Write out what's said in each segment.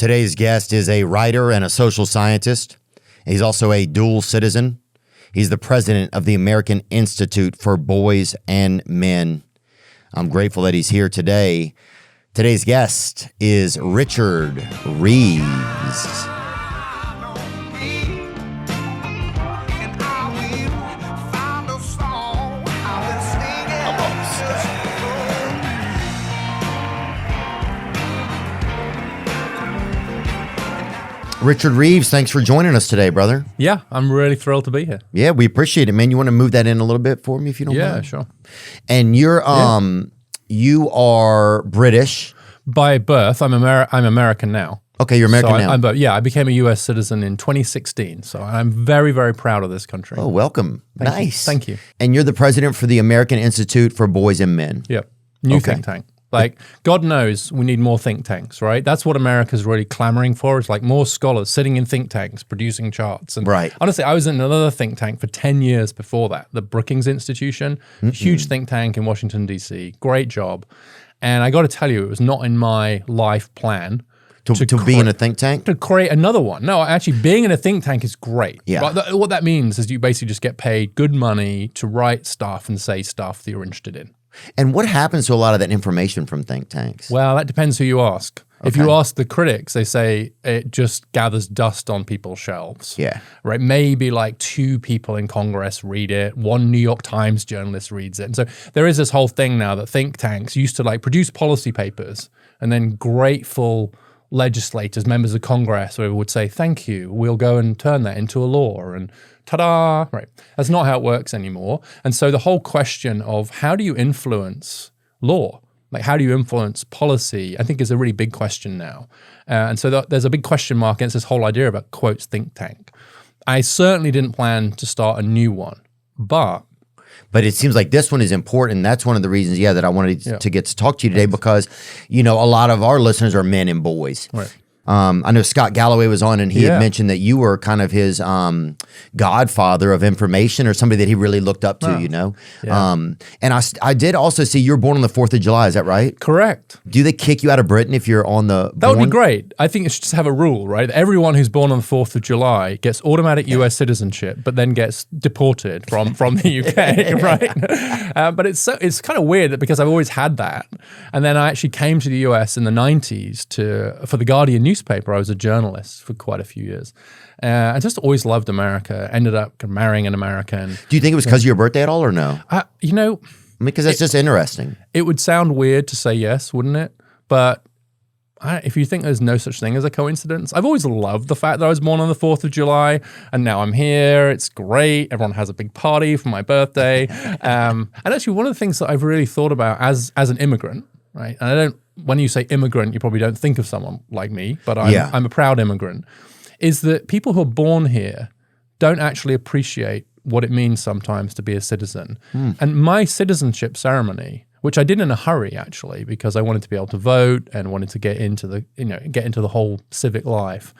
Today's guest is a writer and a social scientist. He's also a dual citizen. He's the president of the American Institute for Boys and Men. I'm grateful that he's here today. Today's guest is Richard Reeves. Richard Reeves, thanks for joining us today, brother. Yeah, I'm really thrilled to be here. Yeah, we appreciate it, man. You want to move that in a little bit for me, if you don't mind? Yeah, sure. And you're you are British by birth. I'm American now. Okay, you're American now. I became a U.S. citizen in 2016. So I'm very, very proud of this country. Oh, welcome. Nice. Thank you. And you're the president for the American Institute for Boys and Men. Yep. New think tank. Like, God knows we need more think tanks, right? That's what America's really clamoring for. It's like more scholars sitting in think tanks, producing charts. And honestly, I was in another think tank for 10 years before that, the Brookings Institution, huge think tank in Washington, D.C. Great job. And I got to tell you, it was not in my life plan to be in a think tank? To create another one. No, actually, being in a think tank is great. Yeah. But what that means is you basically just get paid good money to write stuff and say stuff that you're interested in. And what happens to a lot of that information from think tanks? Well, that depends who you ask. Okay. If you ask the critics, they say it just gathers dust on people's shelves. Yeah. Right? Maybe like 2 people in Congress read it. 1 New York Times journalist reads it. And so there is this whole thing now that think tanks used to like produce policy papers, and then grateful legislators, members of Congress, would say, thank you, we'll go and turn that into a law, and ta-da, right. That's not how it works anymore. And so the whole question of how do you influence law, like how do you influence policy, I think is a really big question now. And so there's a big question mark against this whole idea about, quotes, think tank. I certainly didn't plan to start a new one, but it seems like this one is important. That's one of the reasons, that I wanted to get to talk to you today because, a lot of our listeners are men and boys. Right. I know Scott Galloway was on and he had mentioned that you were kind of his godfather of information or somebody that he really looked up to, Yeah. And I did also see you were born on the 4th of July. Is that right? Correct. Do they kick you out of Britain if you're on the That would be great. I think it should just have a rule, right? Everyone who's born on the 4th of July gets automatic US citizenship, but then gets deported from the UK, right? But it's kind of weird because I've always had that. And then I actually came to the US in the 90s for the Guardian newspaper. I was a journalist for quite a few years. I just always loved America. Ended up marrying an American. Do you think it was because of your birthday at all or no? Because that's just interesting. It would sound weird to say yes, wouldn't it? But if you think there's no such thing as a coincidence, I've always loved the fact that I was born on the 4th of July and now I'm here. It's great. Everyone has a big party for my birthday. And actually one of the things that I've really thought about as an immigrant, right? And when you say immigrant, you probably don't think of someone like me, but I'm a proud immigrant, is that people who are born here don't actually appreciate what it means sometimes to be a citizen. And my citizenship ceremony, which I did in a hurry actually, because I wanted to be able to vote and wanted to get into the whole civic life,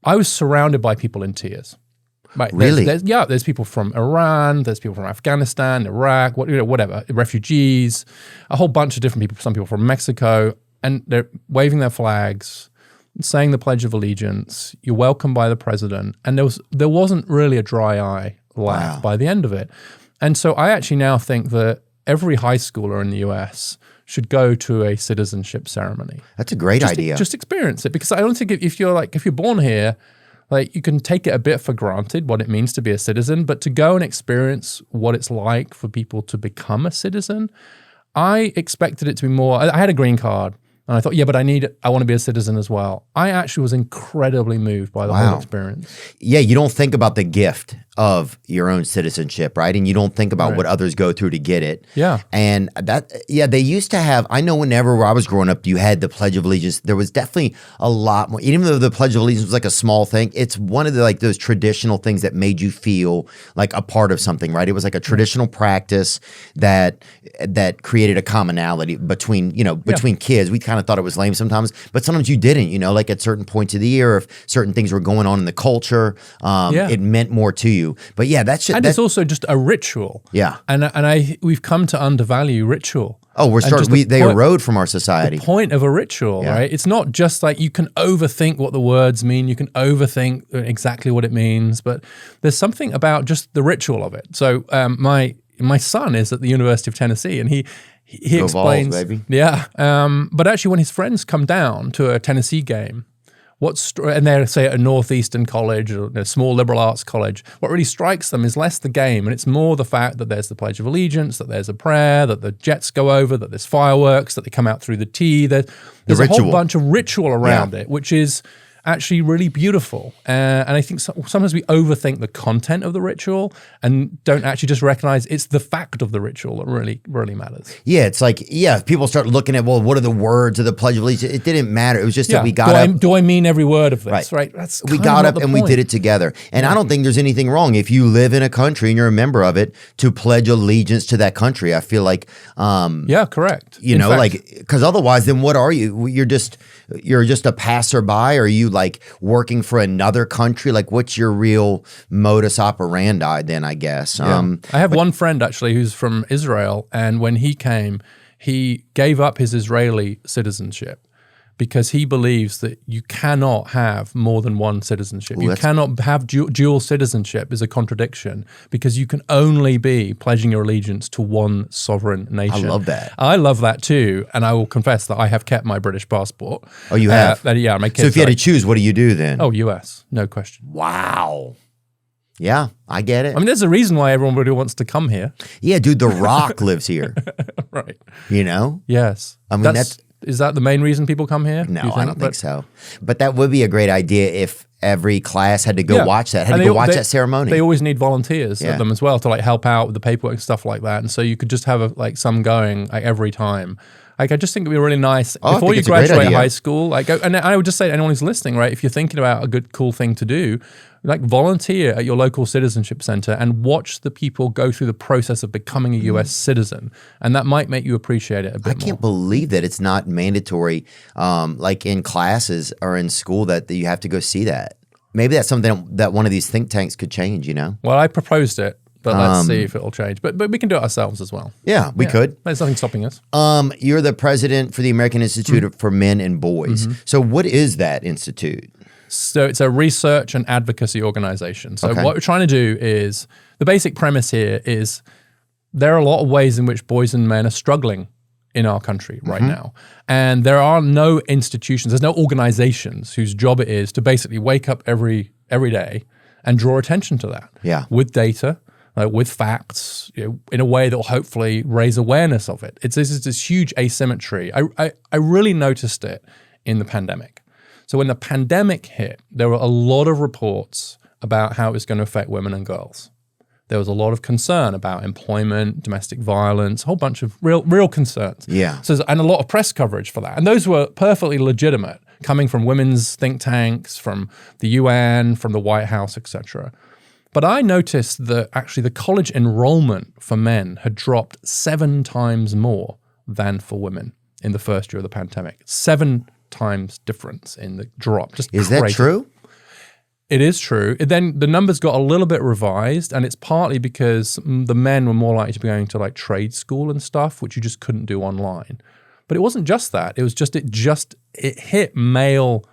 I was surrounded by people in tears. Right. Really? There's people from Iran, there's people from Afghanistan, Iraq, whatever, refugees, a whole bunch of different people, some people from Mexico, and they're waving their flags, saying the Pledge of Allegiance, you're welcomed by the president, and there wasn't really a dry eye laugh by the end of it. And so I actually now think that every high schooler in the US should go to a citizenship ceremony. That's a great idea. Just experience it, because I don't think if you're born here, like you can take it a bit for granted what it means to be a citizen, but to go and experience what it's like for people to become a citizen, I expected it to be more. I had a green card and I thought, but I want to be a citizen as well. I actually was incredibly moved by the whole experience. Yeah, you don't think about the gift of your own citizenship, right? And you don't think about what others go through to get it. Yeah. And they used to have, I know whenever I was growing up, you had the Pledge of Allegiance. There was definitely a lot more, even though the Pledge of Allegiance was like a small thing, it's one of the like those traditional things that made you feel like a part of something, right? It was like a traditional practice that created a commonality between kids. We kind of thought it was lame sometimes, but sometimes you didn't, like at certain points of the year, if certain things were going on in the culture, it meant more to you. you. But yeah, and it's also just a ritual. Yeah. And we've come to undervalue ritual. Oh, they erode from our society. The point of a ritual, right? It's not just like you can overthink what the words mean, you can overthink exactly what it means, but there's something about just the ritual of it. So my son is at the University of Tennessee, and he explains, Vols, baby. Yeah. But actually, when his friends come down to a Tennessee game, and they're, say, at a Northeastern college or a small liberal arts college, what really strikes them is less the game, and it's more the fact that there's the Pledge of Allegiance, that there's a prayer, that the jets go over, that there's fireworks, that they come out through the T. There's a whole bunch of ritual around it, which is actually really beautiful. And I think sometimes we overthink the content of the ritual and don't actually just recognize it's the fact of the ritual that really, really matters. Yeah, it's like, people start looking at, well, what are the words of the Pledge of Allegiance? It didn't matter. It was just that we got up. Do I mean every word of this, right? We got up and we did it together. And I don't think there's anything wrong if you live in a country and you're a member of it to pledge allegiance to that country. I feel like, correct. Because otherwise, then what are you? You're just a passerby. Are you like working for another country? Like, what's your real modus operandi then, I guess? I have one friend actually who's from Israel, and when he came, he gave up his Israeli citizenship because he believes that you cannot have more than one citizenship. You cannot have dual citizenship is a contradiction because you can only be pledging your allegiance to one sovereign nation. I love that. I love that too, and I will confess that I have kept my British passport. Oh, you have? Yeah, my kids. So if you had to choose, what do you do then? Oh, US, no question. Wow. Yeah, I get it. I mean, there's a reason why everyone really wants to come here. Yeah, dude, The Rock lives here. Right. Yes. I mean, is that the main reason people come here? No, I don't think so. But that would be a great idea if every class had to go watch that, that ceremony. They always need volunteers at them as well to like help out with the paperwork and stuff like that. And so you could just have some going like every time. Like, I just think it'd be really nice before you graduate high school. And I would just say to anyone who's listening, right, if you're thinking about a good, cool thing to do, like volunteer at your local citizenship center and watch the people go through the process of becoming a U.S. citizen. And that might make you appreciate it a bit more. I can't believe that it's not mandatory, like in classes or in school that you have to go see that. Maybe that's something that one of these think tanks could change, Well, I proposed it. But let's see if it'll change. But we can do it ourselves as well. Yeah, we could. There's nothing stopping us. You're the president for the American Institute for Men and Boys. So what is that institute? So it's a research and advocacy organization. So what we're trying to do is, the basic premise here is there are a lot of ways in which boys and men are struggling in our country right now. And there are no institutions, there's no organizations whose job it is to basically wake up every day and draw attention to that with data, with facts, in a way that will hopefully raise awareness of it. This is this huge asymmetry. I really noticed it in the pandemic. So when the pandemic hit, there were a lot of reports about how it was going to affect women and girls. There was a lot of concern about employment, domestic violence, a whole bunch of real concerns. Yeah. And a lot of press coverage for that. And those were perfectly legitimate, coming from women's think tanks, from the UN, from the White House, etc. But I noticed that actually the college enrollment for men had dropped 7 times more than for women in the first year of the pandemic. 7 times difference in the drop. Is that true? It is true. Then the numbers got a little bit revised, and it's partly because the men were more likely to be going to like trade school and stuff, which you just couldn't do online. But it wasn't just that. It was just it hit male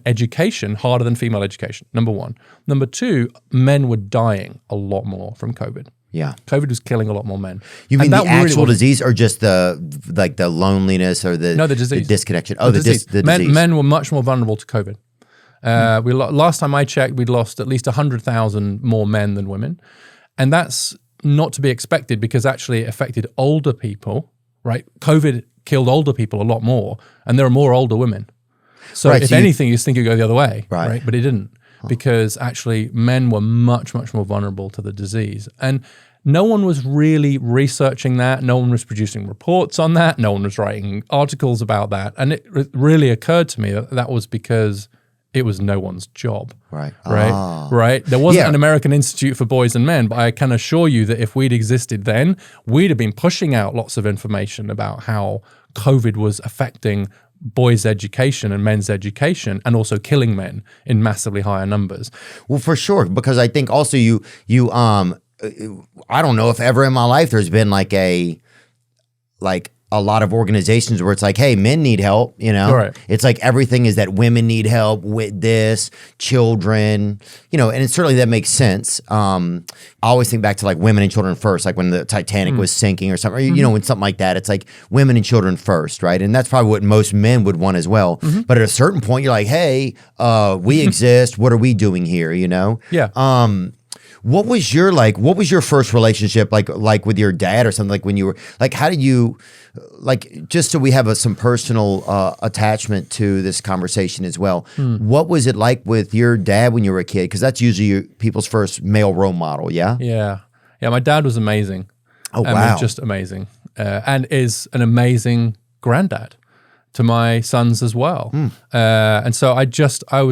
education harder than female education, number one. Number two, men were dying a lot more from COVID. Yeah. COVID was killing a lot more men. You mean the actual disease or just the loneliness or the disease. The disconnection? Oh, the disease. Men were much more vulnerable to COVID. Last time I checked, we'd lost at least 100,000 more men than women. And that's not to be expected because actually it affected older people, right? COVID killed older people a lot more, and there are more older women. So if anything, you think it'd go the other way, right? But it didn't, because actually men were much, much more vulnerable to the disease. And no one was really researching that. No one was producing reports on that. No one was writing articles about that. And it really occurred to me that was because it was no one's job. Right. There wasn't an American Institute for Boys and Men, but I can assure you that if we'd existed then, we'd have been pushing out lots of information about how COVID was affecting boys' education and men's education, and also killing men in massively higher numbers. Well, for sure, because I think also you I don't know if ever in my life there's been like a lot of organizations where it's like, hey, men need help, you know? Right. It's like everything is that women need help with this, children, you know, and it certainly that makes sense. I always think back to like women and children first, like when the Titanic was sinking or something, or, you know, when something like that, it's like women and children first, right? And that's probably what most men would want as well. But at a certain point, you're like, hey, we exist. What are we doing here, you know? Yeah. What was your first relationship like with your dad or something, like when you were like, how did you, like, just so we have some personal attachment to this conversation as well. What was it like with your dad when you were a kid? Because that's usually people's first male role model. Yeah. Yeah. My dad was amazing. Oh, I wow. mean, just amazing. And is an amazing granddad to my sons as well. And so I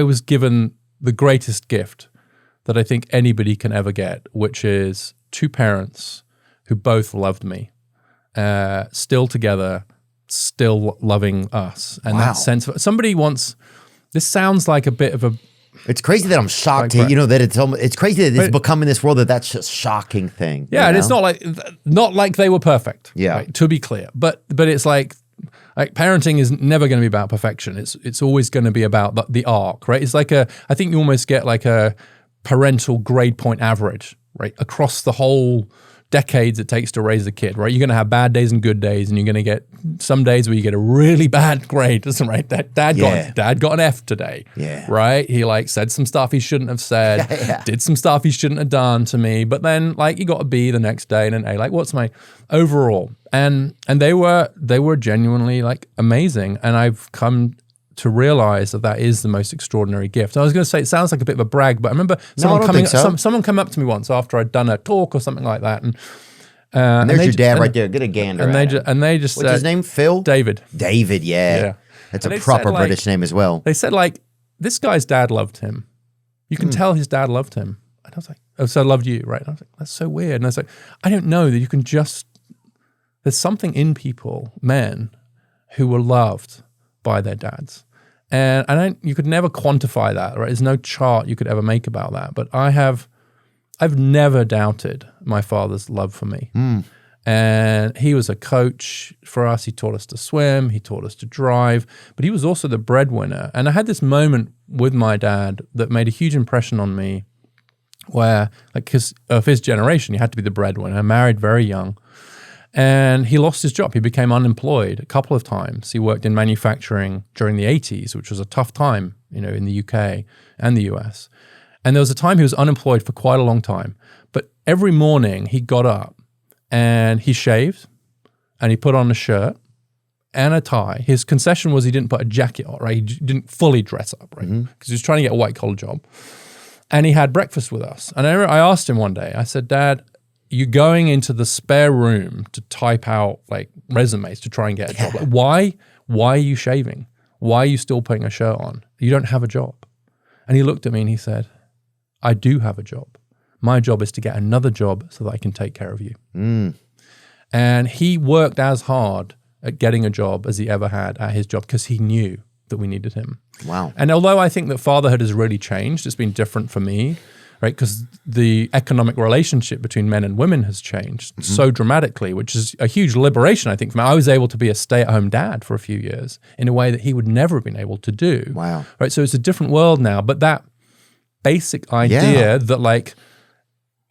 was given the greatest gift that I think anybody can ever get, which is two parents who both loved me, still together, still loving us. And that sense of somebody once, this sounds like a bit of a... It's crazy that I'm shocked to, you know, that it's crazy that it's become in this world that's just shocking thing. Yeah, and it's not like they were perfect. Yeah. Right, to be clear. But it's like parenting is never going to be about perfection. It's always going to be about the arc, right? It's like I think you almost get like a parental grade point average, right? Across the whole decades it takes to raise a kid, right? You're going to have bad days and good days, and you're going to get some days where you get a really bad grade, right? That dad got an F today, right? He like said some stuff he shouldn't have said, did some stuff he shouldn't have done to me, but then like you got a B the next day and an A. Like, what's my overall? And they were genuinely like amazing, and I've come to realize that is the most extraordinary gift. I was going to say, it sounds like a bit of a brag, but I remember someone come up to me once after I'd done a talk or something like that. And there's your dad right there. Get a gander. And they just what's said, his name? Phil? David. David, yeah. That's a proper British name as well. They said like, this guy's dad loved him. You can tell his dad loved him. And I was like, oh, so I loved you, right? And I was like, that's so weird. And I was like, I don't know that you can just, there's something in people, men, who were loved by their dads. And you could never quantify that, right? There's no chart you could ever make about that. But I've never doubted my father's love for me. And he was a coach for us. He taught us to swim. He taught us to drive. But he was also the breadwinner. And I had this moment with my dad that made a huge impression on me where, like, because of his generation, he had to be the breadwinner. Married very young. And he lost his job. He became unemployed a couple of times. He worked in manufacturing during the 80s, which was a tough time, you know, in the UK and the US. And there was a time he was unemployed for quite a long time. But every morning he got up and he shaved and he put on a shirt and a tie. His concession was he didn't put a jacket on, right? He didn't fully dress up, right? Because he was trying to get a white-collar job. And he had breakfast with us. And I asked him one day, I said, Dad, you're going into the spare room to type out like resumes to try and get a job. Like, why are you shaving? Why are you still putting a shirt on? You don't have a job. And he looked at me and he said, I do have a job. My job is to get another job so that I can take care of you. And he worked as hard at getting a job as he ever had at his job because he knew that we needed him. Wow. And although I think that fatherhood has really changed, it's been different for me, right? Because the economic relationship between men and women has changed so dramatically, which is a huge liberation, I think, for me. I was able to be a stay-at-home dad for a few years in a way that he would never have been able to do. Wow. Right? So it's a different world now. But that basic idea that, like,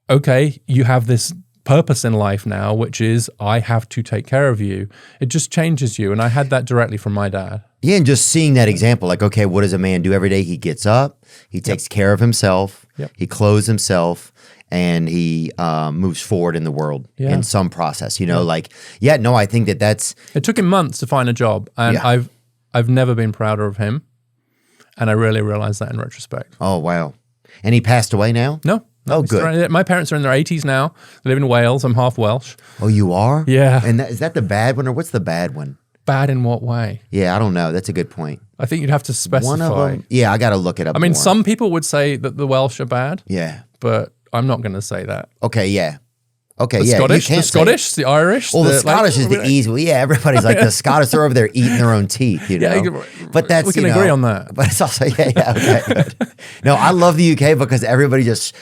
okay, you have this purpose in life now, which is I have to take care of you. It just changes you. And I had that directly from my dad. Yeah, and just seeing that example, like, okay, what does a man do every day? He gets up, he takes care of himself, he clothes himself, and he moves forward in the world in some process, you know, like, I think that's... It took him months to find a job, and I've never been prouder of him, and I really realized that in retrospect. Oh, wow. And he passed away now? No. Oh, good. My parents are in their 80s now. They live in Wales. I'm half Welsh. Oh, you are? Yeah. And is that the bad one, or what's the bad one? Bad in what way? Yeah, I don't know. That's a good point. I think you'd have to specify. One of them. Yeah, I got to look it up. I mean, more. Some people would say that the Welsh are bad. Yeah. But I'm not going to say that. Okay, yeah. Okay, The yeah. Scottish, the Scottish, the Irish. Well, the Scottish is the easy. Well, yeah, everybody's like the Scottish are over there eating their own teeth, you know. Yeah, but that's we can agree on that. But it's also okay. Good. No, I love the UK because everybody just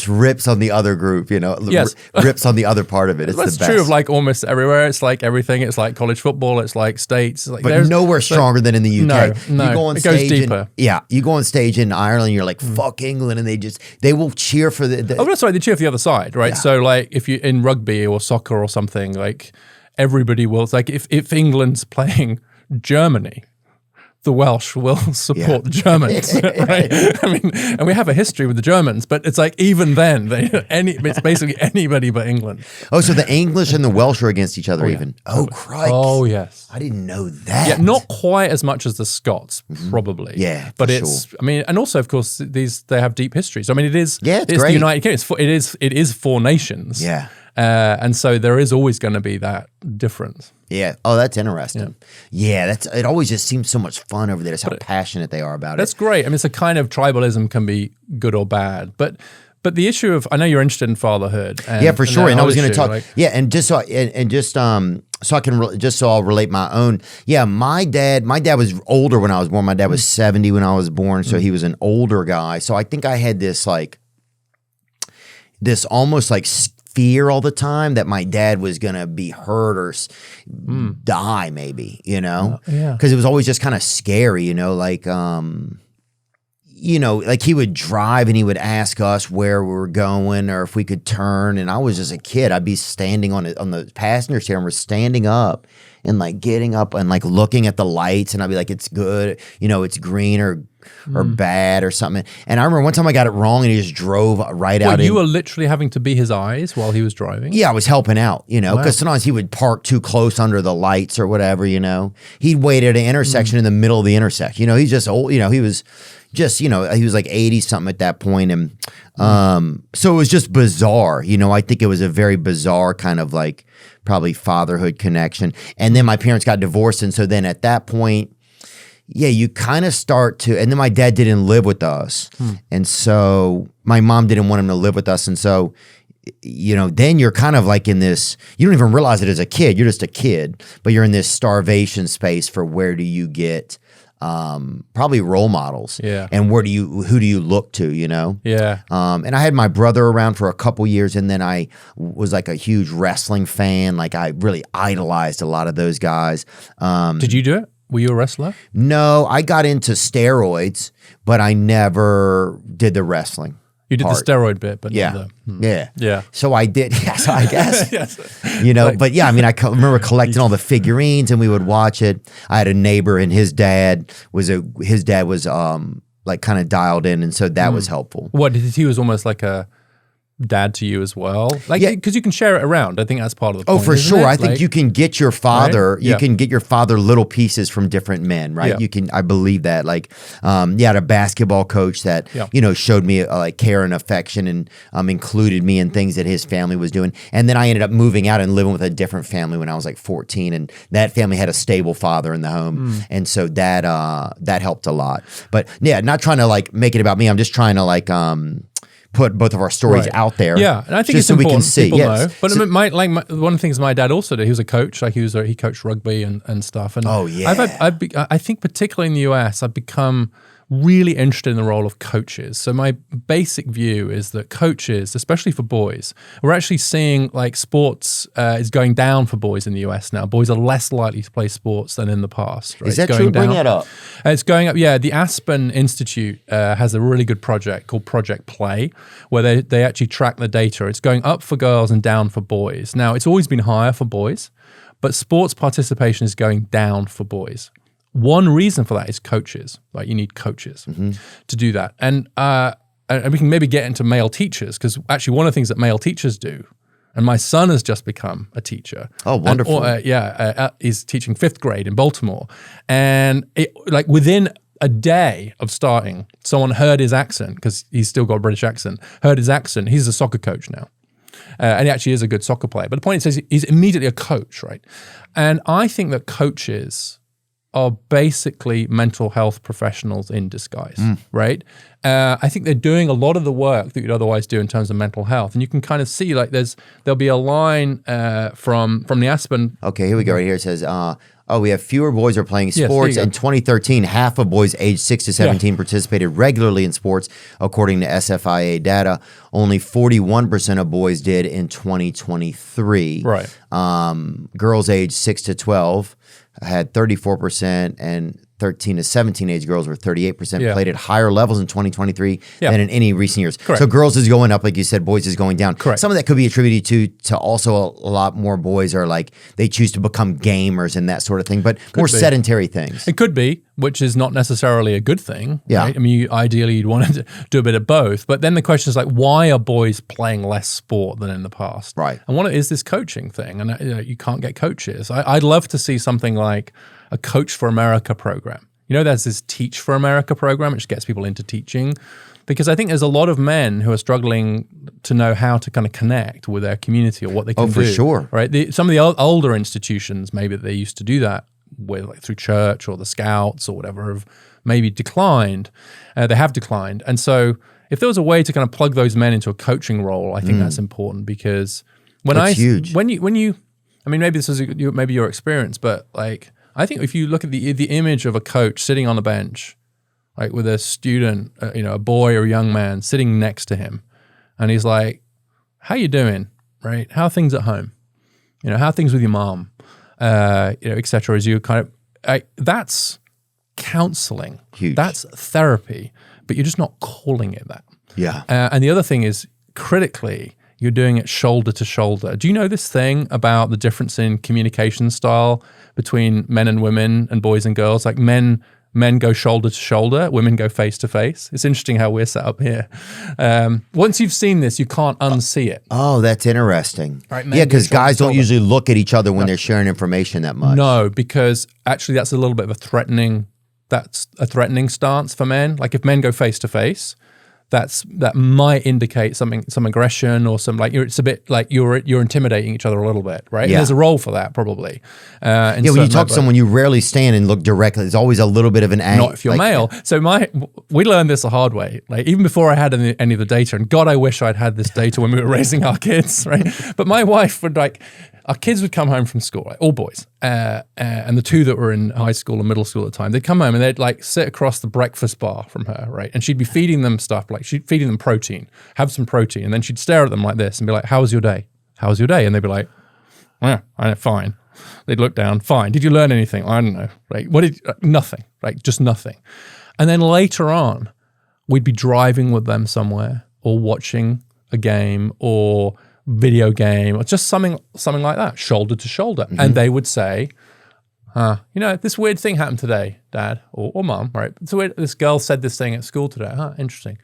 rips on the other group, you know. Yes. Rips on the other part of it. It's That's the best. true of like almost everywhere. It's like everything. It's like college football. It's like states. It's like But nowhere stronger than in the UK. No, you go on it stage goes deeper. You go on stage in Ireland, you're like, fuck England, and they will cheer for the Oh, that's right. They cheer for the other side, right? Yeah. So, like, if you in rugby or soccer or something, like everybody will. Like, if England's playing Germany, the Welsh will support the Germans, right? I mean, and we have a history with the Germans, but it's like even then, it's basically anybody but England. Oh, so the English and the Welsh are against each other even. Oh, Christ. Oh, yes. I didn't know that. Yeah, not quite as much as the Scots, probably. Yeah, but for it's. I mean, and also, of course, they have deep histories. I mean, it is. Yeah, it's the great. United Kingdom. It is 4 nations. Yeah. And so there is always going to be that difference. Yeah. Oh, that's interesting. Yeah, it always just seems so much fun over there. Just how passionate they are about it. That's great. I mean, it's a kind of tribalism can be good or bad, but the issue of I know you're interested in fatherhood. And, yeah, for sure. And I was going to talk. Like, so I'll relate my own. Yeah, my dad was older when I was born. My dad was 70 when I was born, so he was an older guy. So I think I had this almost like fear all the time that my dad was going to be hurt or die maybe, you know? Because it was always just kind of scary, you know, like, like he would drive and he would ask us where we were going or if we could turn. And I was just a kid. I'd be standing on the passenger seat and we're standing up and like getting up and like looking at the lights and I'd be like, it's good, you know, it's green or bad or something. And I remember one time I got it wrong and he just drove right out. You were literally having to be his eyes while he was driving? Yeah, I was helping out, you know, because sometimes he would park too close under the lights or whatever, you know. He'd wait at an intersection in the middle of the intersection. You know, he's just old, you know, he was just, you know, he was like 80 something at that point. And so it was just bizarre. You know, I think it was a very bizarre kind of like probably fatherhood connection. And then my parents got divorced. And so then at that point, yeah, you kind of start to, and then my dad didn't live with us. And so my mom didn't want him to live with us. And so, you know, then you're kind of like in this, you don't even realize it as a kid. You're just a kid, but you're in this starvation space for where do you get probably role models. Yeah. And who do you look to, you know? Yeah. And I had my brother around for a couple years and then I was like a huge wrestling fan. Like I really idolized a lot of those guys. Did you do it? Were you a wrestler? No, I got into steroids, but I never did the wrestling. You did the steroid bit, but not Yeah. So I did, yes, I guess. Yes. You know, but yeah, I mean, I remember collecting all the figurines and we would watch it. I had a neighbor and his dad was like kind of dialed in. And so that was helpful. What, he was almost like a dad to you as well? Like, because you can share it around. I think that's part of the point. Oh, for isn't sure. it? I think you can get your father, right? you can get your father little pieces from different men, right? Yeah. I believe that. Like, I had a basketball coach that, you know, showed me like care and affection and included me in things that his family was doing. And then I ended up moving out and living with a different family when I was like 14. And that family had a stable father in the home. And so that helped a lot. But yeah, not trying to like make it about me. I'm just trying to like, put both of our stories out there. Yeah, and I think just it's so important we can see. people know. But so, one of the things my dad also did, he was a coach. Like he coached rugby and stuff. And I think particularly in the US, I've become really interested in the role of coaches. So my basic view is that coaches, especially for boys, we're actually seeing like sports is going down for boys in the US now. Boys are less likely to play sports than in the past. Right? Is that true? Bring that up. It's going up. Yeah, the Aspen Institute has a really good project called Project Play, where they actually track the data. It's going up for girls and down for boys. Now, it's always been higher for boys, but sports participation is going down for boys. One reason for that is coaches. Like you need coaches to do that. And we can maybe get into male teachers because actually one of the things that male teachers do, and my son has just become a teacher. Oh, wonderful. He's teaching 5th grade in Baltimore. And like within a day of starting, someone heard his accent because he's still got a British accent, heard his accent. He's a soccer coach now. And he actually is a good soccer player. But the point is he's immediately a coach, right? And I think that coaches are basically mental health professionals in disguise, right? I think they're doing a lot of the work that you'd otherwise do in terms of mental health. And you can kind of see like there'll be a line from the Aspen. Okay, here we go. Right here it says, we have fewer boys are playing Yes, sports. there you In 2013, half of boys aged 6 to 17 participated regularly in sports, according to SFIA data. Only 41% of boys did in 2023. Right. Girls aged 6 to 12 had 34%, and 13 to 17 age girls were 38%, played at higher levels in 2023 than in any recent years. Correct. So girls is going up, like you said, boys is going down. Correct. Some of that could be attributed to also a lot more boys are like, they choose to become gamers and that sort of thing, but more sedentary things. It could be, which is not necessarily a good thing. Yeah. Right? I mean, ideally you'd want to do a bit of both, but then the question is like, why are boys playing less sport than in the past? Right. And what is this coaching thing? And you can't get coaches. I'd love to see something like a Coach for America program. You know, there's this Teach for America program, which gets people into teaching, because I think there's a lot of men who are struggling to know how to kind of connect with their community or what they can do. For sure. Right? Some of the older institutions, maybe they used to do that with, like, through church or the Scouts or whatever, have maybe declined. They have declined. And so if there was a way to kind of plug those men into a coaching role, I think that's important, because That's huge. when you, I mean, maybe this is maybe your experience, but like, I think if you look at the image of a coach sitting on a bench, like with a student, a boy or a young man sitting next to him, and he's like, "How you doing? Right? How are things at home? How are things with your mom? Et cetera." As you kind of, that's counseling. Huge. That's therapy, but you're just not calling it that. Yeah. And the other thing is, critically, you're doing it shoulder to shoulder. Do you know this thing about the difference in communication style between men and women and boys and girls? Like men go shoulder to shoulder, women go face to face. It's interesting how we're set up here. Once you've seen this, you can't unsee it. Oh, that's interesting. Right, Yeah, because guys don't shoulder. usually look at each other when they're sharing information that much. No, because actually that's a little bit of that's a threatening stance for men. Like if men go face to face, that might indicate some aggression or some, like, it's a bit like you're intimidating each other a little bit, right? Yeah. And there's a role for that probably. When you talk to someone, you rarely stand and look directly. There's always a little bit of an angle. Not if you're male. So we learned this the hard way. Like even before I had any of the data, and God, I wish I'd had this data when we were raising our kids, right? But my wife would our kids would come home from school, right? All boys, and the two that were in high school and middle school at the time, they'd come home and they'd like sit across the breakfast bar from her, right? And she'd be feeding them stuff, like she'd feeding them protein, have some protein, and then she'd stare at them like this and be like, "How was your day? How was your day?" And they'd be like, "Yeah, fine." They'd look down, "Fine. Did you learn anything?" "I don't know." Like, nothing, like just nothing. And then later on, we'd be driving with them somewhere or watching a game or video game or just something like that, shoulder to shoulder. Mm-hmm. And they would say, this weird thing happened today, Dad or Mom, right? It's weird. This girl said this thing at school today. Interesting.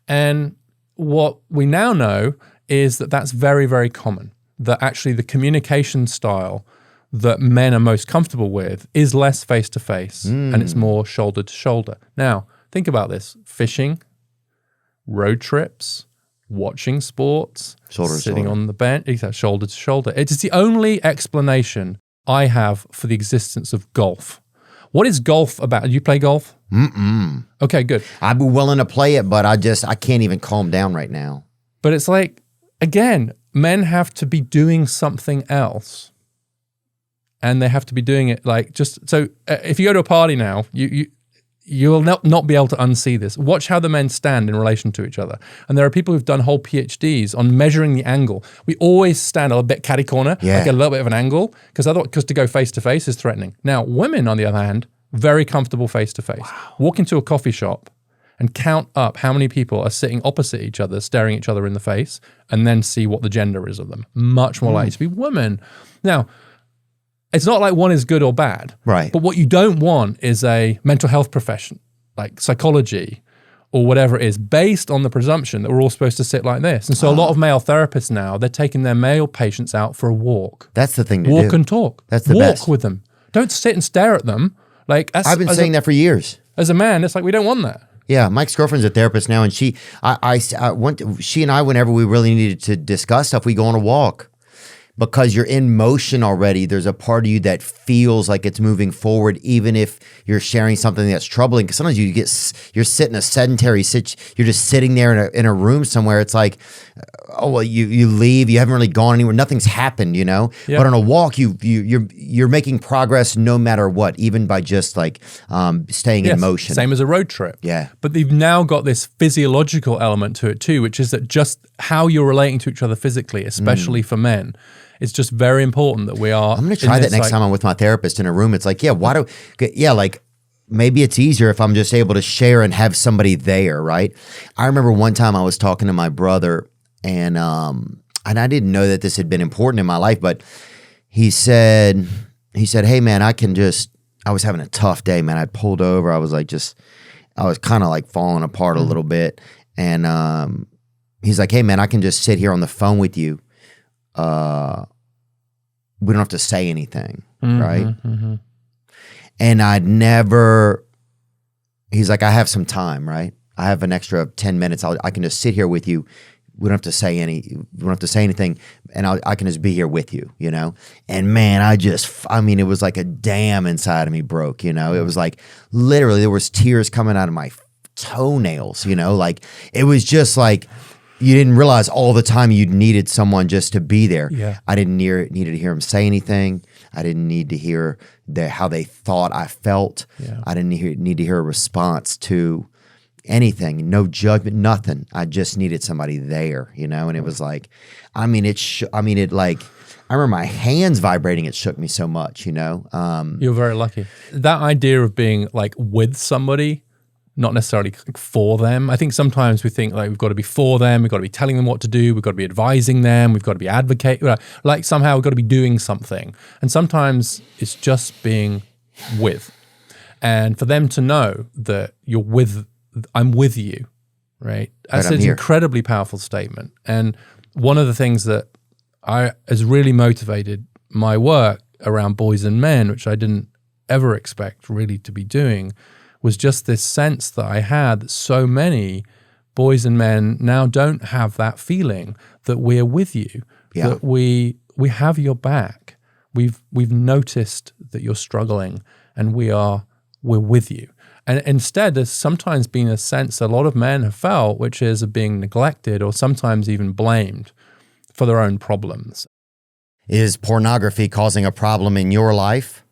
And what we now know is that that's very, very common, that actually the communication style that men are most comfortable with is less face-to-face and it's more shoulder to shoulder. Now, think about this. Fishing, road trips, watching sports, sitting on the bench, shoulder to shoulder. It is the only explanation I have for the existence of golf. What is golf about? Do you play golf? Mm-mm. Okay, good. I'd be willing to play it, but I can't even calm down right now. But it's like, again, men have to be doing something else. And they have to be doing it like just, so if you go to a party now, you'll not be able to unsee this. Watch how the men stand in relation to each other. And there are people who've done whole PhDs on measuring the angle. We always stand a little bit catty corner, like a little bit of an angle, because to go face to face is threatening. Now, women, on the other hand, very comfortable face to face. Walk into a coffee shop and count up how many people are sitting opposite each other, staring each other in the face, and then see what the gender is of them. Much more likely to be women. Now, it's not like one is good or bad. Right. But what you don't want is a mental health profession, like psychology or whatever it is, based on the presumption that we're all supposed to sit like this. And so a lot of male therapists now, they're taking their male patients out for a walk. That's the thing to Walk do. and talk. That's the Walk best. with them. Don't sit and stare at them. Like I've been saying that for years. As a man, it's like, we don't want that. Yeah, Mike's girlfriend's a therapist now, and she and I, whenever we really needed to discuss stuff, we go on a walk. because you're in motion already, there's a part of you that feels like it's moving forward, even if you're sharing something that's troubling. Because sometimes you're sitting a sedentary you're just sitting there in a room somewhere. It's like, oh well, you leave, you haven't really gone anywhere, nothing's happened, you know. Yeah. But on a walk, you're making progress no matter what, even by just like staying in motion. Same as a road trip. Yeah. But they've now got this physiological element to it too, which is that just how you're relating to each other physically, especially for men. It's just very important that we are. I'm going to try that next time I'm with my therapist in a room. It's like, like maybe it's easier if I'm just able to share and have somebody there, right? I remember one time I was talking to my brother, and I didn't know that this had been important in my life, but he said, hey man, I was having a tough day, man. I pulled over. I was kind of like falling apart a little bit. And he's like, hey man, I can just sit here on the phone with you. We don't have to say anything, right? Mm-hmm. And he's like, I have some time, right? I have an extra 10 minutes. I can just sit here with you. We don't have to say anything, and I can just be here with you, you know? And man, it was like a dam inside of me broke, you know? It was like, literally, there was tears coming out of my toenails, you know? Like, it was just like, you didn't realize all the time you needed someone just to be there. Yeah. I didn't need to hear them say anything. I didn't need to hear how they thought I felt. Yeah. I didn't need to hear a response to anything, no judgment, nothing. I just needed somebody there, you know? And it was like, I remember my hands vibrating. It shook me so much, you know? You're very lucky. That idea of being like with somebody, not necessarily for them. I think sometimes we think like we've got to be for them, we've got to be telling them what to do, we've got to be advising them, we've got to be advocating, like somehow we've got to be doing something. And sometimes it's just being with. And for them to know that I'm with you, right? That's an incredibly powerful statement. And one of the things that has really motivated my work around boys and men, which I didn't ever expect really to be doing, was just this sense that I had that so many boys and men now don't have that feeling that we're with you, that we have your back. We've noticed that you're struggling, and we're with you. And instead, there's sometimes been a sense a lot of men have felt, which is of being neglected or sometimes even blamed for their own problems. Is pornography causing a problem in your life?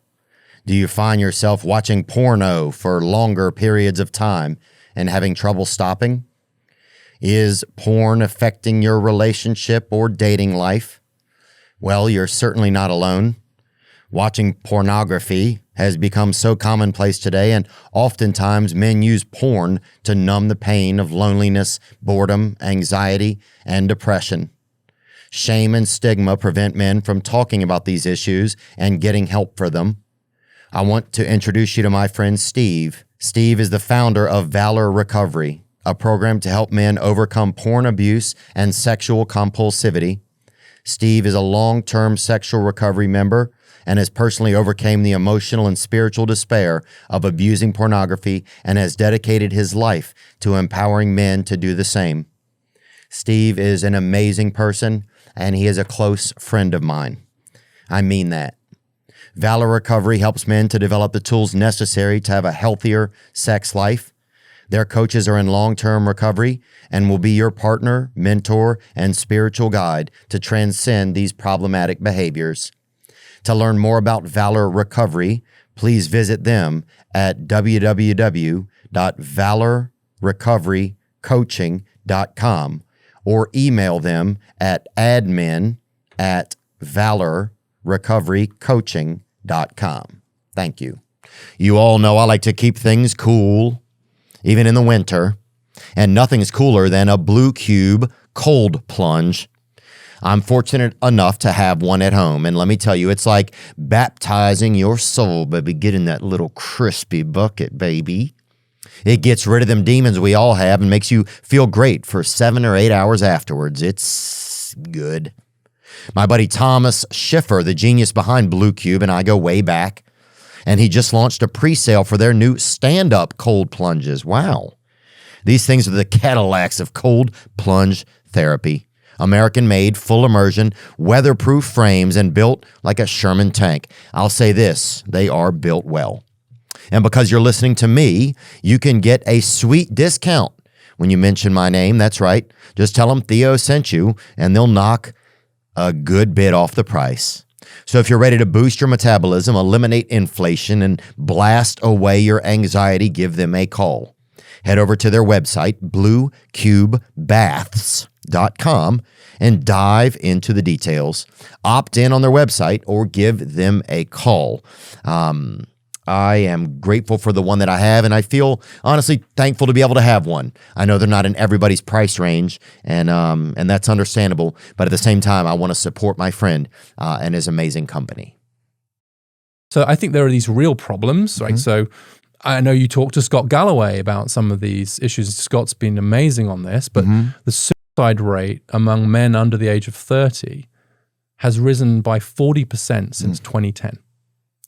Do you find yourself watching porno for longer periods of time and having trouble stopping? Is porn affecting your relationship or dating life? Well, you're certainly not alone. Watching pornography has become so commonplace today, and oftentimes men use porn to numb the pain of loneliness, boredom, anxiety, and depression. Shame and stigma prevent men from talking about these issues and getting help for them. I want to introduce you to my friend Steve. Steve is the founder of Valor Recovery, a program to help men overcome porn abuse and sexual compulsivity. Steve is a long-term sexual recovery member and has personally overcome the emotional and spiritual despair of abusing pornography and has dedicated his life to empowering men to do the same. Steve is an amazing person, and he is a close friend of mine. I mean that. Valor Recovery helps men to develop the tools necessary to have a healthier sex life. Their coaches are in long-term recovery and will be your partner, mentor, and spiritual guide to transcend these problematic behaviors. To learn more about Valor Recovery, please visit them at www.valorrecoverycoaching.com or email them at admin@valorrecoverycoaching.com. Thank you. You all know I like to keep things cool, even in the winter, and nothing's cooler than a Blue Cube cold plunge. I'm fortunate enough to have one at home, and let me tell you, it's like baptizing your soul, baby. Get in that little crispy bucket, baby. It gets rid of them demons we all have and makes you feel great for 7 or 8 hours afterwards. It's good. My buddy Thomas Schiffer, the genius behind Blue Cube, and I go way back, and he just launched a pre-sale for their new stand-up cold plunges. Wow. These things are the Cadillacs of cold plunge therapy. American-made, full immersion, weatherproof frames, and built like a Sherman tank. I'll say this, they are built well. And because you're listening to me, you can get a sweet discount when you mention my name. That's right. Just tell them Theo sent you, and they'll knock a good bit off the price. So if you're ready to boost your metabolism, eliminate inflation, and blast away your anxiety, give them a call. Head over to their website, bluecubebaths.com, and dive into the details. Opt in on their website or give them a call. I am grateful for the one that I have, and I feel honestly thankful to be able to have one. I know they're not in everybody's price range, and that's understandable. But at the same time, I want to support my friend and his amazing company. So I think there are these real problems, right? So I know you talked to Scott Galloway about some of these issues. Scott's been amazing on this, but the suicide rate among men under the age of 30 has risen by 40% since 2010.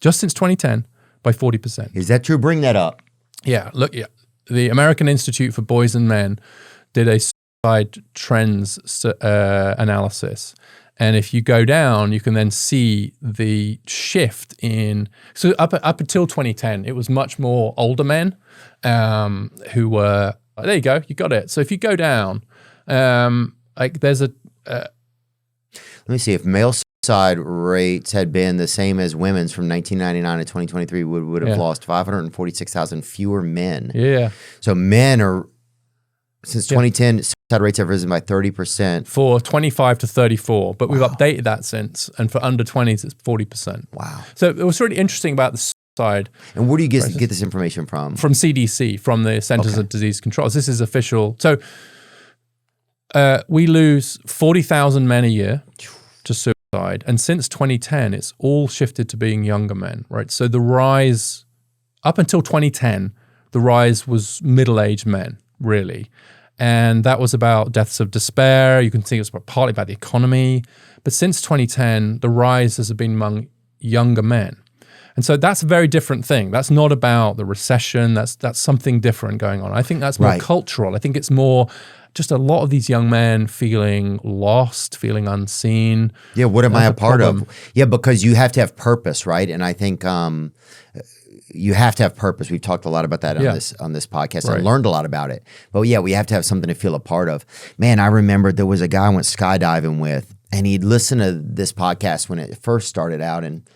Just since 2010. By 40%. Is that true? Bring that up. Yeah, look, the American Institute for Boys and Men did a suicide trends analysis. And if you go down, you can then see the shift in, so up until 2010, it was much more older men who were, there you go, you got it. So if you go down, like there's a... Let me see, if male suicide rates had been the same as women's from 1999 to 2023, we would have lost 546,000 fewer men. Yeah. So men are, since 2010, suicide rates have risen by 30%. For 25 to 34, but we've updated that since. And for under 20s, it's 40%. Wow. So it was really interesting about the suicide. And where do you get this information from? From CDC, from the Centers of Disease Control. This is official. So we lose 40,000 men a year to suicide. And since 2010, it's all shifted to being younger men, right? So the rise, up until 2010, the rise was middle-aged men, really. And that was about deaths of despair. You can see it was partly about the economy. But since 2010, the rise has been among younger men. And so that's a very different thing. That's not about the recession. That's something different going on. I think that's more cultural. I think it's more just a lot of these young men feeling lost, feeling unseen. Yeah, what am I a part of? Yeah, because you have to have purpose, right? And I think you have to have purpose. We've talked a lot about that on this podcast and learned a lot about it. But yeah, we have to have something to feel a part of. Man, I remember there was a guy I went skydiving with, and he'd listened to this podcast when it first started out, and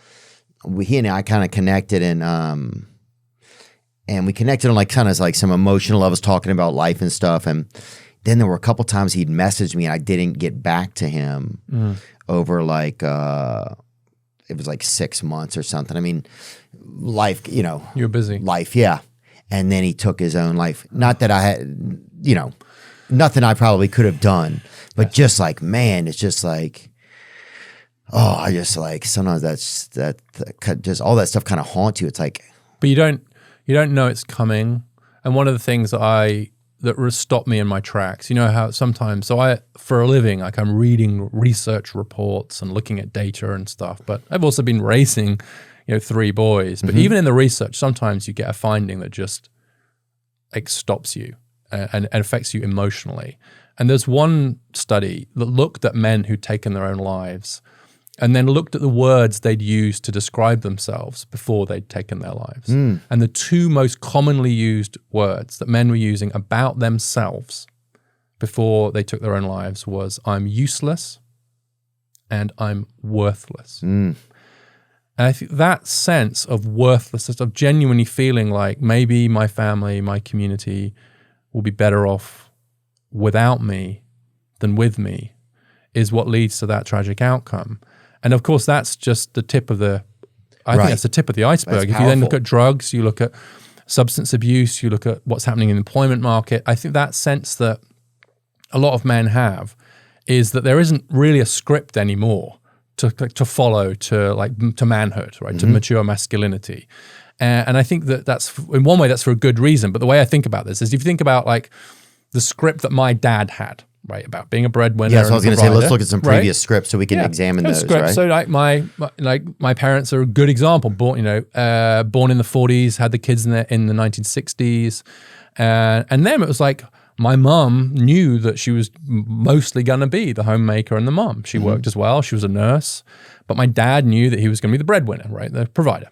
he and I kind of connected, and we connected on like kind of like some emotional levels, talking about life and stuff. And then there were a couple times he'd messaged me and I didn't get back to him over like it was like 6 months or something. I mean, life, you know. You were busy. Life, yeah. And then he took his own life. Not that I had, you know, nothing I probably could have done, but just like, man, it's just like, oh, I just like, sometimes that just all that stuff kind of haunts you. It's like. But you don't know it's coming. And one of the things that stopped me in my tracks, you know how sometimes, so for a living, like I'm reading research reports and looking at data and stuff, but I've also been raising, 3 boys. But even in the research, sometimes you get a finding that just like stops you and affects you emotionally. And there's one study that looked at men who'd taken their own lives and then looked at the words they'd used to describe themselves before they'd taken their lives. And the 2 most commonly used words that men were using about themselves before they took their own lives was, I'm useless and I'm worthless. And I think that sense of worthlessness, of genuinely feeling like maybe my family, my community will be better off without me than with me, is what leads to that tragic outcome. And of course, that's just the tip of the, I think that's the tip of the iceberg. If you then look at drugs, you look at substance abuse, you look at what's happening in the employment market, I think that sense that a lot of men have is that there isn't really a script anymore to follow to manhood, right? To mature masculinity. And I think that's, in one way, that's for a good reason. But the way I think about this is if you think about like the script that my dad had, right, about being a breadwinner. Yeah, so I was going to say, let's look at some previous scripts so we can examine those. Scripts. Right? So like my parents are a good example. Born in the 40s, had the kids in the 1960s, and then it was like, my mum knew that she was mostly going to be the homemaker and the mom. She worked as well. She was a nurse. But my dad knew that he was going to be the breadwinner, right? The provider.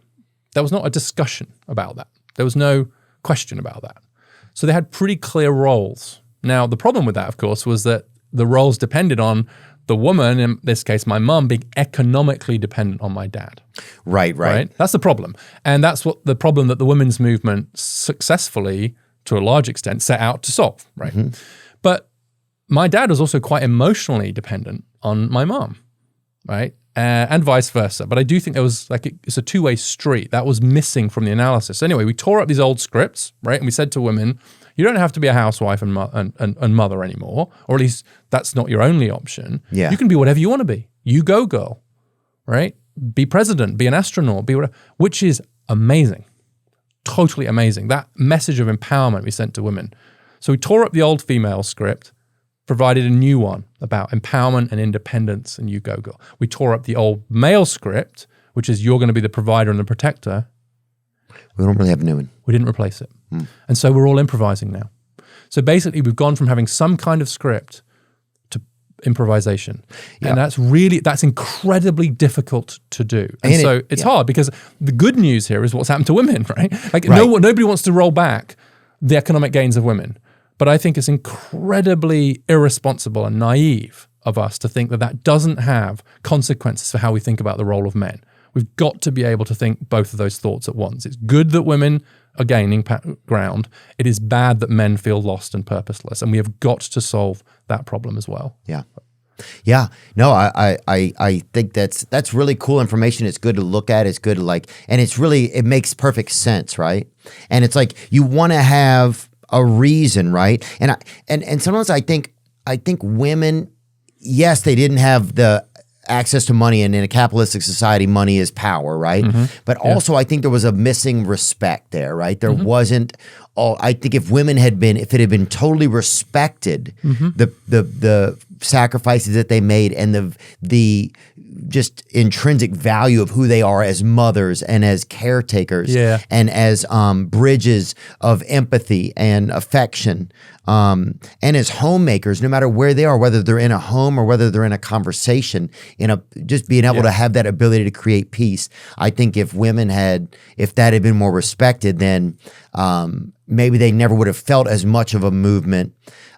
There was not a discussion about that. There was no question about that. So they had pretty clear roles. Now, the problem with that, of course, was that the roles depended on the woman, in this case, my mum, being economically dependent on my dad. Right. That's the problem. And that's what the problem that the women's movement successfully, to a large extent, set out to solve, right? But my dad was also quite emotionally dependent on my mum, right? And vice versa. But I do think there was it's a two-way street. That was missing from the analysis. Anyway, we tore up these old scripts, right? And we said to women, you don't have to be a housewife and mother anymore, or at least that's not your only option. Yeah. You can be whatever you want to be. You go, girl, right? Be president, be an astronaut, be whatever, which is amazing. Totally amazing. That message of empowerment we sent to women. So we tore up the old female script, provided a new one about empowerment and independence and you go, girl. We tore up the old male script, which is you're going to be the provider and the protector. We don't really have a new one. We didn't replace it. And so we're all improvising now. So basically we've gone from having some kind of script to improvisation. And that's incredibly difficult to do. And so it's hard because the good news here is what's happened to women, right? Nobody wants to roll back the economic gains of women. But I think it's incredibly irresponsible and naive of us to think that that doesn't have consequences for how we think about the role of men. We've got to be able to think both of those thoughts at once. It's good that women are gaining ground. It is bad that men feel lost and purposeless. And we have got to solve that problem as well. Yeah. Yeah. No, I think that's really cool information. It's good to look at. It's good to and it makes perfect sense, right? And it's like you want to have a reason, right? And sometimes I think women, yes, they didn't have the access to money, and in a capitalistic society, money is power, right? But also I think there was a missing respect there, right? There wasn't I think if it had been totally respected, the sacrifices that they made and the just intrinsic value of who they are as mothers and as caretakers and as bridges of empathy and affection and as homemakers, no matter where they are, whether they're in a home or whether they're in a conversation, just being able to have that ability to create peace. I think if that had been more respected, then maybe they never would have felt as much of a movement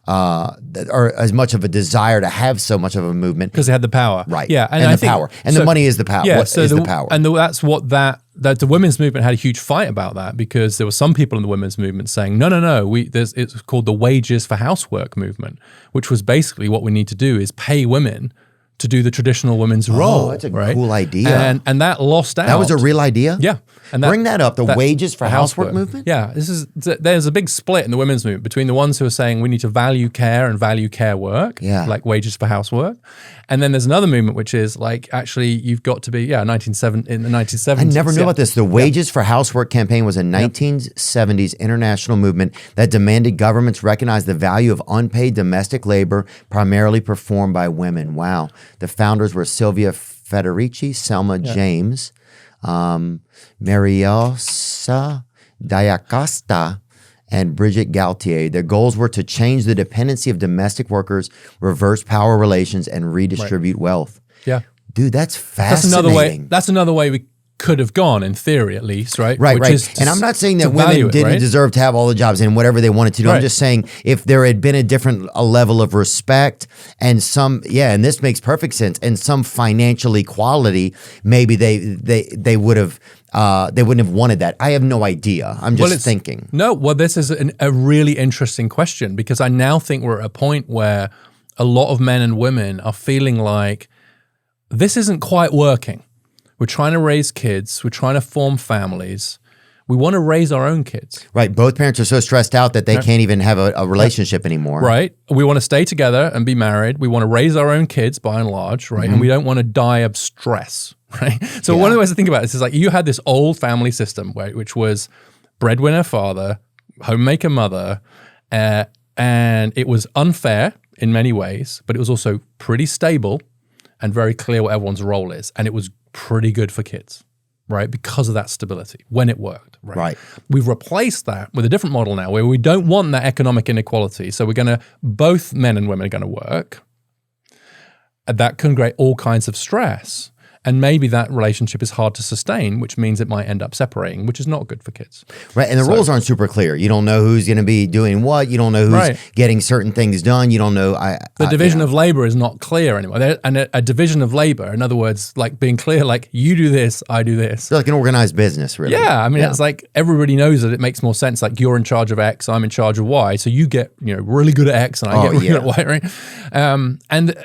or as much of a desire to have so much of a movement. Because they had the power. Right. Yeah. And the power. And the money is the power. Yeah, the power? And that's what that the women's movement had a huge fight about that, because there were some people in the women's movement saying, no, it's called the wages for housework movement, which was basically what we need to do is pay women to do the traditional women's role. That's a cool idea. And that lost out. That was a real idea? Yeah. And bring that up, the wages for housework movement? Yeah. There's a big split in the women's movement between the ones who are saying we need to value care and value care work, like wages for housework. And then there's another movement which is actually you've got to be, in the 1970s. I never knew about this. The Wages for Housework campaign was a 1970s international movement that demanded governments recognize the value of unpaid domestic labor primarily performed by women. Wow. The founders were Sylvia Federici, Selma James, Mariosa Diacosta, and Bridget Gaultier. Their goals were to change the dependency of domestic workers, reverse power relations, and redistribute wealth. Yeah. Dude, that's fascinating. That's another way we could have gone, in theory at least, right? Right. And I'm not saying that women didn't deserve to have all the jobs and whatever they wanted to do. I'm just saying if there had been a different level of respect and and this makes perfect sense, and some financial equality, maybe they would have they wouldn't have wanted that. I have no idea. I'm just thinking. No, this is a really interesting question, because I now think we're at a point where a lot of men and women are feeling like this isn't quite working. We're trying to raise kids. We're trying to form families. We want to raise our own kids. Right. Both parents are so stressed out that they can't even have a relationship anymore. Right. We want to stay together and be married. We want to raise our own kids by and large, right? And we don't want to die of stress, right? So one of the ways to think about this is you had this old family system, which was breadwinner father, homemaker mother, and it was unfair in many ways, but it was also pretty stable and very clear what everyone's role is. And it was pretty good for kids. right? Because of that stability when it worked, right? Right. We've replaced that with a different model now where we don't want that economic inequality. So both men and women are going to work. And that can create all kinds of stress. And maybe that relationship is hard to sustain, which means it might end up separating, which is not good for kids. Right. And the rules aren't super clear. You don't know who's going to be doing what. You don't know who's getting certain things done. You don't know. The division of labor is not clear anymore. And a division of labor, in other words, like being clear, like you do this, I do this. It's like an organized business, really. Yeah. I mean, it's like everybody knows that it makes more sense. Like you're in charge of X, I'm in charge of Y. So you get, really good at X and I get really good at Y, right? And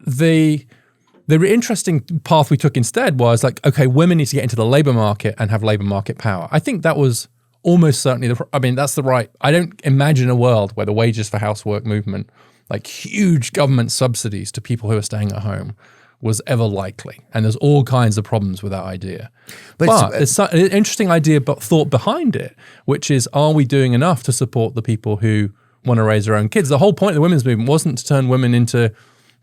the interesting path we took instead was like, okay, women need to get into the labor market and have labor market power. I think that was almost certainly that's the right. I don't imagine a world where the wages for housework movement, like huge government subsidies to people who are staying at home, was ever likely. And there's all kinds of problems with that idea. But it's an interesting idea, but thought behind it, which is, are we doing enough to support the people who want to raise their own kids? The whole point of the women's movement wasn't to turn women into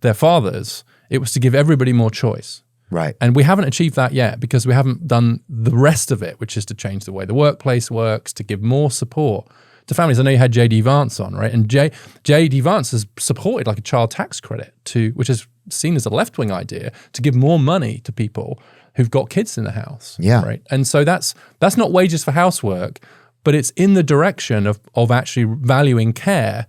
their fathers. It was to give everybody more choice. Right. And we haven't achieved that yet because we haven't done the rest of it, which is to change the way the workplace works, to give more support to families. I know you had J.D. Vance on, right? And J.D. Vance has supported like a child tax credit, which is seen as a left-wing idea, to give more money to people who've got kids in the house. Yeah. Right. And so that's not wages for housework, but it's in the direction of actually valuing care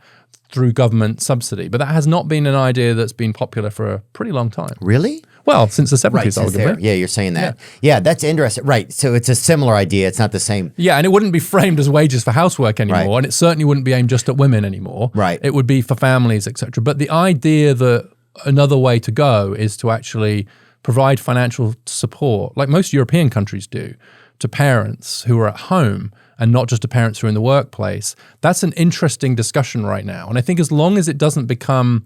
through government subsidy. But that has not been an idea that's been popular for a pretty long time. Really? Well, since the 70s, right, arguably. Yeah, you're saying that. Yeah, that's interesting. Right, so it's a similar idea. It's not the same. Yeah, and it wouldn't be framed as wages for housework anymore, and it certainly wouldn't be aimed just at women anymore. Right. It would be for families, etc. But the idea that another way to go is to actually provide financial support, like most European countries do, to parents who are at home and not just to parents who are in the workplace. That's an interesting discussion right now. And I think as long as it doesn't become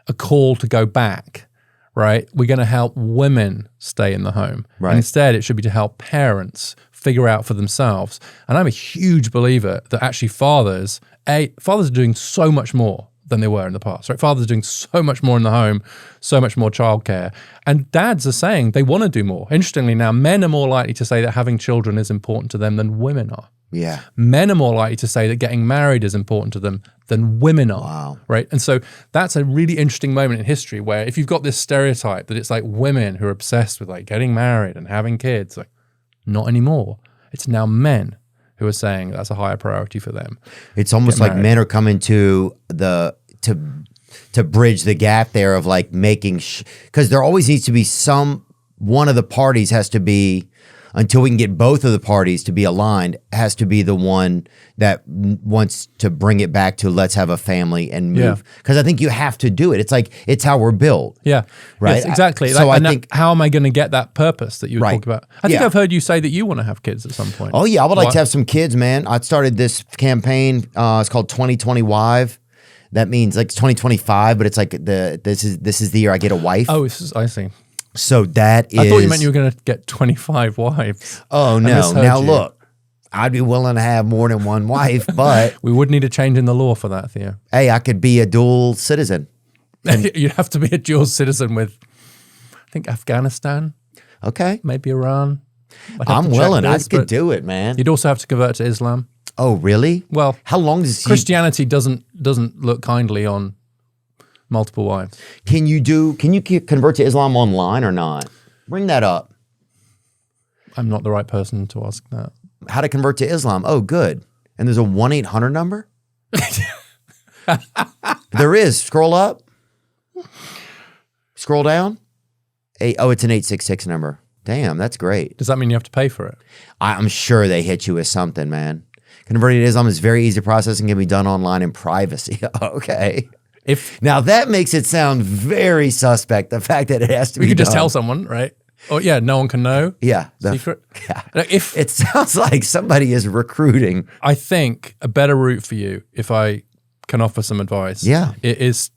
a call to go back, right, we're going to help women stay in the home. Right. And instead, it should be to help parents figure out for themselves. And I'm a huge believer that actually fathers are doing so much more than they were in the past, right? Fathers are doing so much more in the home, so much more childcare. And dads are saying they want to do more. Interestingly, now men are more likely to say that having children is important to them than women are. Yeah. Men are more likely to say that getting married is important to them than women are. Wow. Right? And so that's a really interesting moment in history where if you've got this stereotype that it's like women who are obsessed with like getting married and having kids, like not anymore. It's now men who are saying that's a higher priority for them. It's almost like men are coming to to bridge the gap there of like making, because there always needs to be one of the parties has to be, until we can get both of the parties to be aligned, has to be the one that wants to bring it back to let's have a family and move. Because I think you have to do it. It's like, it's how we're built. Yeah. Right. Yes, exactly. So I think, how am I going to get that purpose that you were talking about? I think I've heard you say that you want to have kids at some point. Oh yeah, I would like to have some kids, man. I started this campaign. It's called 2020 Wive. That means like 2025, but it's like this is the year I get a wife. Oh, I see. So that is. I thought you meant you were going to get 25 wives. Oh no! Now look, I'd be willing to have more than one wife, but we would need a change in the law for that, Theo. Hey, I could be a dual citizen. You'd have to be a dual citizen with, I think, Afghanistan. Okay, maybe Iran. I'm willing. I could do it, man. You'd also have to convert to Islam. Oh, really? Well, how long does Christianity doesn't look kindly on multiple wives? Can you convert to Islam online or not? Bring that up. I'm not the right person to ask that. How to convert to Islam? Oh, good. And there's a 1-800 number? There is. Scroll up. Scroll down. It's an 866 number. Damn, that's great. Does that mean you have to pay for it? I'm sure they hit you with something, man. Converting to Islam is very easy process and can be done online in privacy. Okay. Now that makes it sound very suspect. The fact that it has to be done. You could just tell someone, right? Oh yeah, no one can know. Yeah. Secret. Yeah. It sounds like somebody is recruiting. I think a better route for you, if I can offer some advice, it is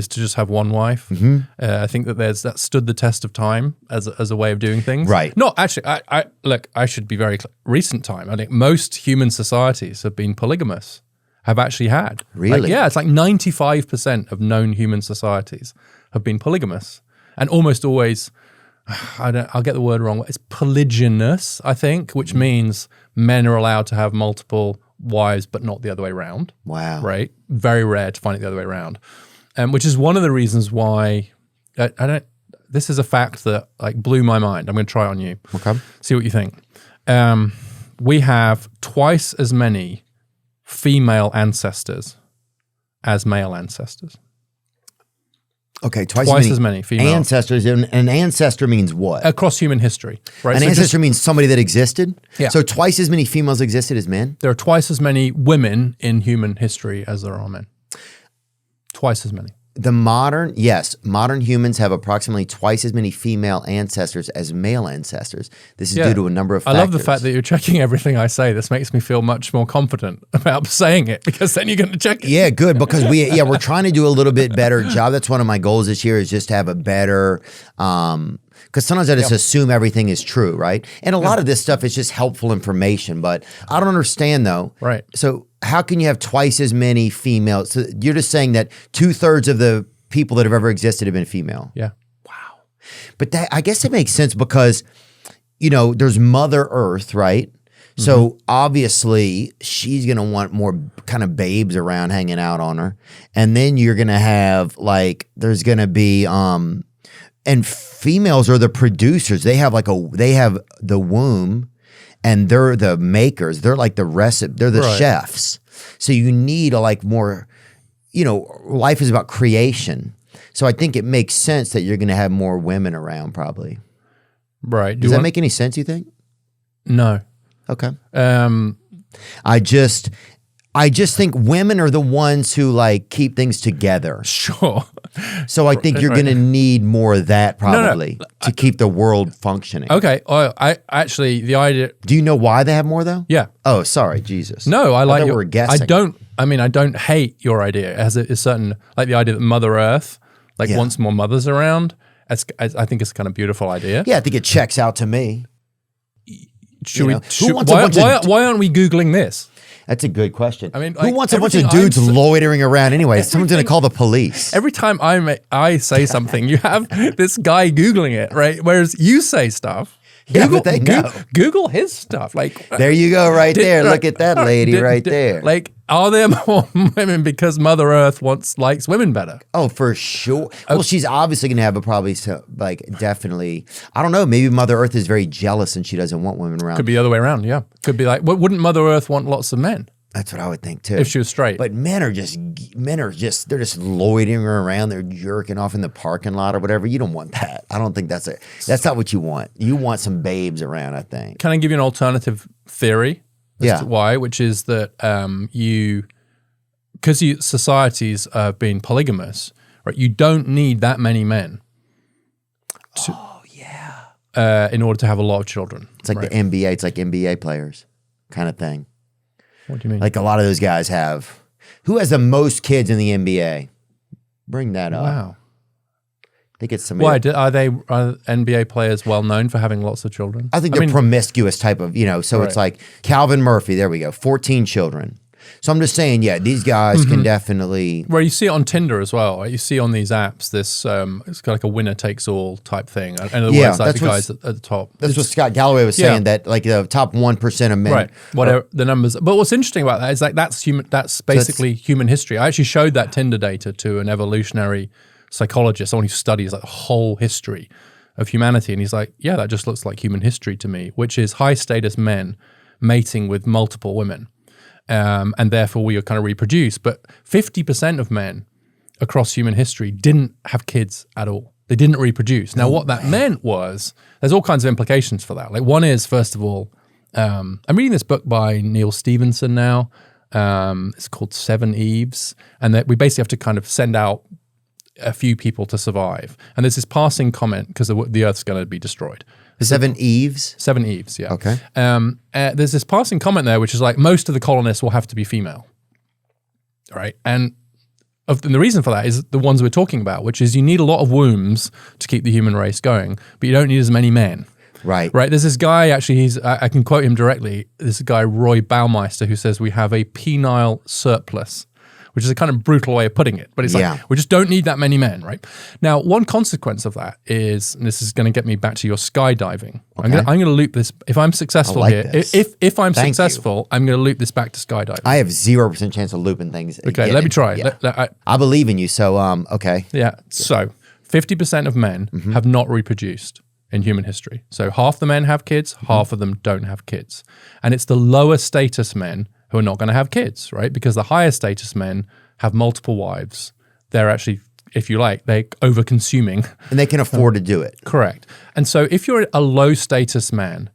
to just have one wife. Mm-hmm. I think that stood the test of time as a way of doing things. Right. No, actually, I should be very clear. Recent time. I think most human societies have been polygamous. Have actually had. Really? It's like 95% of known human societies have been polygamous. And almost always I'll get the word wrong. It's polygynous, I think, which means men are allowed to have multiple wives, but not the other way around. Wow. Right? Very rare to find it the other way around. Which is one of the reasons why this is a fact that like blew my mind. I'm going to try it on you. Okay. See what you think. We have twice as many female ancestors as male ancestors. Okay, twice as many female ancestors. And an ancestor means what? Across human history, right? An ancestor means somebody that existed? Yeah. So twice as many females existed as men? There are twice as many women in human history as there are men. Twice as many. Modern humans have approximately twice as many female ancestors as male ancestors. This is due to a number of factors. I love the fact that you're checking everything I say. This makes me feel much more confident about saying it because then you're going to check it. Yeah, good, because we're trying to do a little bit better job. That's one of my goals this year, is just to have a better because sometimes I just assume everything is true, right? And a lot of this stuff is just helpful information, but I don't understand though. Right. So how can you have twice as many females? So you're just saying that 2/3 of the people that have ever existed have been female. Yeah. Wow. But that, I guess it makes sense because, there's Mother Earth, right? So obviously she's going to want more kind of babes around hanging out on her. And then you're going to have there's going to be, and females are the producers. They have the womb. And they're the makers. They're like the recipe. They're the chefs. So you need more, life is about creation. So I think it makes sense that you're going to have more women around probably. Right. Does that make any sense, you think? No. Okay. I just think women are the ones who keep things together. Sure. So I think you're going to need more of that probably to keep the world functioning. Okay. I actually, the idea. Do you know why they have more though? Yeah. Oh, sorry, Jesus. No, I like. We were guessing. I don't hate your idea. It has a certain, like the idea that Mother Earth wants more mothers around. I think it's a kind of beautiful idea. Yeah, I think it checks out to me. Why aren't we Googling this? That's a good question. I mean, who wants a bunch of dudes loitering around anyway? Someone's going to call the police. Every time I say something, you have this guy Googling it, right? Whereas you say stuff. But they know. Google his stuff. There you go, right there. Look at that lady right there. Are there more women because Mother Earth likes women better? Oh, for sure. Well, she's obviously going to have definitely. I don't know. Maybe Mother Earth is very jealous and she doesn't want women around. Could be the other way around. Yeah, could be wouldn't Mother Earth want lots of men? That's what I would think too. If she was straight. But men are just they're just loitering around. They're jerking off in the parking lot or whatever. You don't want that. I don't think that's not what you want. You want some babes around, I think. Can I give you an alternative theory as to why? Which is that because societies have been polygamous, right? You don't need that many men. In order to have a lot of children. It's like the NBA. It's like NBA players kind of thing. What do you mean? Like a lot of those guys have. Who has the most kids in the NBA? Bring that up. Wow. I think it's somebody. Why? Are NBA players well known for having lots of children? I think they're promiscuous type of, so it's like Calvin Murphy. There we go. 14 children. So I'm just saying, these guys can definitely. Well, you see it on Tinder as well. Right? You see on these apps this, it's kind of like a winner takes all type thing. And the words the guys at the top. That's what Scott Galloway was saying, that the top 1% of men. Right. Whatever the numbers. But what's interesting about that is that's basically human history. I actually showed that Tinder data to an evolutionary psychologist, someone who studies the whole history of humanity. And he's like, yeah, that just looks like human history to me, which is high status men mating with multiple women. And therefore we kind of reproduce. But 50% of men across human history didn't have kids at all. They didn't reproduce. Now, what that meant was, there's all kinds of implications for that. One is, first of all, I'm reading this book by Neil Stevenson now. It's called 7 Eves. And that we basically have to kind of send out a few people to survive. And there's this passing comment, because the Earth's going to be destroyed. 7 Eves? 7 Eves, yeah. Okay. There's this passing comment there, which is most of the colonists will have to be female, right? And the reason for that is the ones we're talking about, which is you need a lot of wombs to keep the human race going, but you don't need as many men. Right. There's this guy, actually, I can quote him directly, this guy, Roy Baumeister, who says we have a penile surplus, which is a kind of brutal way of putting it. But it's like, we just don't need that many men, right? Now, one consequence of that is, and this is going to get me back to your skydiving. Okay. I'm going to loop this. If I'm successful here, if I'm successful, I'm going to loop this back to skydiving. I have 0% chance of looping things. Okay, let me try. Yeah. I believe in you. So, okay. Yeah. So 50% of men have not reproduced in human history. So half the men have kids, half of them don't have kids. And it's the lower status men who are not going to have kids, right? Because the higher status men have multiple wives. They're actually, if you like, they're over-consuming. And they can afford to do it. Correct. And so if you're a low status man,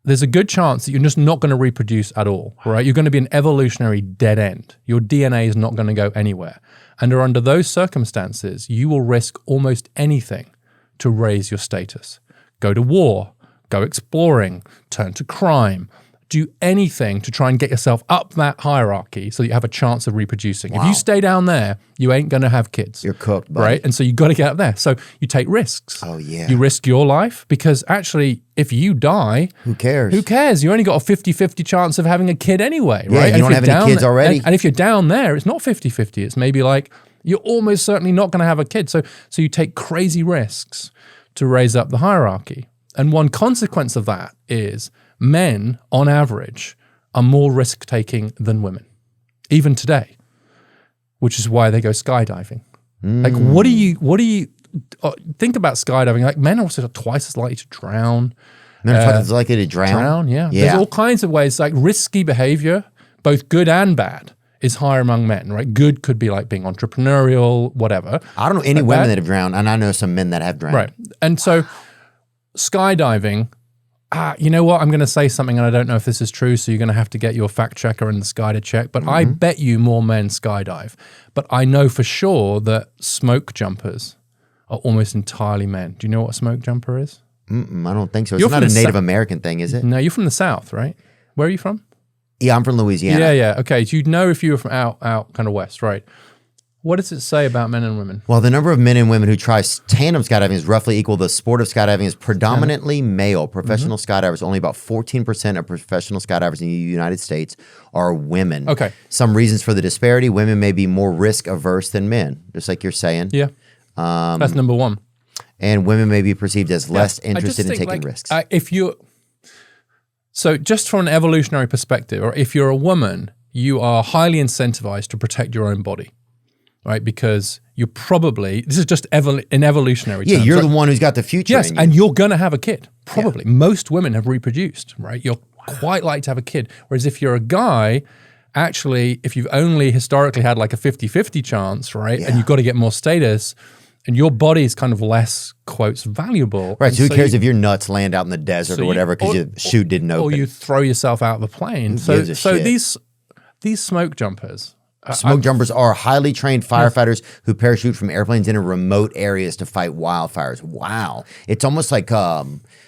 there's a good chance that you're just not going to reproduce at all, right? You're going to be an evolutionary dead end. Your DNA is not going to go anywhere. And under those circumstances, you will risk almost anything to raise your status. Go to war, go exploring, turn to crime, do anything to try and get yourself up that hierarchy so that you have a chance of reproducing. Wow. If you stay down there, you ain't going to have kids. You're cooked, buddy. Right? And so you got to get up there. So you take risks. Oh, yeah. You risk your life because actually, if you die, who cares? Who cares? You only got a 50-50 chance of having a kid anyway, right? Yeah, you don't have any kids already. And if you're down there, it's not 50-50. It's maybe like you're almost certainly not going to have a kid. So you take crazy risks to raise up the hierarchy. And one consequence of that is men, on average, are more risk-taking than women, even today, which is why they go skydiving. Like, what do you think about skydiving? Like, men are also twice as likely to drown. Men are twice as likely to drown? Yeah. There's all kinds of ways, like risky behavior, both good and bad, is higher among men, right? Good could be like being entrepreneurial, whatever. I don't know any women that have drowned, and I know some men that have drowned. Right. And so skydiving, you know what? I'm going to say something, and I don't know if this is true, so you're going to have to get your fact checker in the sky to check, but I bet you more men skydive. But I know for sure that smoke jumpers are almost entirely men. Do you know what a smoke jumper is? I don't think so. It's not a Native American thing, is it? No, you're from the South, right? Where are you from? Yeah, I'm from Louisiana. Yeah. Okay, so you'd know if you were from out kind of west, right? What does it say about men and women? Well, the number of men and women who try tandem skydiving is roughly equal. The sport of skydiving is predominantly male. Professional skydivers, only about 14% of professional skydivers in the United States are women. Okay. Some reasons for the disparity: women may be more risk averse than men, just like you're saying. Yeah. That's number one. And women may be perceived as less interested in taking risks. So just from an evolutionary perspective, or if you're a woman, you are highly incentivized to protect your own body, right? Because you're probably, this is just in evolutionary terms. Yeah, you're the one who's got the future. Yes, and you're going to have a kid, probably. Yeah. Most women have reproduced, right? You're quite likely to have a kid. Whereas if you're a guy, actually, if you've only historically had like a 50-50 chance, right? And you've got to get more status, and your body is kind of less, quotes, valuable. Right, so who cares if your nuts land out in the desert or whatever because your chute didn't open? Or you throw yourself out of the plane. So these smoke jumpers. Smoke jumpers are highly trained firefighters who parachute from airplanes into remote areas to fight wildfires. Wow. It's almost like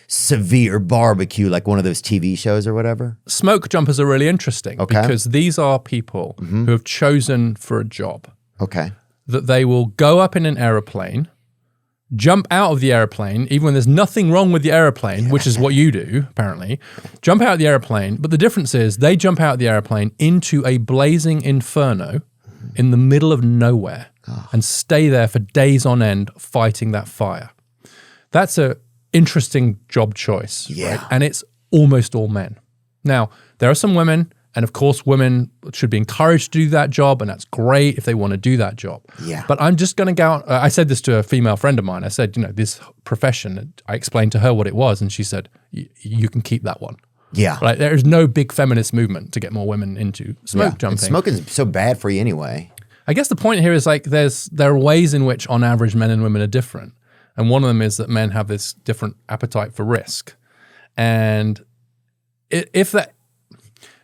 severe barbecue, like one of those TV shows or whatever. Smoke jumpers are really interesting because these are people who have chosen for a job. Okay. That they will go up in an aeroplane, jump out of the airplane, even when there's nothing wrong with the airplane, which is what you do, apparently, jump out of the airplane. But the difference is they jump out of the airplane into a blazing inferno in the middle of nowhere and stay there for days on end fighting that fire. That's an interesting job choice. Yeah. Right? And it's almost all men. Now, there are some women. And of course, women should be encouraged to do that job, and that's great if they want to do that job. Yeah. But I'm just going to go out. I said this to a female friend of mine. I said, this profession, I explained to her what it was, and she said, you can keep that one. Yeah. Like, there is no big feminist movement to get more women into smoke jumping. And smoking's so bad for you anyway. I guess the point here is like there are ways in which, on average, men and women are different. And one of them is that men have this different appetite for risk. And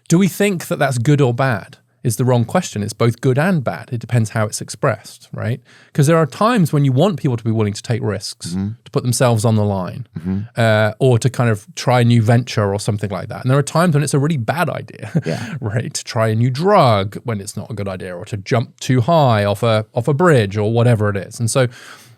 do we think that that's good or bad is the wrong question. It's both good and bad. It depends how it's expressed, right? Because there are times when you want people to be willing to take risks, to put themselves on the line, or to kind of try a new venture or something like that. And there are times when it's a really bad idea, right? To try a new drug when it's not a good idea, or to jump too high off a bridge or whatever it is. And so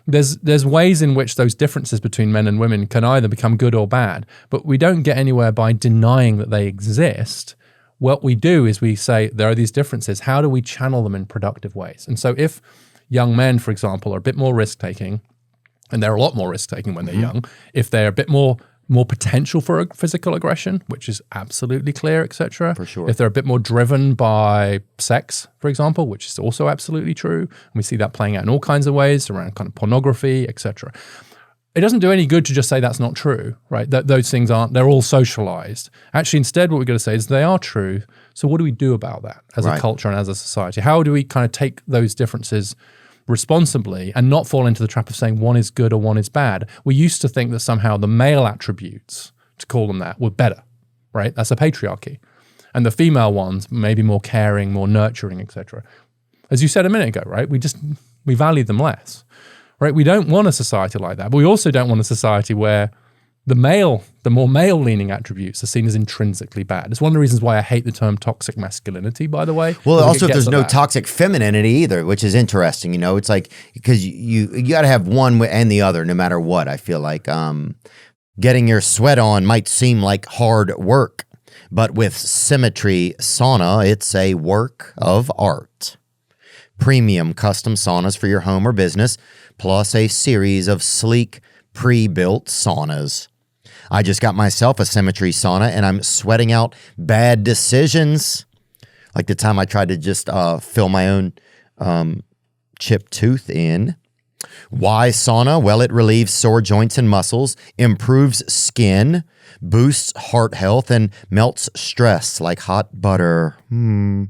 there's ways in which those differences between men and women can either become good or bad, but we don't get anywhere by denying that they exist. what we do is we say there are these differences. How do we channel them in productive ways? And so if young men, for example, are a bit more risk-taking, and they're a lot more risk-taking when they're young, if they're a bit more potential for physical aggression, which is absolutely clear, etc. For sure. If they're a bit more driven by sex, for example, which is also absolutely true, and we see that playing out in all kinds of ways around kind of pornography, etc. It doesn't do any good to just say that's not true, right? Those things aren't, they're all socialized. Actually, instead, what we're going to say is they are true. So what do we do about that as a culture and as a society? How do we kind of take those differences responsibly and not fall into the trap of saying one is good or one is bad? We used to think that somehow the male attributes, to call them that, were better, right? That's a patriarchy. And the female ones, maybe more caring, more nurturing, etc. As you said a minute ago, right? We value them less, right? We don't want a society like that, but we also don't want a society where the more male-leaning attributes are seen as intrinsically bad. It's one of the reasons why I hate the term toxic masculinity, by the way. Well, also if there's no toxic femininity either, which is interesting, it's like, because you got to have one and the other no matter what. I feel like getting your sweat on might seem like hard work, but with Symmetry sauna, it's a work of art. Premium custom saunas for your home or business, plus a series of sleek, pre-built saunas. I just got myself a Symmetry sauna, and I'm sweating out bad decisions. Like the time I tried to just fill my own chipped tooth in. Why sauna? Well, it relieves sore joints and muscles, improves skin, boosts heart health, and melts stress like hot butter. And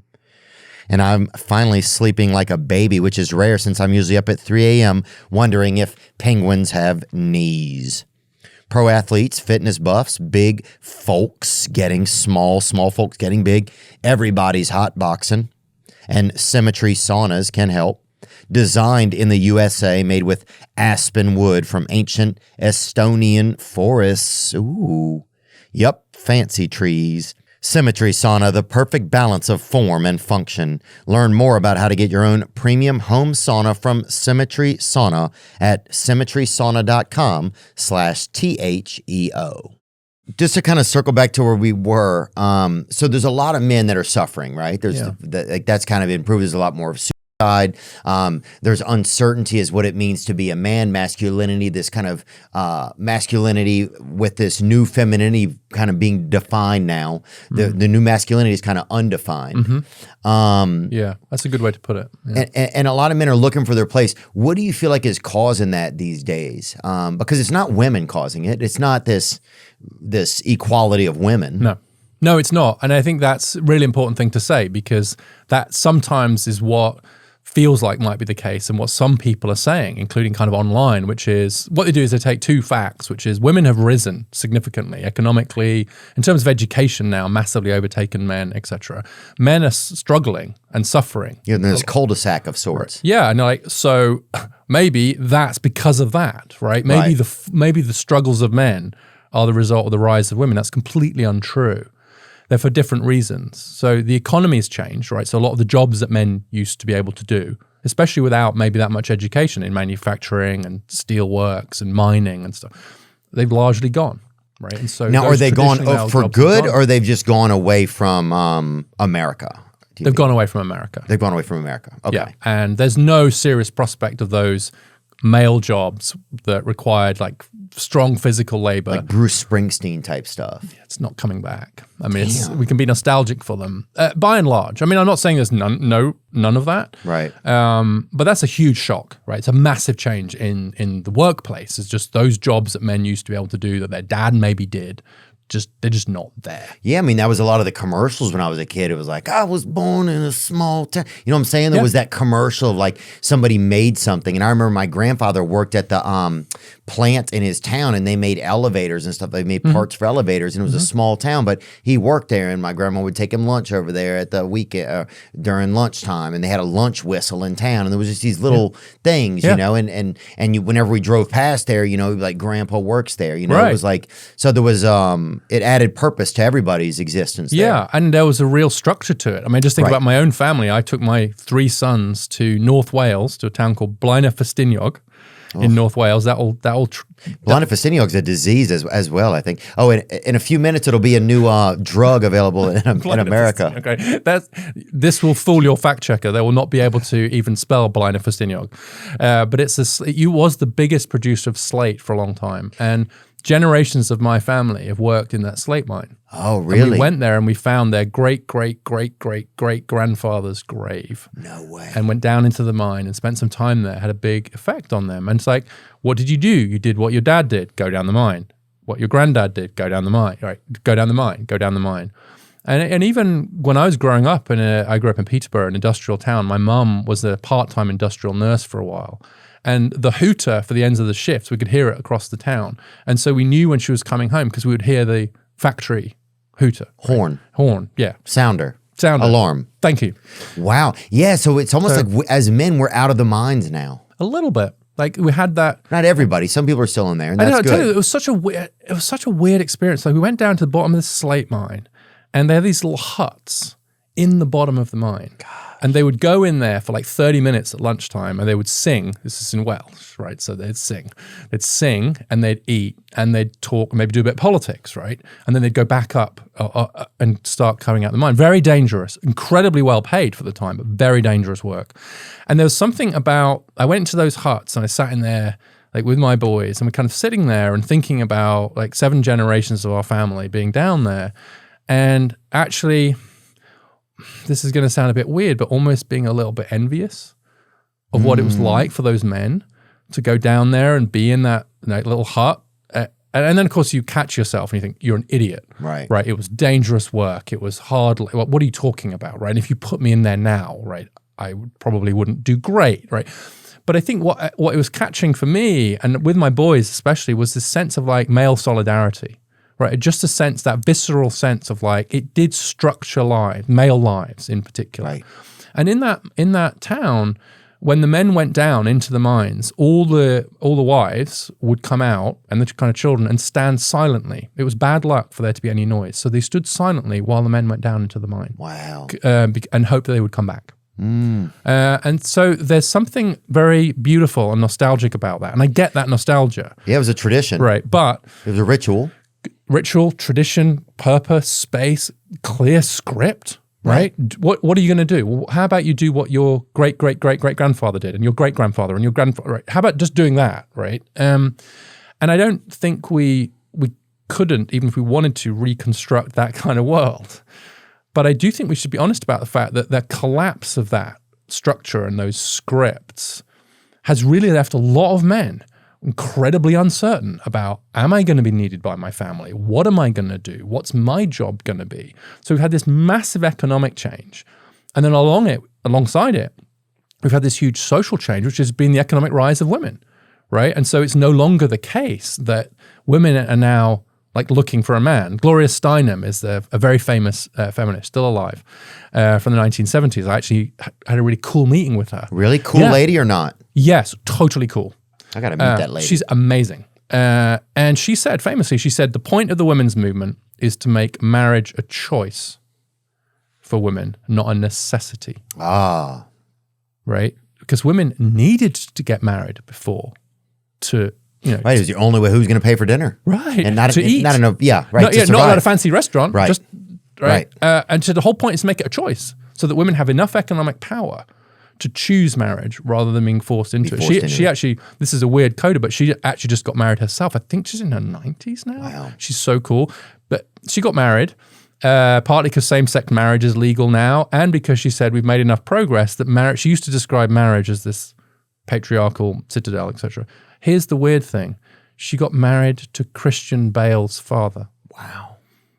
I'm finally sleeping like a baby, which is rare since I'm usually up at 3 a.m. wondering if penguins have knees. Pro athletes, fitness buffs, big folks getting small folks getting big. Everybody's hot boxing. And Symmetry saunas can help. Designed in the USA, made with aspen wood from ancient Estonian forests. Ooh, yep, fancy trees. Symmetry sauna, the perfect balance of form and function. Learn more about how to get your own premium home sauna from Symmetry Sauna at symmetrysauna.com/THEO. Just to kind of circle back to where we were, so there's a lot of men that are suffering, right? There's that's kind of improved. There's a lot more of suicide. There's uncertainty as what it means to be a man, masculinity, this kind of masculinity with this new femininity kind of being defined now. The new masculinity is kind of undefined. Yeah, that's a good way to put it. Yeah. And a lot of men are looking for their place. What do you feel like is causing that these days? Because it's not women causing it. It's not this equality of women. No, it's not. And I think that's a really important thing to say, because that sometimes is what feels like might be the case and what some people are saying, including kind of online, which is what they do is they take two facts, which is women have risen significantly economically, in terms of education now, massively overtaken men, etc. Men are struggling and suffering. Yeah, there's cul-de-sac of sorts. Yeah, and so maybe that's because of that, right? Maybe the struggles of men are the result of the rise of women. That's completely untrue. They're for different reasons. So the economy has changed, right? So a lot of the jobs that men used to be able to do, especially without maybe that much education in manufacturing and steel works and mining and stuff, they've largely gone, right? And so now, are they gone for good, or they've just gone away from America? They've gone away from America. They've gone away from America. Okay. Yeah, and there's no serious prospect of those male jobs that required like strong physical labor, like Bruce Springsteen type stuff. Yeah, it's not coming back. I mean, we can be nostalgic for them by and large. I mean, I'm not saying there's none of that, right? But that's a huge shock, right? It's a massive change in the workplace. It's just those jobs that men used to be able to do that their dad maybe did. They're just not there. Yeah, I mean, that was a lot of the commercials when I was a kid. It was like, I was born in a small town. You know what I'm saying? There was that commercial of like somebody made something. And I remember my grandfather worked at the plant in his town, and they made elevators and stuff. They made parts for elevators, and it was a small town, but he worked there, and my grandma would take him lunch over there at the weekend during lunchtime, and they had a lunch whistle in town, and there was just these little things, you know, and you, whenever we drove past there, you know, like Grandpa works there, you know, it was like, so there was it added purpose to everybody's existence. Yeah, and there was a real structure to it. I mean, just think about my own family. I took my 3 sons to North Wales, to a town called Blaenau in North Wales. Blaenau-Festiniog's a disease as well, I think. Oh, in a few minutes, it'll be a new drug available in America. Okay, this will fool your fact checker. They will not be able to even spell Blaenau-Festiniog. But it was the biggest producer of slate for a long time. And generations of my family have worked in that slate mine. Oh, really? And we went there and we found their great-great-great-great-great-grandfather's grave. No way. And went down into the mine and spent some time there. Had a big effect on them. And it's like, what did you do? You did what your dad did, go down the mine. What your granddad did, go down the mine. Right, go down the mine, go down the mine. And even when I was growing up, I grew up in Peterborough, an industrial town. My mum was a part-time industrial nurse for a while. And the hooter for the ends of the shifts, we could hear it across the town. And so we knew when she was coming home because we would hear the factory hooter. Horn. Yeah. Sounder. Alarm. Thank you. Wow. Yeah, so it's almost like as men, we're out of the mines now. A little bit. Like we had that. Not everybody. Some people are still in there, and that's good. Tell you, it was such a weird experience. Like we went down to the bottom of this slate mine, and there are these little huts in the bottom of the mine. God. And they would go in there for like 30 minutes at lunchtime and they would sing. This is in Welsh, right? So they'd sing and they'd eat and they'd talk, maybe do a bit of politics, right? And then they'd go back up and start coming out the mine. Very dangerous, incredibly well paid for the time, but very dangerous work. And there was something about, I went into those huts and I sat in there like with my boys and we're kind of sitting there and thinking about like 7 generations of our family being down there. And actually, this is going to sound a bit weird, but almost being a little bit envious of what it was like for those men to go down there and be in that little hut. And then, of course, you catch yourself and you think, you're an idiot. Right. It was dangerous work. It was hard. What are you talking about, right? And if you put me in there now, right, I probably wouldn't do great, right? But I think what it was catching for me, and with my boys especially, was this sense of like male solidarity. Right, just a sense, that visceral sense of like it did structure male lives in particular. Right. And in that town, when the men went down into the mines, all the wives would come out and the kind of children and stand silently. It was bad luck for there to be any noise, so they stood silently while the men went down into the mine. Wow. And hoped that they would come back. And so there's something very beautiful and nostalgic about that, and I get that nostalgia. Yeah, it was a tradition. Right, but it was a ritual. Ritual, tradition, purpose, space, clear script, right? What are you going to do? Well, how about you do what your great-great-great-great-grandfather did and your great-grandfather and your grandfather, right? How about just doing that, right? And I don't think we couldn't, even if we wanted to, reconstruct that kind of world. But I do think we should be honest about the fact that the collapse of that structure and those scripts has really left a lot of men incredibly uncertain about, am I going to be needed by my family? What am I going to do? What's my job going to be? So we've had this massive economic change. And then alongside it, we've had this huge social change, which has been the economic rise of women, right? And so it's no longer the case that women are now like looking for a man. Gloria Steinem is a very famous feminist, still alive, from the 1970s. I actually had a really cool meeting with her. Really cool lady or not? Yes, totally cool. I got to meet that lady. She's amazing. And she said, famously, the point of the women's movement is to make marriage a choice for women, not a necessity. Ah. Right? Because women needed to get married before to, Right, it was the only way who's going to pay for dinner. Right. And not to eat. Not enough, right, not at a fancy restaurant. Right. Just, right. And so the whole point is to make it a choice so that women have enough economic power to choose marriage rather than being forced into it. She actually, this is a weird coda, but she actually just got married herself. I think she's in her 90s now. Wow. She's so cool. But she got married, partly because same-sex marriage is legal now, and because she said we've made enough progress that marriage, she used to describe marriage as this patriarchal citadel, etc. Here's the weird thing. She got married to Christian Bale's father. Wow.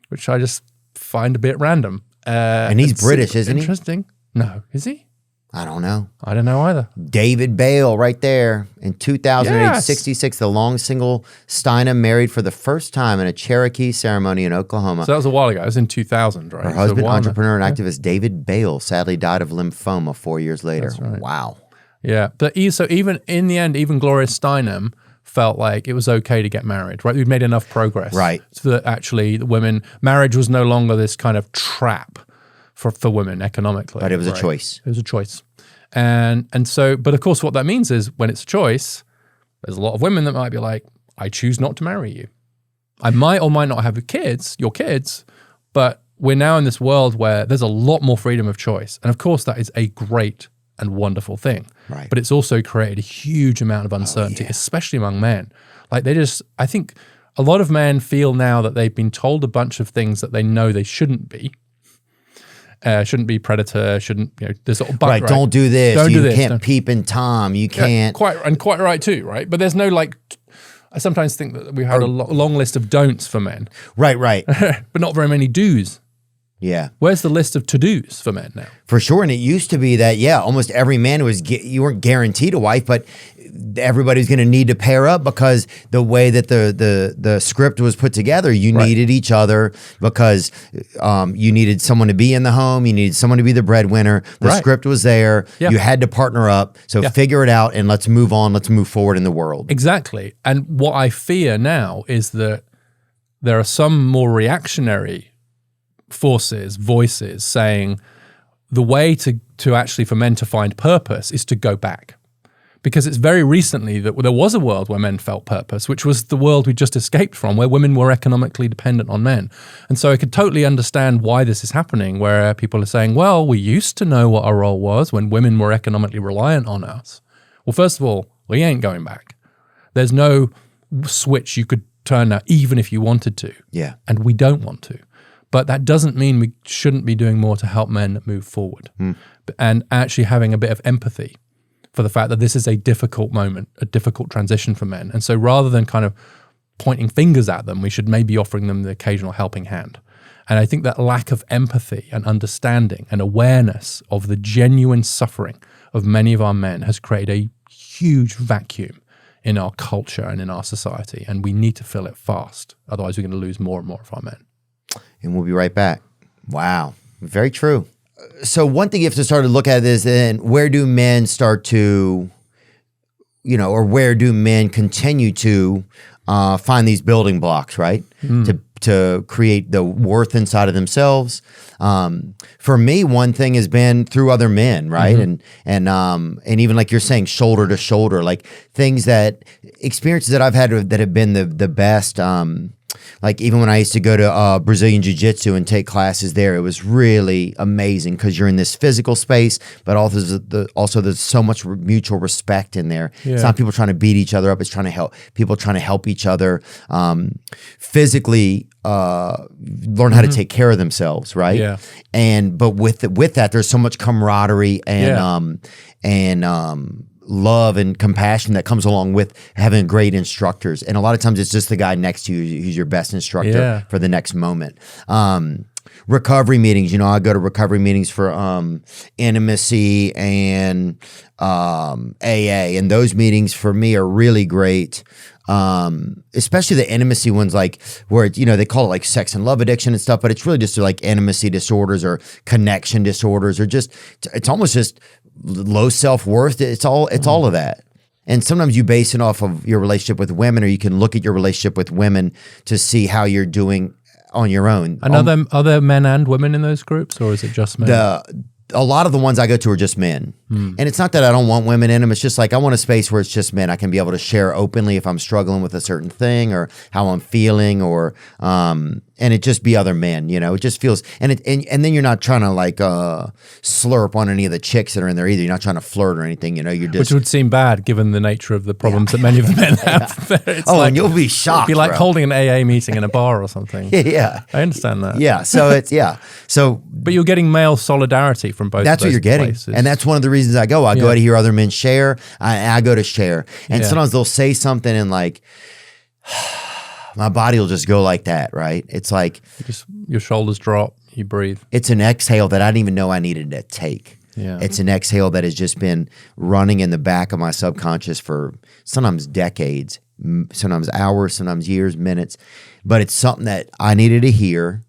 Which I just find a bit random. And he's British, isn't he? Interesting. No, is he? I don't know. I don't know either. David Bale right there. In 2008, 66, the long single Steinem married for the first time in a Cherokee ceremony in Oklahoma. So that was a while ago. It was in 2000, right? Her husband, entrepreneur and activist David Bale, sadly died of lymphoma 4 years later. That's right. Wow. Yeah. But so even in the end, even Gloria Steinem felt like it was okay to get married, right? We'd made enough progress. Right. So that actually the women, marriage was no longer this kind of trap for women economically. But it was a choice. It was a choice. And so, but of course what that means is when it's a choice, there's a lot of women that might be like, I choose not to marry you. I might or might not have your kids, but we're now in this world where there's a lot more freedom of choice. And of course that is a great and wonderful thing. Right. But it's also created a huge amount of uncertainty, especially among men. Like I think a lot of men feel now that they've been told a bunch of things that they know they shouldn't be. Shouldn't be predator, shouldn't, this sort of right, don't do this. Don't do this. Can't peep in Tom. You can't. Quite right too, right? But there's no I sometimes think that we had a long list of don'ts for men. Right. But not very many do's. Yeah. Where's the list of to-dos for men now? For sure. And it used to be that, almost every man you weren't guaranteed a wife, but everybody's going to need to pair up because the way that the script was put together, you needed each other because you needed someone to be in the home. You needed someone to be the breadwinner. The script was there. Yeah. You had to partner up. So figure it out and let's move on. Let's move forward in the world. Exactly. And what I fear now is that there are some more reactionary voices saying the way to actually for men to find purpose is to go back. Because it's very recently that there was a world where men felt purpose, which was the world we just escaped from, where women were economically dependent on men. And so I could totally understand why this is happening, where people are saying, well, we used to know what our role was when women were economically reliant on us. Well, first of all, we ain't going back. There's no switch you could turn now, even if you wanted to. Yeah. And we don't want to. But that doesn't mean we shouldn't be doing more to help men move forward and actually having a bit of empathy for the fact that this is a difficult moment, a difficult transition for men. And so rather than kind of pointing fingers at them, we should maybe offering them the occasional helping hand. And I think that lack of empathy and understanding and awareness of the genuine suffering of many of our men has created a huge vacuum in our culture and in our society. And we need to fill it fast. Otherwise, we're going to lose more and more of our men. And we'll be right back. Wow. Very true. So one thing you have to start to look at is then where do men start to, or where do men continue to find these building blocks, right? To create the worth inside of themselves. For me, one thing has been through other men, right? And even like you're saying, shoulder to shoulder, like experiences that I've had that have been the best. Like even when I used to go to Brazilian Jiu-Jitsu and take classes there, it was really amazing because you're in this physical space, but also there's so much mutual respect in there. Yeah. It's not people trying to beat each other up. It's trying to help each other physically learn how to take care of themselves, right? Yeah. But with that, there's so much camaraderie and love and compassion that comes along with having great instructors. And a lot of times it's just the guy next to you who's your best instructor for the next moment. Recovery meetings, I go to recovery meetings for intimacy and AA. And those meetings for me are really great. Especially the intimacy ones, like where, they call it like sex and love addiction and stuff, but it's really just like intimacy disorders or connection disorders or it's almost just low self-worth. It's all of that. And sometimes you base it off of your relationship with women, or you can look at your relationship with women to see how you're doing on your own. And are there men and women in those groups, or is it just men? A lot of the ones I go to are just men. And it's not that I don't want women in them. It's just like I want a space where it's just men. I can be able to share openly if I'm struggling with a certain thing or how I'm feeling, or and it just be other men. It just feels and then you're not trying to like slurp on any of the chicks that are in there either. You're not trying to flirt or anything. You're just, which would seem bad given the nature of the problems that many of the men have. And you'll be shocked. It'd be like holding an AA meeting in a bar or something. Yeah, I understand that. Yeah, so but you're getting male solidarity from both. That's what you're getting, places. And that's one of the reasons I go. I go to hear other men share. I go to share, and sometimes they'll say something and like my body will just go like that. Right? It's like your shoulders drop, you breathe. It's an exhale that I didn't even know I needed to take. Yeah. It's an exhale that has just been running in the back of my subconscious for sometimes decades, sometimes hours, sometimes years, minutes. But it's something that I needed to hear.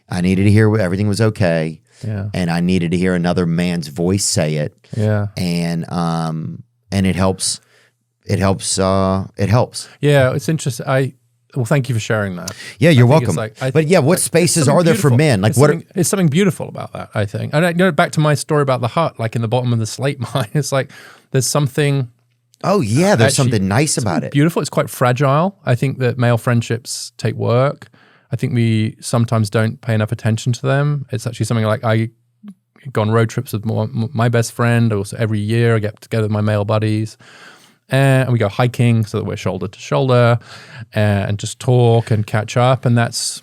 I needed to hear everything was okay. Yeah. And I needed to hear another man's voice say it. Yeah. And it helps it helps. It helps. Yeah, it's interesting. Well, thank you for sharing that. Yeah, you're I think welcome. it's But yeah, what spaces are there for men? Like it's something beautiful about that, I think. And I go back to my story about the hut, like in the bottom of the slate mine. It's like there's something. Oh yeah, there's something nice about it. Beautiful. It's quite fragile. I think that male friendships take work. I think we sometimes don't pay enough attention to them. It's actually something like I go on road trips with my best friend. Also, every year I get together with my male buddies. And we go hiking so that we're shoulder to shoulder and just talk and catch up. And that's,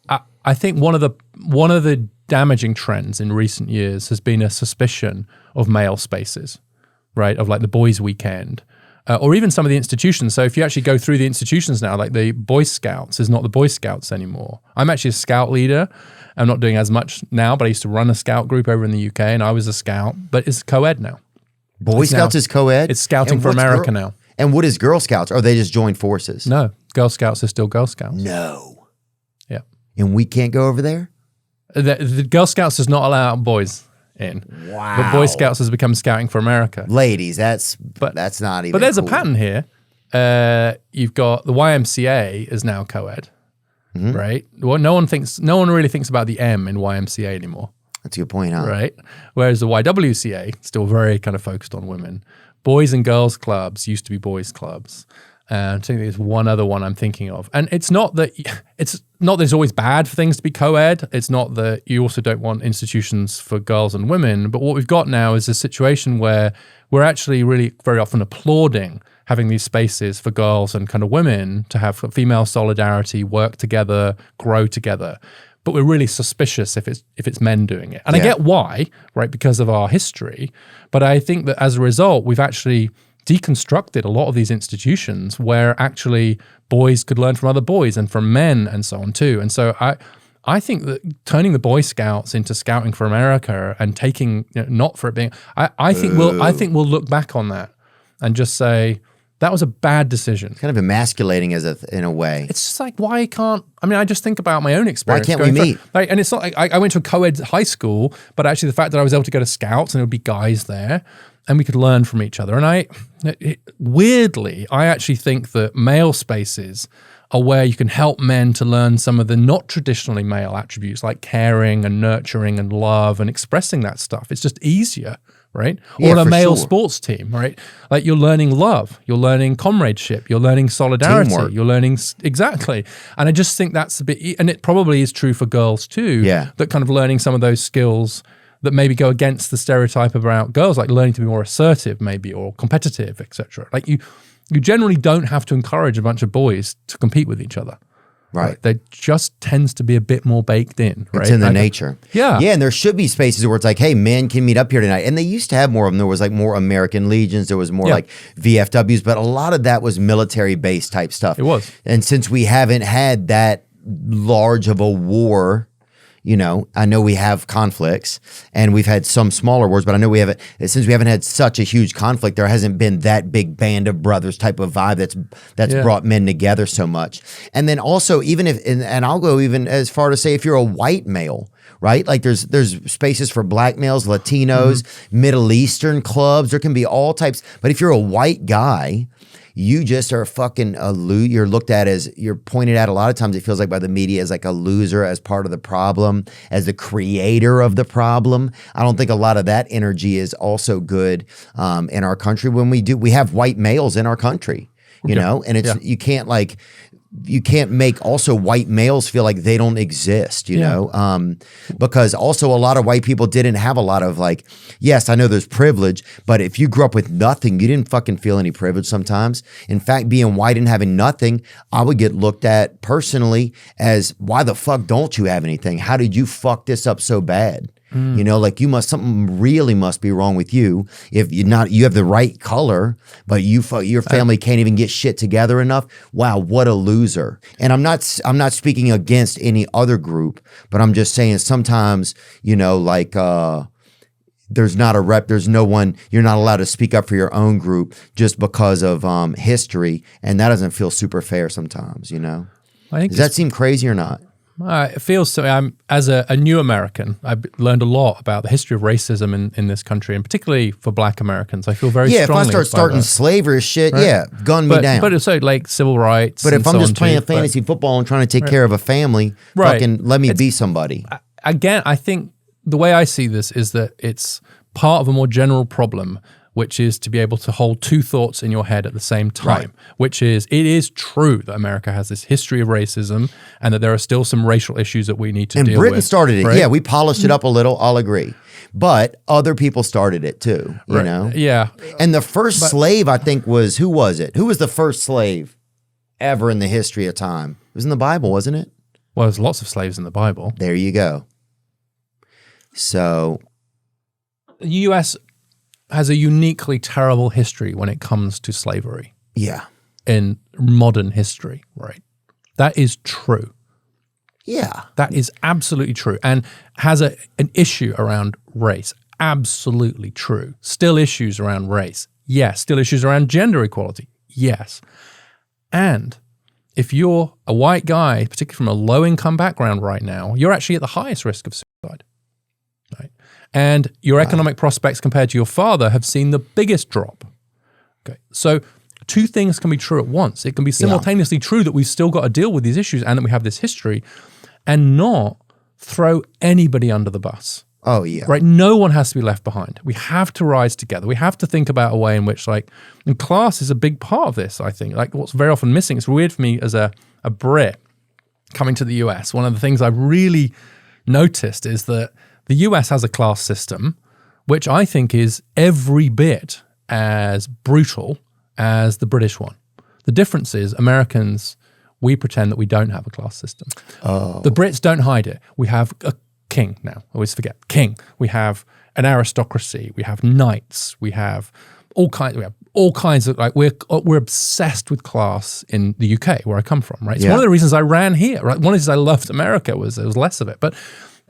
I think one of the damaging trends in recent years has been a suspicion of male spaces, right? Of like the boys' weekend, or even some of the institutions. So if you actually go through the institutions now, like the Boy Scouts is not the Boy Scouts anymore. I'm actually a scout leader. I'm not doing as much now, but I used to run a scout group over in the UK and I was a scout, but it's co-ed now. Boy Scouts is co-ed? It's Scouting for America now. And what is Girl Scouts? Or they just joined forces? No, Girl Scouts are still Girl Scouts. No. Yeah. And we can't go over there? The Girl Scouts does not allow boys in. Wow. But Boy Scouts has become Scouting for America. Ladies, that's not even But there's cool. a pattern here. You've got the YMCA is now co-ed, right? Well, no one really thinks about the M in YMCA anymore. That's a good point, huh? Right. Whereas the YWCA, still very kind of focused on women. Boys and girls clubs used to be boys clubs. I think there's one other one I'm thinking of. And it's not that it's always bad for things to be co-ed. It's not that you also don't want institutions for girls and women. But what we've got now is a situation where we're actually really very often applauding having these spaces for girls and kind of women to have female solidarity, work together, grow together. But we're really suspicious if it's men doing it. And I get why, right, because of our history. But I think that as a result, we've actually deconstructed a lot of these institutions where actually boys could learn from other boys and from men and so on too. And so I think that turning the Boy Scouts into Scouting for America and taking, not for it being, I think we'll look back on that and just say, that was a bad decision. Kind of emasculating in a way. It's just like, why can't, I just think about my own experience. Why can't we meet? And it's not like I went to a co-ed high school, but actually the fact that I was able to go to Scouts and there would be guys there and we could learn from each other. And weirdly, I actually think that male spaces are where you can help men to learn some of the not traditionally male attributes like caring and nurturing and love and expressing that stuff. It's just easier. Right? Or on a male sports team, right? Like you're learning love, you're learning comradeship, you're learning solidarity, teamwork. You're learning, exactly. And I just think that's a bit, and it probably is true for girls too, that kind of learning some of those skills that maybe go against the stereotype about girls, like learning to be more assertive maybe, or competitive, etc. Like you generally don't have to encourage a bunch of boys to compete with each other. Right. They just tends to be a bit more baked in, right? It's in the nature. Yeah. Yeah, and there should be spaces where it's like, hey, men can meet up here tonight. And they used to have more of them. There was like more American Legions. There was more like VFWs. But a lot of that was military-based type stuff. It was. And since we haven't had that large of a war, I know we have conflicts and we've had some smaller wars, but I know since we haven't had such a huge conflict, there hasn't been that big band of brothers type of vibe that's brought men together so much. And then also even and I'll go even as far to say if you're a white male, right? Like there's spaces for black males, Latinos, Middle Eastern clubs, there can be all types. But if you're a white guy, you just are fucking a loser. You're looked at as, you're pointed at a lot of times, it feels like by the media as like a loser, as part of the problem, as the creator of the problem. I don't think a lot of that energy is also good in our country when we have white males in our country, and it's, you can't make also white males feel like they don't exist, because also a lot of white people didn't have a lot of like, yes, I know there's privilege, but if you grew up with nothing, you didn't fucking feel any privilege sometimes. In fact, being white and having nothing, I would get looked at personally as, why the fuck don't you have anything? How did you fuck this up so bad? Like something really must be wrong with you if you have the right color, but your family can't even get shit together enough. Wow, what a loser. And I'm not speaking against any other group, but I'm just saying sometimes, there's not a rep, there's no one, you're not allowed to speak up for your own group just because of history, and that doesn't feel super fair sometimes, I think Does that seem crazy or not? It feels to me, as a new American, I've learned a lot about the history of racism in this country, and particularly for Black Americans. I feel very strongly. If I start starting slavery shit, right? Gun me down. But also like civil rights. But if I'm just playing fantasy football and trying to take care of a family, fucking let me be somebody. Again, I think the way I see this is that it's part of a more general problem, which is to be able to hold two thoughts in your head at the same time, which is, it is true that America has this history of racism and that there are still some racial issues that we need to deal with. And Britain started it. Right? Yeah, we polished it up a little, I'll agree. But other people started it too, you know? Yeah. And the first slave, I think, was, who was it? Who was the first slave ever in the history of time? It was in the Bible, wasn't it? Well, there's lots of slaves in the Bible. There you go. So the U.S. has a uniquely terrible history when it comes to slavery. Yeah. In modern history, right? That is true. Yeah. That is absolutely true. And has an issue around race. Absolutely true. Still issues around race. Yes. Still issues around gender equality. Yes. And if you're a white guy, particularly from a low-income background right now, you're actually at the highest risk of suicide. Right? And your economic prospects compared to your father have seen the biggest drop. Okay, so two things can be true at once. It can be simultaneously true that we've still got to deal with these issues and that we have this history, and not throw anybody under the bus. Oh, yeah. Right? No one has to be left behind. We have to rise together. We have to think about a way in which, like, and class is a big part of this, I think. Like, what's very often missing, it's weird for me as a Brit coming to the US. One of the things I really noticed is that the US has a class system, which I think is every bit as brutal as the British one. The difference is Americans, we pretend that we don't have a class system. Oh. The Brits don't hide it. We have a king now. I always forget. King. We have an aristocracy. We have knights. We have all kinds. We have all kinds of, like, we're obsessed with class in the UK, where I come from. Right. It's one of the reasons I ran here. Right. One of the reasons I loved America was there was less of it, but.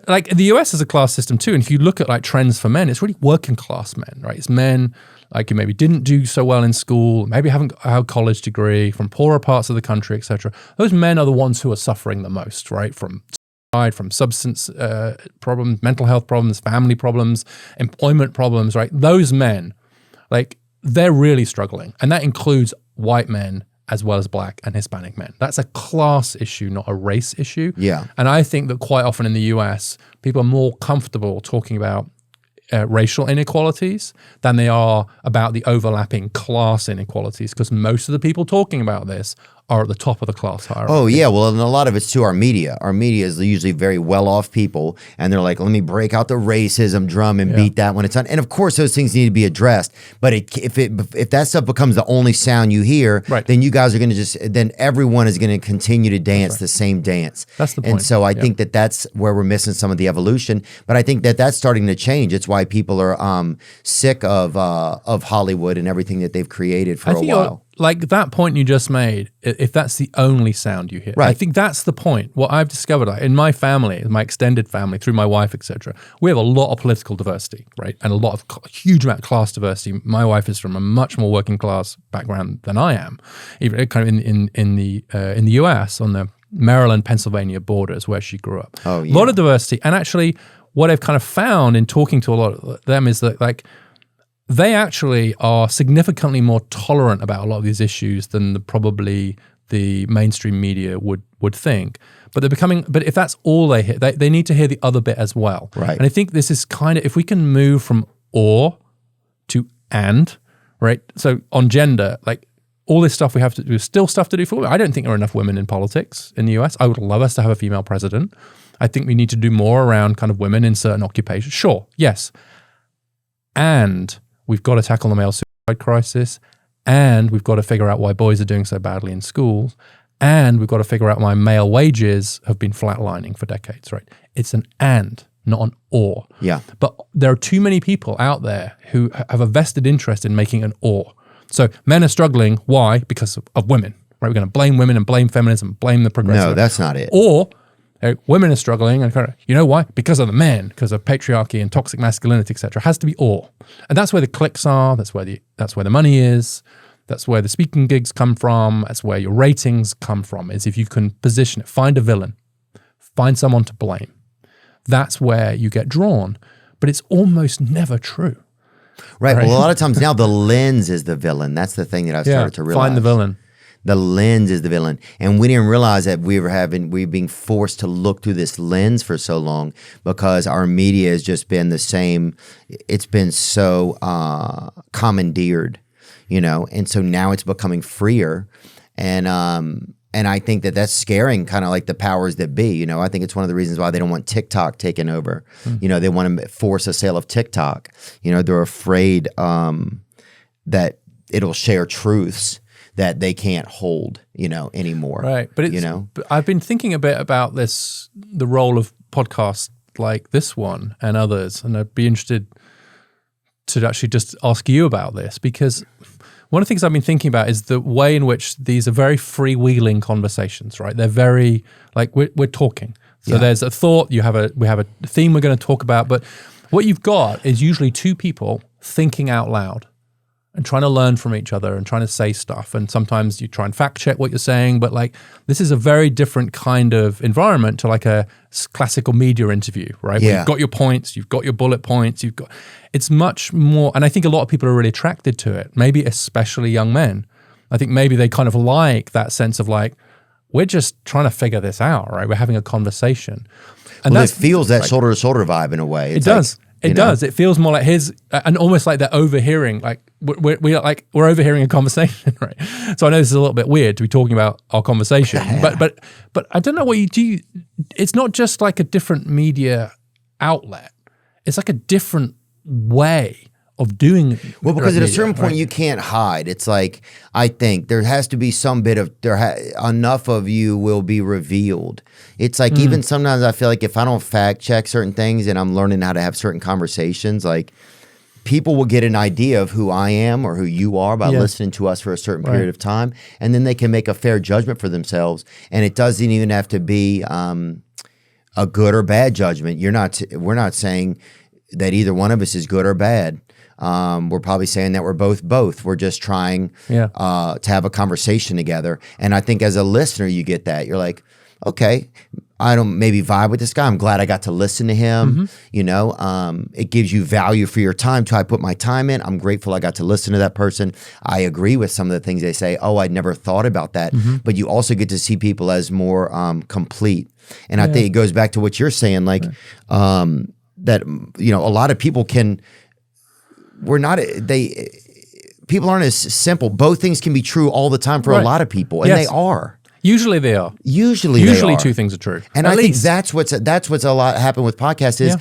Like the US has a class system too, and if you look at like trends for men, it's really working class men, right? It's men like who maybe didn't do so well in school, maybe haven't got a college degree, from poorer parts of the country, etc. Those men are the ones who are suffering the most, right? From suicide, from substance problems, mental health problems, family problems, employment problems, right? Those men, like, they're really struggling, and that includes white men as well as Black and Hispanic men. That's a class issue, not a race issue. Yeah. And I think that quite often in the US, people are more comfortable talking about racial inequalities than they are about the overlapping class inequalities, because most of the people talking about this are at the top of the class hierarchy. Oh, yeah. Well, and a lot of it's to our media. Our media is usually very well-off people, and they're like, let me break out the racism drum and beat that when it's on. And of course, those things need to be addressed. But if that stuff becomes the only sound you hear, then you guys are going to then everyone is going to continue to dance the same dance. That's the point. And so I think that's where we're missing some of the evolution. But I think that that's starting to change. It's why people are sick of Hollywood and everything that they've created for a while. Like that point you just made, if that's the only sound you hear, I think that's the point. What I've discovered in my family, my extended family, through my wife, etc., we have a lot of political diversity, right, and a huge amount of class diversity. My wife is from a much more working class background than I am, even kind of in the US on the Maryland Pennsylvania borders where she grew up. Oh, yeah. A lot of diversity, and actually, what I've kind of found in talking to a lot of them is that, like, they actually are significantly more tolerant about a lot of these issues than probably the mainstream media would think. But they're becoming. But if that's all they hear, they need to hear the other bit as well. Right. And I think this is kind of, if we can move from or to and, right? So on gender, like, all this stuff we have to do is still stuff to do for women. I don't think there are enough women in politics in the US. I would love us to have a female president. I think we need to do more around kind of women in certain occupations. Sure, yes. And we've got to tackle the male suicide crisis, and we've got to figure out why boys are doing so badly in schools, and we've got to figure out why male wages have been flatlining for decades, right? It's an and, not an or. Yeah. But there are too many people out there who have a vested interest in making an or. So men are struggling. Why? Because of women, right? We're going to blame women and blame feminism, blame the progressive. No, that's not it. Or women are struggling, and kind of, you know why? Because of the men, because of patriarchy and toxic masculinity, etc. It has to be or, and that's where the clicks are. That's where the money is. That's where the speaking gigs come from. That's where your ratings come from. Is if you can position it, find a villain, find someone to blame. That's where you get drawn, but it's almost never true. Right. Well, a lot of times now the lens is the villain. That's the thing that I've started to realize. Find the villain. The lens is the villain. And we didn't realize that we were being forced to look through this lens for so long because our media has just been the same. It's been so commandeered, and so now it's becoming freer. And I think that that's scaring kind of like the powers that be. I think it's one of the reasons why they don't want TikTok taken over. They want to force a sale of TikTok. They're afraid that it'll share truths that they can't hold, anymore. Right. But but I've been thinking a bit about the role of podcasts like this one and others, and I'd be interested to actually just ask you about this, because one of the things I've been thinking about is the way in which these are very freewheeling conversations, right? They're very, like, we're talking. So there's a thought, we have a theme we're going to talk about, but what you've got is usually two people thinking out loud and trying to learn from each other and trying to say stuff. And sometimes you try and fact check what you're saying, but like this is a very different kind of environment to like a classical media interview, right? Yeah. Where you've got your points, you've got your bullet points, it's much more, and I think a lot of people are really attracted to it, maybe especially young men. I think maybe they kind of like that sense of like, we're just trying to figure this out, right? We're having a conversation. And it feels that shoulder to shoulder vibe in a way. It does. It does. It feels more like and almost like they're overhearing, like we're overhearing a conversation, right? So I know this is a little bit weird to be talking about our conversation, but I don't know what you do. It's not just like a different media outlet. It's like a different way of doing. Well, because at a certain point right? you can't hide. It's like, I think there has to be some bit of enough of you will be revealed. It's like even sometimes I feel like if I don't fact check certain things and I'm learning how to have certain conversations, like people will get an idea of who I am or who you are by listening to us for a certain period of time, and then they can make a fair judgment for themselves. And it doesn't even have to be a good or bad judgment. We're not saying that either one of us is good or bad. We're probably saying that we're both. We're just trying to have a conversation together. And I think as a listener, you get that. You're like, okay, I don't maybe vibe with this guy. I'm glad I got to listen to him. It gives you value for your time. So I put my time in. I'm grateful I got to listen to that person. I agree with some of the things they say. Oh, I'd never thought about that. But you also get to see people as more complete. And I think it goes back to what you're saying, like that, a lot of people can. People aren't as simple. Both things can be true all the time for a lot of people, and they are. Usually they are. Usually they are. Two things are true. And I think that's what's a lot happened with podcasts is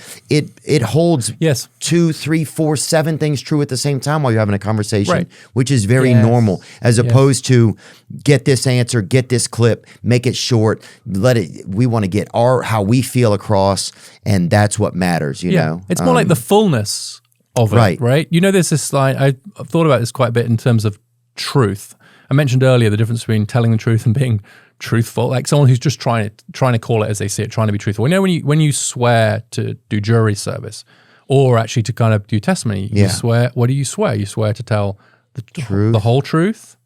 it holds 2, 3, 4, 7 things true at the same time while you're having a conversation, which is very normal, as opposed to get this answer, get this clip, make it short, we want to get how we feel across, and that's what matters, you know. It's more like the fullness of it, right? There's this line, I've thought about this quite a bit in terms of truth. I mentioned earlier the difference between telling the truth and being truthful, like someone who's just trying to call it as they see it, trying to be truthful. When you swear to do jury service or actually to kind of do testimony, you swear, what do you swear? You swear to tell the truth, the whole truth,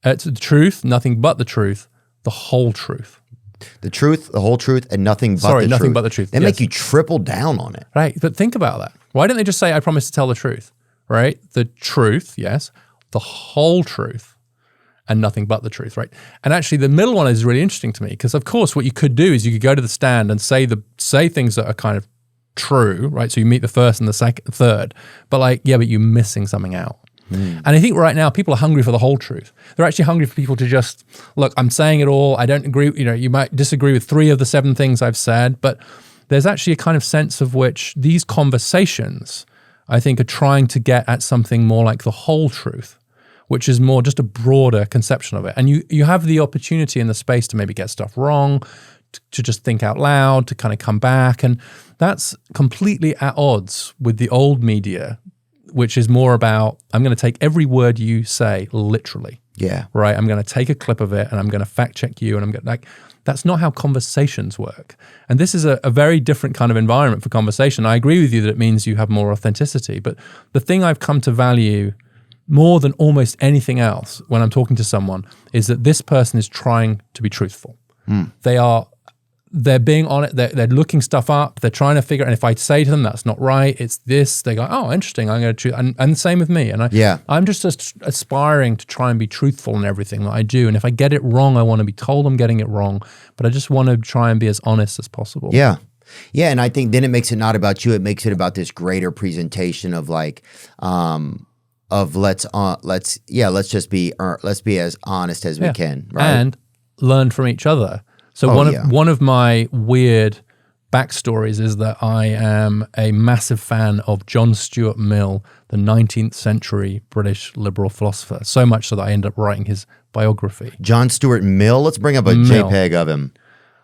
the truth, nothing but the truth, the whole truth. The truth, the whole truth, and nothing but the truth. Nothing but the truth. They make you triple down on it. Right, but think about that. Why don't they just say, I promise to tell the truth, right? The truth, yes, the whole truth, and nothing but the truth, right? And actually the middle one is really interesting to me because, of course, what you could do is you could go to the stand and say things that are kind of true, right? So you meet the first and the second, third, but but you're missing something out. And I think right now people are hungry for the whole truth. They're actually hungry for people to just, look, I'm saying it all. I don't agree. You might disagree with 3 of the 7 things I've said, but there's actually a kind of sense of which these conversations, I think, are trying to get at something more like the whole truth, which is more just a broader conception of it. And you have the opportunity in the space to maybe get stuff wrong, to just think out loud, to kind of come back. And that's completely at odds with the old media, which is more about, I'm going to take every word you say literally. Yeah. Right? I'm going to take a clip of it and I'm going to fact check you. And I'm going to, that's not how conversations work. And this is a very different kind of environment for conversation. I agree with you that it means you have more authenticity. But the thing I've come to value more than almost anything else when I'm talking to someone is that this person is trying to be truthful. they're being on it. They're looking stuff up. They're trying to figure. And if I say to them that's not right, it's this. They go, oh, interesting. I'm going to choose. And same with me. And I'm just aspiring to try and be truthful in everything that I do. And if I get it wrong, I want to be told I'm getting it wrong. But I just want to try and be as honest as possible. Yeah. Yeah, and I think then it makes it not about you. It makes it about this greater presentation of like, let's just be as honest as we can, right? And learn from each other. So one of my weird backstories is that I am a massive fan of John Stuart Mill, the 19th century British liberal philosopher. So much so that I ended up writing his biography. John Stuart Mill. Let's bring up a JPEG of him.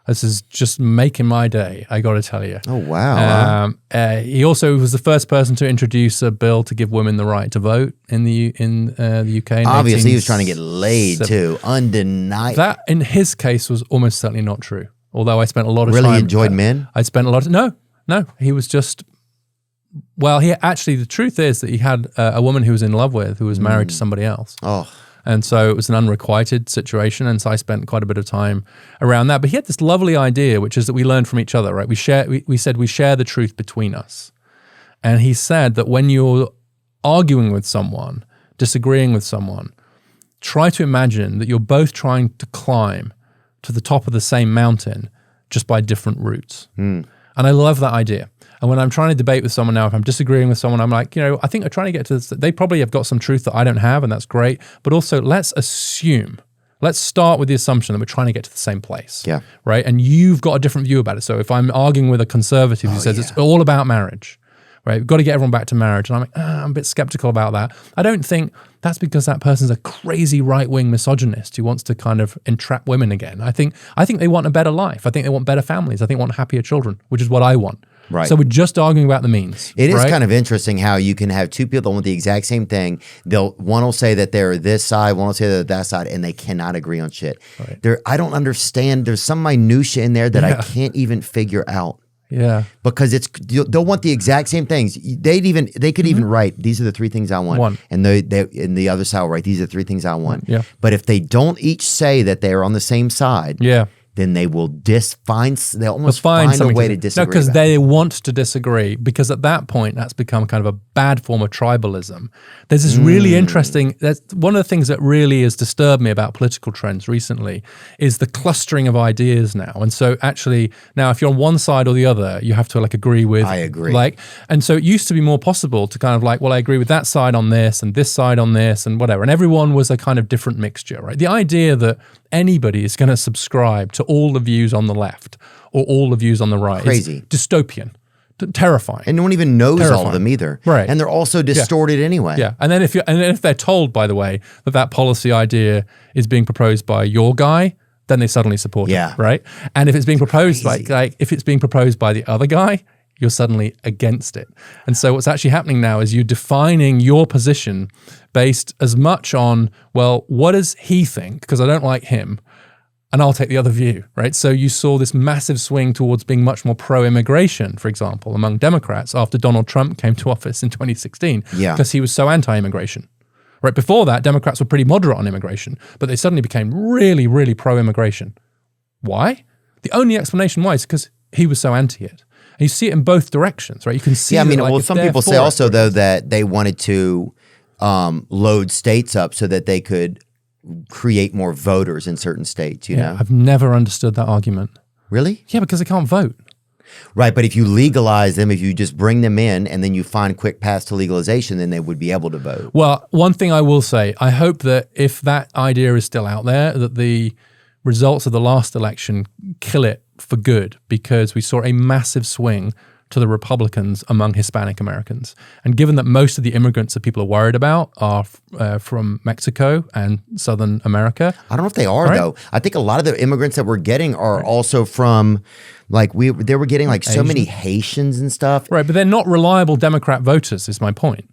This is just making my day, I got to tell you. Oh, wow. He also was the first person to introduce a bill to give women the right to vote in the UK. Obviously, he was trying to get laid, too. Undeniable. That, in his case, was almost certainly not true. Although I spent a lot of time... Really enjoyed men? I spent a lot of... No. He was just... Well, the truth is that he had a woman he was in love with who was married to somebody else. Oh. And so it was an unrequited situation. And so I spent quite a bit of time around that. But he had this lovely idea, which is that we learn from each other, right? We said we share the truth between us. And he said that when you're arguing with someone, disagreeing with someone, try to imagine that you're both trying to climb to the top of the same mountain just by different routes. And I love that idea. And when I'm trying to debate with someone now, if I'm disagreeing with someone, I'm like, I think I'm trying to get to this. They probably have got some truth that I don't have, and that's great. But also, let's start with the assumption that we're trying to get to the same place. Yeah. Right? And you've got a different view about it. So if I'm arguing with a conservative who says it's all about marriage, right? We've got to get everyone back to marriage. And I'm like, I'm a bit skeptical about that. I don't think that's because that person's a crazy right-wing misogynist who wants to kind of entrap women again. I think they want a better life. I think they want better families. I think they want happier children, which is what I want. Right. So we're just arguing about the means. It is kind of interesting how you can have two people that want the exact same thing. One will say that they're this side, one will say they're that side, and they cannot agree on shit. Right. I don't understand. There's some minutia in there that I can't even figure out. Yeah. Because they'll want the exact same things. They could even write, these are the three things I want. And the other side will write, these are the three things I want. Yeah. But if they don't each say that they're on the same side, then they will find a way to disagree. No, because they want to disagree, because at that point, that's become kind of a bad form of tribalism. There's this really interesting, that's one of the things that really has disturbed me about political trends recently is the clustering of ideas now. And so actually now if you're on one side or the other, you have to agree with. I agree. And so it used to be more possible to kind of I agree with that side on this and this side on this and whatever. And everyone was a kind of different mixture, right? The idea that anybody is going to subscribe to all the views on the left or all the views on the right crazy, is dystopian, terrifying, and no one even knows all of them either. Right, and they're also distorted anyway. Yeah, and then if they're told, by the way, that policy idea is being proposed by your guy, then they suddenly support it. Right, and if it's being proposed if it's being proposed by the other guy, you're suddenly against it. And so what's actually happening now is you're defining your position based as much on, well, what does he think? Because I don't like him, and I'll take the other view, right? So you saw this massive swing towards being much more pro-immigration, for example, among Democrats after Donald Trump came to office in 2016, because he was so anti-immigration. Right before that, Democrats were pretty moderate on immigration, but they suddenly became really, really pro-immigration. Why? The only explanation why is because he was so anti it. And you see it in both directions, right? You can see. Yeah, I mean, some people say also though that they wanted to load states up so that they could create more voters in certain states. You know, I've never understood that argument. Really? Yeah, because they can't vote. Right, but if you legalize them, if you just bring them in and then you find quick paths to legalization, then they would be able to vote. Well, one thing I will say, I hope that if that idea is still out there, that the results of the last election kill it for good, because we saw a massive swing to the Republicans among Hispanic Americans. And given that most of the immigrants that people are worried about are from Mexico and Southern America. I don't know if they are, though. I think a lot of the immigrants that we're getting are also from, they were getting so many Haitians and stuff. Right, but they're not reliable Democrat voters is my point.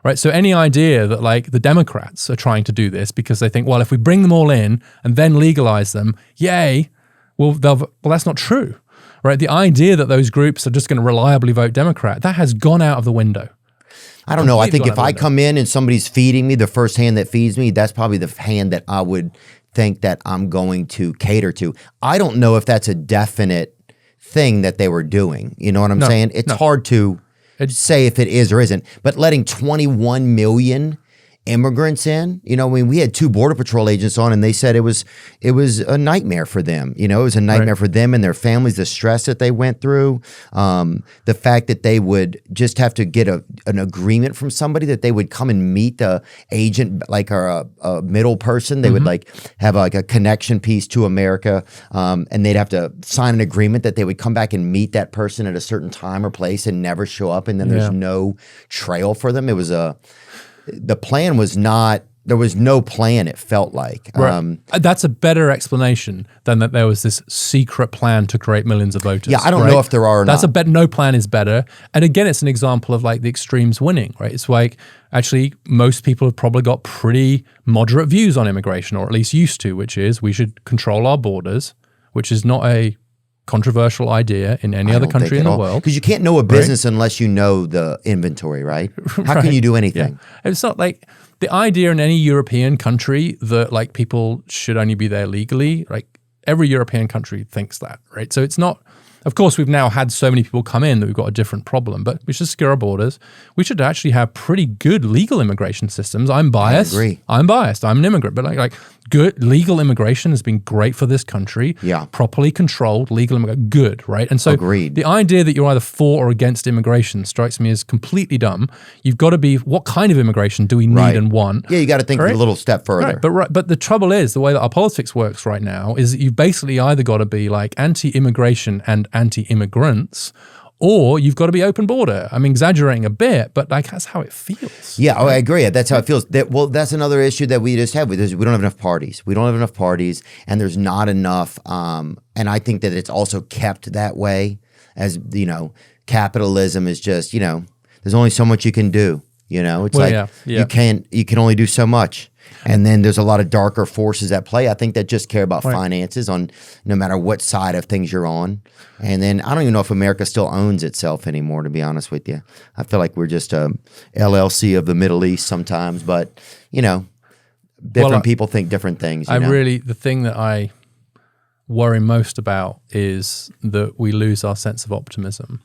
Right, so any idea that the Democrats are trying to do this because they think, well, if we bring them all in and then legalize them, yay, well, that's not true. Right, the idea that those groups are just going to reliably vote Democrat, that has gone out of the window. I don't know. I think if I come in and somebody's feeding me, the first hand that feeds me, that's probably the hand that I would think that I'm going to cater to. I don't know if that's a definite thing that they were doing. You know what I'm No, saying? It's no. hard to say if it is or isn't, but letting 21 million immigrants in, you know, I mean, we had 2 Border Patrol agents on and they said it was a nightmare for them. You know, it was a nightmare for them and their families, the stress that they went through, the fact that they would just have to get an agreement from somebody, that they would come and meet the agent, like a middle person. They would like have like a connection piece to America, and they'd have to sign an agreement that they would come back and meet that person at a certain time or place and never show up. And then there's no trail for them. It was the plan was not, there was no plan, it felt like. Right. That's a better explanation than that there was this secret plan to create millions of voters. Yeah, I don't know if there are or That's not. no plan is better. And again, it's an example of like the extremes winning, right? It's like, actually, most people have probably got pretty moderate views on immigration, or at least used to, which is we should control our borders, which is not a controversial idea in any other country in the world. Because you can't know a business unless you know the inventory, right? How can you do anything? Yeah. It's not like the idea in any European country that like people should only be there legally, like every European country thinks that, right? So it's not, of course, we've now had so many people come in that we've got a different problem, but we should secure our borders. We should actually have pretty good legal immigration systems. I'm biased. I agree. I'm biased. I'm an immigrant, but like good legal immigration has been great for this country. Yeah. Properly controlled legal immigration, good, right? And so Agreed. the idea that you're either for or against immigration strikes me as completely dumb. You've got to be, what kind of immigration do we need and want? Yeah, you got to think a little step further. But the trouble is, the way that our politics works right now is that you've basically either got to be like anti-immigration and anti-immigrants, or you've got to be open border. I'm exaggerating a bit, but like that's how it feels. Yeah, I agree. That's how it feels. That's another issue that we just have with this. We don't have enough parties. We don't have enough parties, and there's not enough. And I think that it's also kept that way, as you know, capitalism is just, you know, there's only so much you can do. You know, it's you can only do so much. And then there's a lot of darker forces at play, I think, that just care about finances on no matter what side of things you're on. And then I don't even know if America still owns itself anymore, to be honest with you. I feel like we're just a LLC of the Middle East sometimes, but, you know, different people think different things. The thing that I worry most about is that we lose our sense of optimism.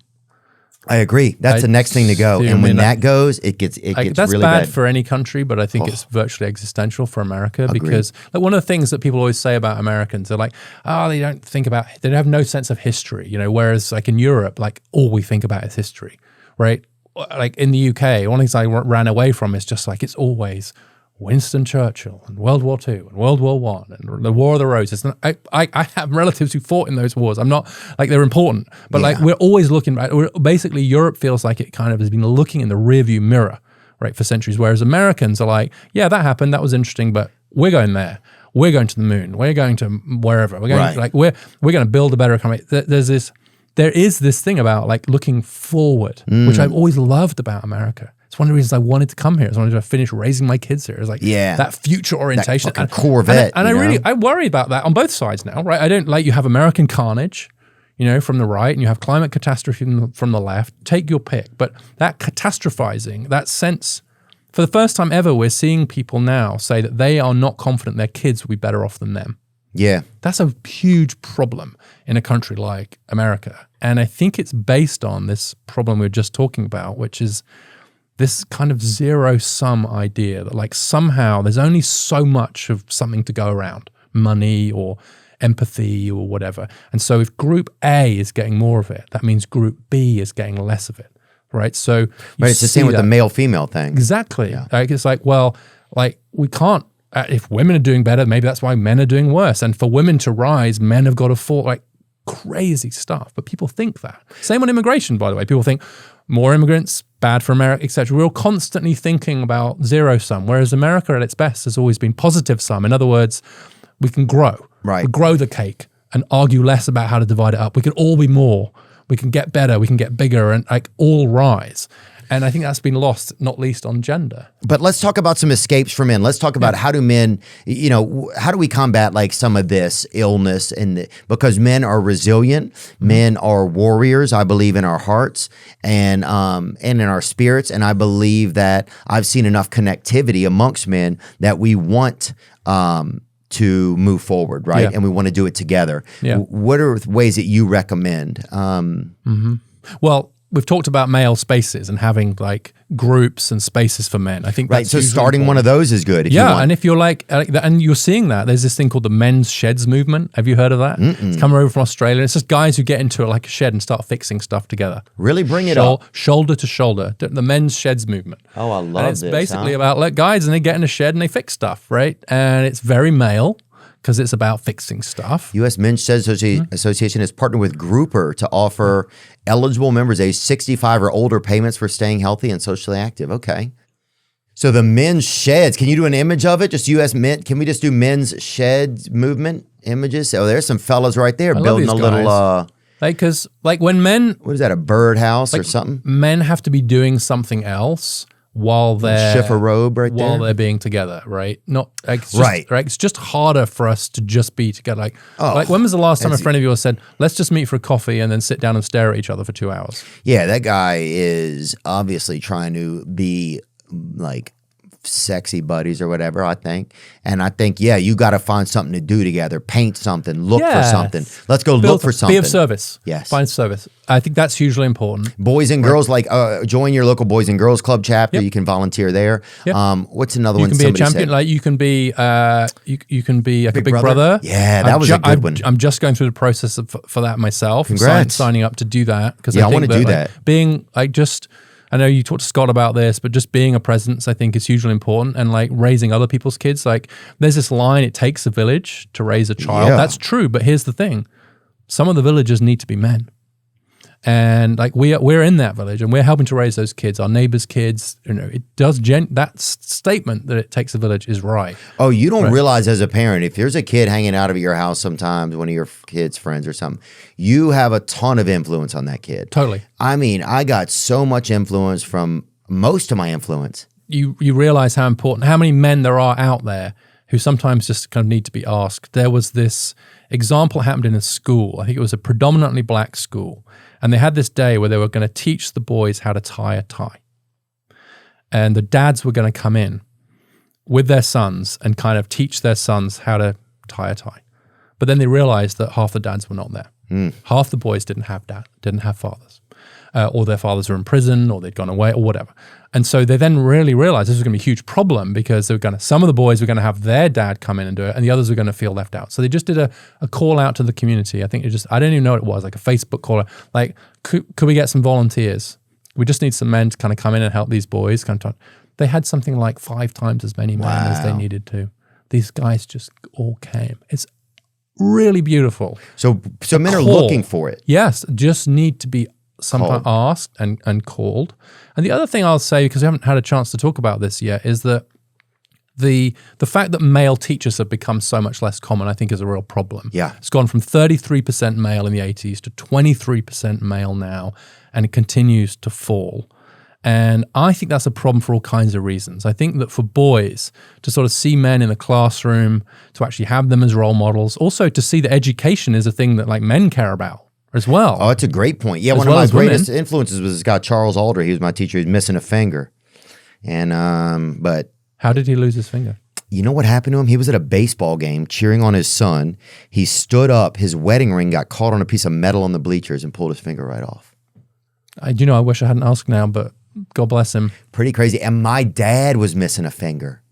I agree. That's the next thing to go. And when that goes, it gets that's really bad bad for any country, but I think it's virtually existential for America because like one of the things that people always say about Americans, they're like, oh, they have no sense of history, you know, whereas like in Europe, like all we think about is history, right? Like in the UK, one of the things I ran away from is just like, it's always Winston Churchill and World War II and World War I and the War of the Roses. And I have relatives who fought in those wars. I'm not like they're important, but like we're always looking back. Basically, Europe feels like it kind of has been looking in the rearview mirror, right, for centuries. Whereas Americans are like, yeah, that happened, that was interesting, but we're going there. We're going to the moon. We're going to wherever. We're going like we're going to build a better economy. There is this thing about like looking forward, which I've always loved about America. It's one of the reasons I wanted to come here. It's one of the reasons I finished raising my kids here. It's like that future orientation. That Corvette. And I worry about that on both sides now, right? I don't like you have American carnage, you know, from the right, and you have climate catastrophe from the left. Take your pick. But that catastrophizing, that sense, for the first time ever, we're seeing people now say that they are not confident their kids will be better off than them. Yeah. That's a huge problem in a country like America. And I think it's based on this problem we were just talking about, which is this kind of zero-sum idea that like somehow there's only so much of something to go around, money or empathy or whatever. And so if group A is getting more of it, that means group B is getting less of it, right? So it's the same with the male-female thing. Exactly. Yeah. Like, it's like, well, like we can't, if women are doing better, maybe that's why men are doing worse. And for women to rise, men have got to fall, like crazy stuff. But people think that. Same on immigration, by the way. People think more immigrants, bad for America, etc. We're all constantly thinking about zero sum, whereas America at its best has always been positive sum. In other words, we can grow. Right. We grow the cake and argue less about how to divide it up. We can all be more. We can get better. We can get bigger and like all rise. And I think that's been lost, not least on gender. But let's talk about some escapes for men. Let's talk about how do men, you know, how do we combat like some of this illness? Because men are resilient, men are warriors, I believe, in our hearts and in our spirits. And I believe that I've seen enough connectivity amongst men that we want to move forward, right? Yeah. And we want to do it together. Yeah. What are ways that you recommend? Well, we've talked about male spaces and having like groups and spaces for men. I think Right. that's So hugely starting one important. of those is good. If you Yeah, want. and if you're like, and you're seeing that, there's this thing called the men's sheds movement. Have you heard of that? It's coming over from Australia. It's just guys who get into like a shed and start fixing stuff together. Really bring it up. Shoulder to shoulder, the men's sheds movement. Oh, I love and it's this. basically about like guys and they get in a shed and they fix stuff, right? And it's very male because it's about fixing stuff. U.S. Men's Shed Association has partnered with Grouper to offer eligible members age 65 or older payments for staying healthy and socially active. Okay. So the men's sheds, can you do an image of it? Just U.S. Men, can we just do men's shed movement images? Oh, there's some fellas right there building a little, like, because like when men, what is that, a birdhouse or something? men have to be doing something else while they're Shift a robe right while there. they're being together, right? Not like it's just, Right. It's just harder for us to just be together. Like when was the last time a friend of yours said, "Let's just meet for a coffee and then sit down and stare at each other for 2 hours"? Yeah, that guy is obviously trying to be like sexy buddies or whatever, I think. And I think, yeah, you got to find something to do together, paint something, look for something. Let's go look for something. Be of service. Yes. Find service. I think that's hugely important. Boys and girls, like join your local Boys and Girls Club chapter. Yep. You can volunteer there. Yep. What's another You one? can be a Somebody champion. said? Like you can be, you can be like a big brother. Yeah, that was a good one. I'm just going through the process for that myself. Congrats. Signing up to do that because Yeah, I think wanna do like, that. Being like just. I know you talked to Scott about this, but just being a presence, I think, is hugely important. And like raising other people's kids, like there's this line: "It takes a village to raise a child." Yeah. That's true, but here's the thing: some of the villagers need to be men. And like we're in that village and we're helping to raise those kids, our neighbors' kids. You know, it does that statement that it takes a village is right. Oh, you don't realize as a parent, if there's a kid hanging out of your house sometimes, one of your kids' friends or something, you have a ton of influence on that kid. Totally. I mean, I got so much influence from most of my influence. You realize how important, how many men there are out there who sometimes just kind of need to be asked. There was this example happened in a school. I think it was a predominantly black school. And they had this day where they were going to teach the boys how to tie a tie. And the dads were going to come in with their sons and kind of teach their sons how to tie a tie. But then they realized that half the dads were not there. Half the boys didn't have fathers. Or their fathers were in prison or they'd gone away or whatever. And so they then really realized this was going to be a huge problem because they were some of the boys were going to have their dad come in and do it and the others were going to feel left out. So they just did a call out to the community. I think I don't even know what it was, like a Facebook call. Like, could we get some volunteers? We just need some men to kind of come in and help these boys. They had something like 5 times as many men as they needed to. These guys just all came. It's really beautiful. So men are looking for it. Yes, just need to be sometimes asked and called. And the other thing I'll say, because we haven't had a chance to talk about this yet, is that the fact that male teachers have become so much less common, I think, is a real problem. Yeah. It's gone from 33% male in the 80s to 23% male now, and it continues to fall. And I think that's a problem for all kinds of reasons. I think that for boys to sort of see men in the classroom, to actually have them as role models, also to see that education is a thing that like men care about as well. Oh, that's a great point. Yeah, As one well of my as women. greatest influences was this guy, Charles Alder. He was my teacher. He was missing a finger. And, but How did he lose his finger? you know what happened to him? He was at a baseball game cheering on his son. He stood up. His wedding ring got caught on a piece of metal on the bleachers and pulled his finger right off. I wish I hadn't asked now, but God bless him. Pretty crazy. And my dad was missing a finger.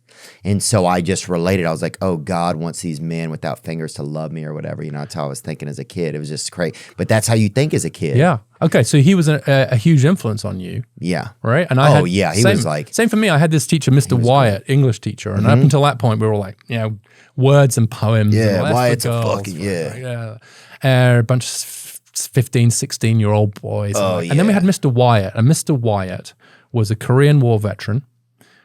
And so I just related. I was like, oh, God wants these men without fingers to love me or whatever. You know, that's how I was thinking as a kid. It was just crazy. But that's how you think as a kid. Yeah. Okay. So he was a huge influence on you, Yeah. right? And He was like... same for me. I had this teacher, Mr. Wyatt, English teacher, and up until that point, we were all like, words and poems. Yeah, and, well, Wyatt's a girls, fucking, a bunch of 15, 16-year-old boys. And then we had Mr. Wyatt, and Mr. Wyatt was a Korean War veteran.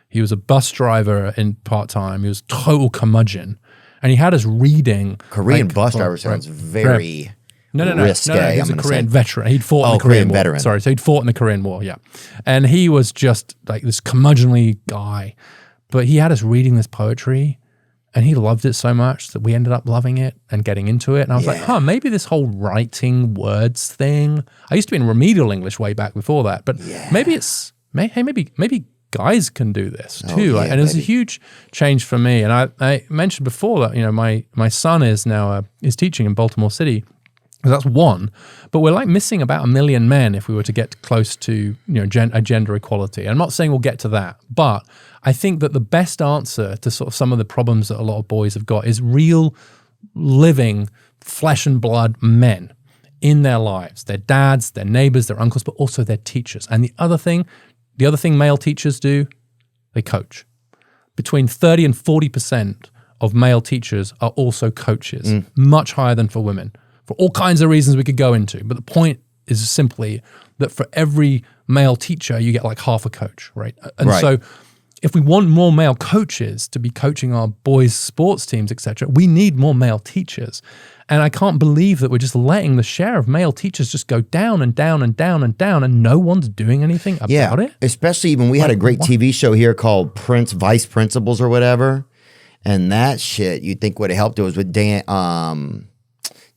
He was a bus driver in part-time. He was total curmudgeon. And he had us reading. Korean bus driver sounds very risque. He was a Korean veteran. He'd fought in the Korean War. veteran. Sorry, so he'd fought in the Korean War, yeah. And he was just like this curmudgeonly guy. But he had us reading this poetry, and he loved it so much that we ended up loving it and getting into it. And I was like, maybe this whole writing words thing. I used to be in remedial English way back before that, but maybe it's maybe guys can do this too. yeah, And it was a baby. huge change for me. And I mentioned before that, my son is now is teaching in Baltimore City. That's one, but we're like missing about 1 million men if we were to get close to a gender equality. I'm not saying we'll get to that, but I think that the best answer to sort of some of the problems that a lot of boys have got is real, living, flesh and blood men in their lives, their dads, their neighbors, their uncles, but also their teachers. And the other thing male teachers do, they coach. Between 30 and 40% of male teachers are also coaches, much higher than for women. For all kinds of reasons we could go into. But the point is simply that for every male teacher, you get like half a coach, right? And so if we want more male coaches to be coaching our boys' sports teams, etc., we need more male teachers. And I can't believe that we're just letting the share of male teachers just go down and down and down and down, and no one's doing anything about it. Especially when we had a great TV show here called Vice Principals or whatever. And that shit you'd think would have helped. It was with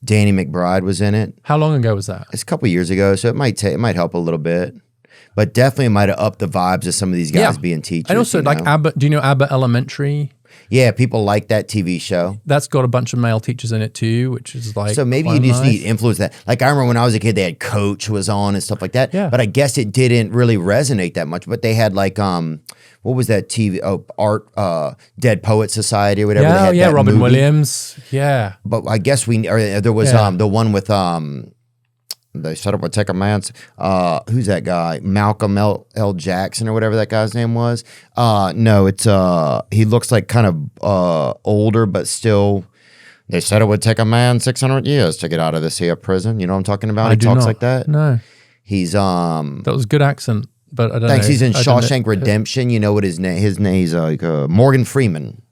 Danny McBride was in it. How long ago was that? It's a couple years ago, so it might help a little bit, but definitely it might have upped the vibes of some of these guys being teachers. And also, like Abbott. Do you know Abbott Elementary? Yeah, people like that TV show. That's got a bunch of male teachers in it too, which is like so maybe you just need to influence that. Like I remember when I was a kid, they had Coach was on and stuff like that. Yeah. But I guess it didn't really resonate that much. But they had like what was that TV? Dead Poet Society or whatever. Yeah, they had that Robin movie. Williams. Yeah. But I guess there was the one with they set up a Tech of Man's. Who's that guy? Malcolm L. Jackson or whatever that guy's name was. No, it's he looks like kind of older, but still. They said it would take a man 600 years to get out of this here prison. You know what I'm talking about? He talks like that. No. He's That was a good accent, but I don't know. Thanks. He's in Shawshank Redemption. You know what his name? His name's like Morgan Freeman.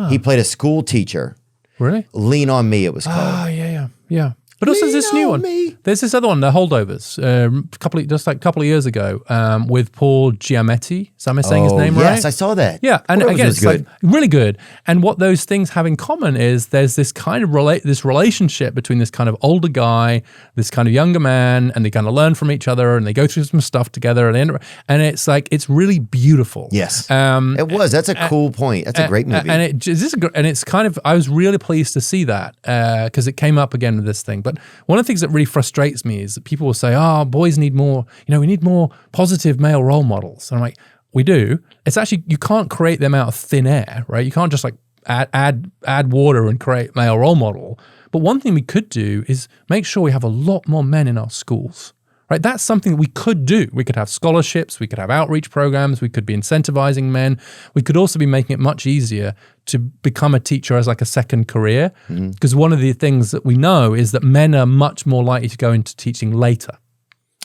He played a school teacher. Really? Lean on Me. It was called. Yeah. But also this new one. There's this other one, The Holdovers, a couple of years ago, with Paul Giamatti. Is that saying his name right? Yes, I saw that. Yeah, and Holdovers again, was it's like really good. And what those things have in common is there's this kind of this relationship between this kind of older guy, this kind of younger man, and they kind of learn from each other, and they go through some stuff together, and it's like it's really beautiful. Yes, it was. That's a cool point. That's a great movie. And it's kind of I was really pleased to see that because it came up again with this thing. But one of the things that really frustrates me is that people will say, "Oh, boys need more. We need more positive male role models." And I'm like, we do. It's actually you can't create them out of thin air, right? You can't just like add water and create male role model. But one thing we could do is make sure we have a lot more men in our schools. Right, that's something that we could do. We could have scholarships, we could have outreach programs, we could be incentivizing men. We could also be making it much easier to become a teacher as like a second career. Because one of the things that we know is that men are much more likely to go into teaching later.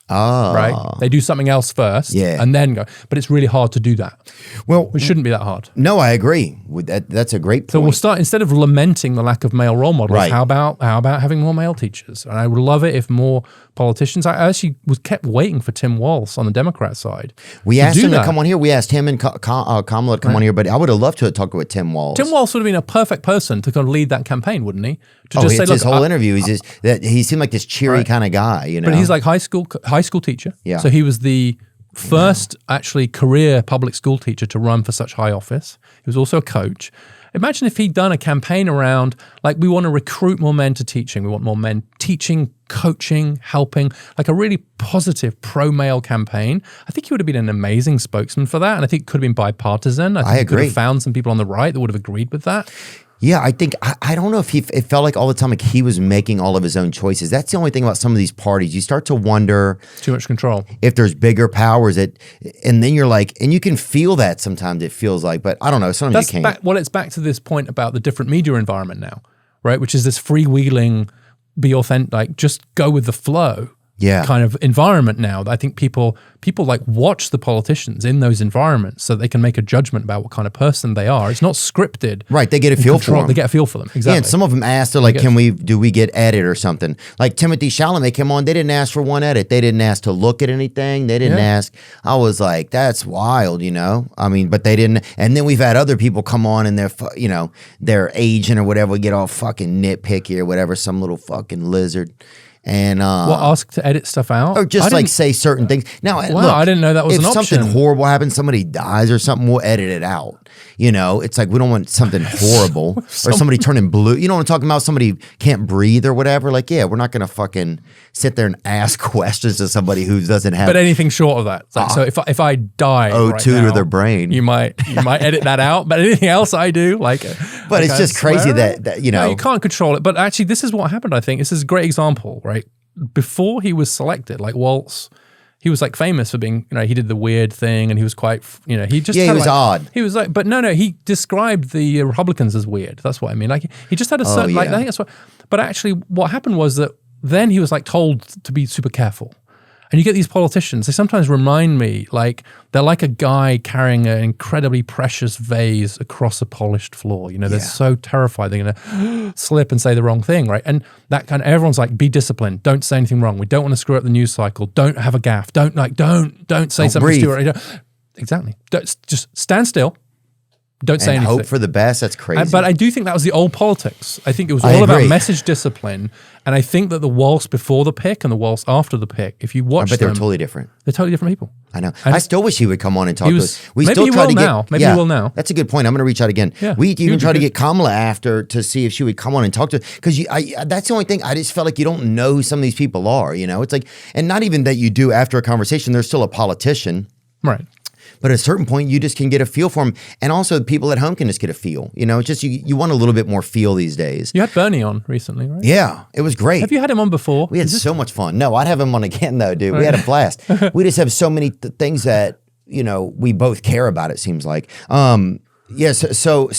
Right? They do something else first and then go. But it's really hard to do that. Well, it shouldn't be that hard. No, I agree with that. That's a great point. So we'll start, instead of lamenting the lack of male role models, Right. how about having more male teachers? And I would love it if more politicians, I actually kept waiting for Tim Walz on the Democrat side. We asked him to come on here. We asked him and Kamala to come on here, but I would have loved to have talked with Tim Walz. Tim Walz would have been a perfect person to kind of lead that campaign, wouldn't he? To It's his whole interview. He seemed like this cheery kind of guy, But he's like high school teacher. Yeah. So he was the first actually career public school teacher to run for such high office. He was also a coach. Imagine if he'd done a campaign around, like, we want to recruit more men to teaching. We want more men teaching, coaching, helping, like a really positive pro-male campaign. I think he would have been an amazing spokesman for that. And I think it could have been bipartisan. I think he could have found some people on the right that would have agreed with that. Yeah, I think, I don't know if it felt like all the time like he was making all of his own choices. That's the only thing about some of these parties. You start to wonder. Too much control. If there's bigger powers, and then you're like, and you can feel that sometimes it feels like, but I don't know. Sometimes you can't. It's back to this point about the different media environment now, right? Which is this freewheeling, be authentic, like just go with the flow. Kind of environment now. I think people like watch the politicians in those environments so they can make a judgment about what kind of person they are. It's not scripted. Right. They get a feel for them. They get a feel for them. Exactly. Yeah, and some of them asked, they're like, do we get edit or something? Like Timothy Chalamet came on, they didn't ask for one edit. They didn't ask to look at anything. They didn't ask. I was like, that's wild, I mean, but they didn't. And then we've had other people come on and their agent or whatever, we get all fucking nitpicky or whatever, some little fucking lizard. And ask to edit stuff out? or just like say certain things. Now, look, I didn't know that was an option. If something horrible happens, somebody dies or something, we'll edit it out. You know, it's like we don't want something horrible or somebody turning blue. You know what I'm talking about? Somebody can't breathe or whatever. Like, yeah, we're not going to fucking sit there and ask questions to somebody who doesn't have. But anything short of that. Like, so if I die O2 right now, to their brain, you might edit that out. But anything else I do, like, but it's just crazy that you know, no, you can't control it. But actually, this is what happened. I think this is a great example, right? Before he was selected, like Waltz. He was like famous for being, you know, he did the weird thing and he was quite, you know, he just he was odd. He was like, but no, he described the Republicans as weird. That's what I mean. Like he just had a certain, like, I think that's what, but actually what happened was that then he was like told to be super careful. And you get these politicians, they sometimes remind me, like, they're like a guy carrying an incredibly precious vase across a polished floor. You know, they're so terrified they're going to slip and say the wrong thing, right? And that kind of, everyone's like, be disciplined. Don't say anything wrong. We don't want to screw up the news cycle. Don't have a gaffe. Don't say something breathe. stupid. Exactly. Just stand still. Don't say anything. Hope for the best. That's crazy. But I do think that was the old politics. I think it was all about message discipline. And I think that the Waltz before the pick and the Waltz after the pick, if you watch them, they're totally different. They're totally different people. I know. I still wish he would come on and talk to us. We maybe still he try will to now. get. Maybe he will now. That's a good point. I'm going to reach out again. Yeah. We even tried to get Kamala after to see if she would come on and talk to us because that's the only thing. I just felt like you don't know who some of these people are. You know, it's like, and not even that you do after a conversation. They're still a politician, right? But at a certain point, you just can get a feel for them. And also people at home can just get a feel. You know, it's just you want a little bit more feel these days. You had Bernie on recently, right? Yeah, it was great. Have you had him on before? We had so much fun. No, I'd have him on again, though, dude. We had a blast. We just have so many things that, you know, we both care about, it seems like. Yes, so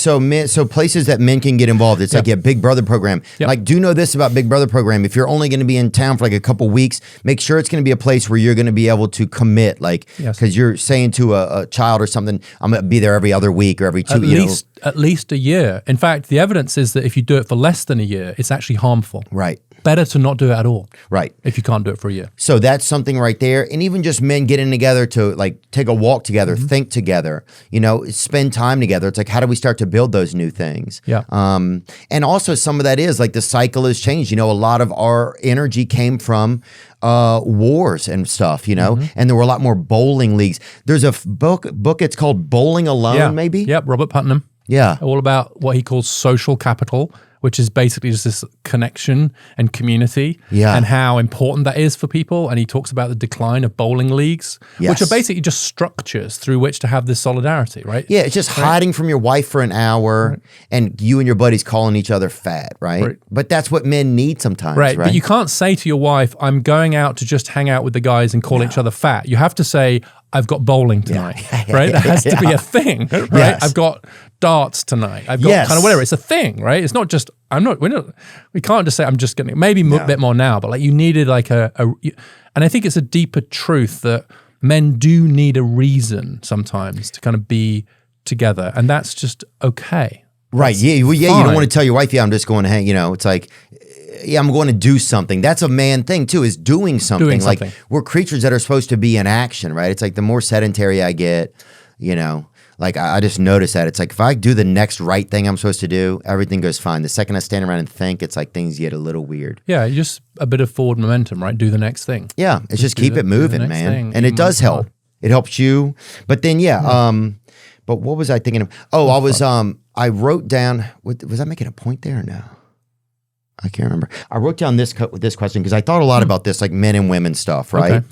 places that men can get involved. It's like Big Brother program. Like, do know this about Big Brother program. If you're only going to be in town for like a couple weeks, make sure it's going to be a place where you're going to be able to commit. Like, because you're saying to a child or something, I'm going to be there every other week or every 2 weeks. At least a year. In fact, the evidence is that if you do it for less than a year, it's actually harmful. Right. Better to not do it at all. Right. If you can't do it for a year. So that's something right there. And even just men getting together to like take a walk together, think together, you know, spend time together. It's like, how do we start to build those new things? Yeah. And also some of that is like the cycle has changed. You know, a lot of our energy came from wars and stuff, you know, and there were a lot more bowling leagues. There's a book, it's called Bowling Alone, maybe? Yep, Robert Putnam. Yeah. All about what he calls social capital, which is basically just this connection and community and how important that is for people. And he talks about the decline of bowling leagues, which are basically just structures through which to have this solidarity, right? Yeah, it's just hiding from your wife for an hour and you and your buddies calling each other fat, right? But that's what men need sometimes, right? But you can't say to your wife, I'm going out to just hang out with the guys and call each other fat. You have to say, I've got bowling tonight, right? That has to be a thing, right? Yes. I've got darts tonight. I've got kind of whatever. It's a thing, right? It's not just, we can't just say, I'm just getting, maybe a bit more now, but like you needed like and I think it's a deeper truth that men do need a reason sometimes to kind of be together. And that's just okay. Right. You don't want to tell your wife, I'm just going to hang, you know, it's like, I'm going to do something. That's a man thing too, is doing something. Like we're creatures that are supposed to be in action, right? It's like the more sedentary I get, you know, like I just notice that. It's like if I do the next right thing I'm supposed to do, everything goes fine. The second I stand around and think, it's like things get a little weird. Yeah, just a bit of forward momentum, right? Do the next thing. Yeah, it's just keep it moving, man. And it does help. It helps you. But then, but what was I thinking of? Oh, I wrote down, was I making a point there or no? I can't remember. I wrote down this question because I thought a lot about this, like men and women stuff, right? Okay.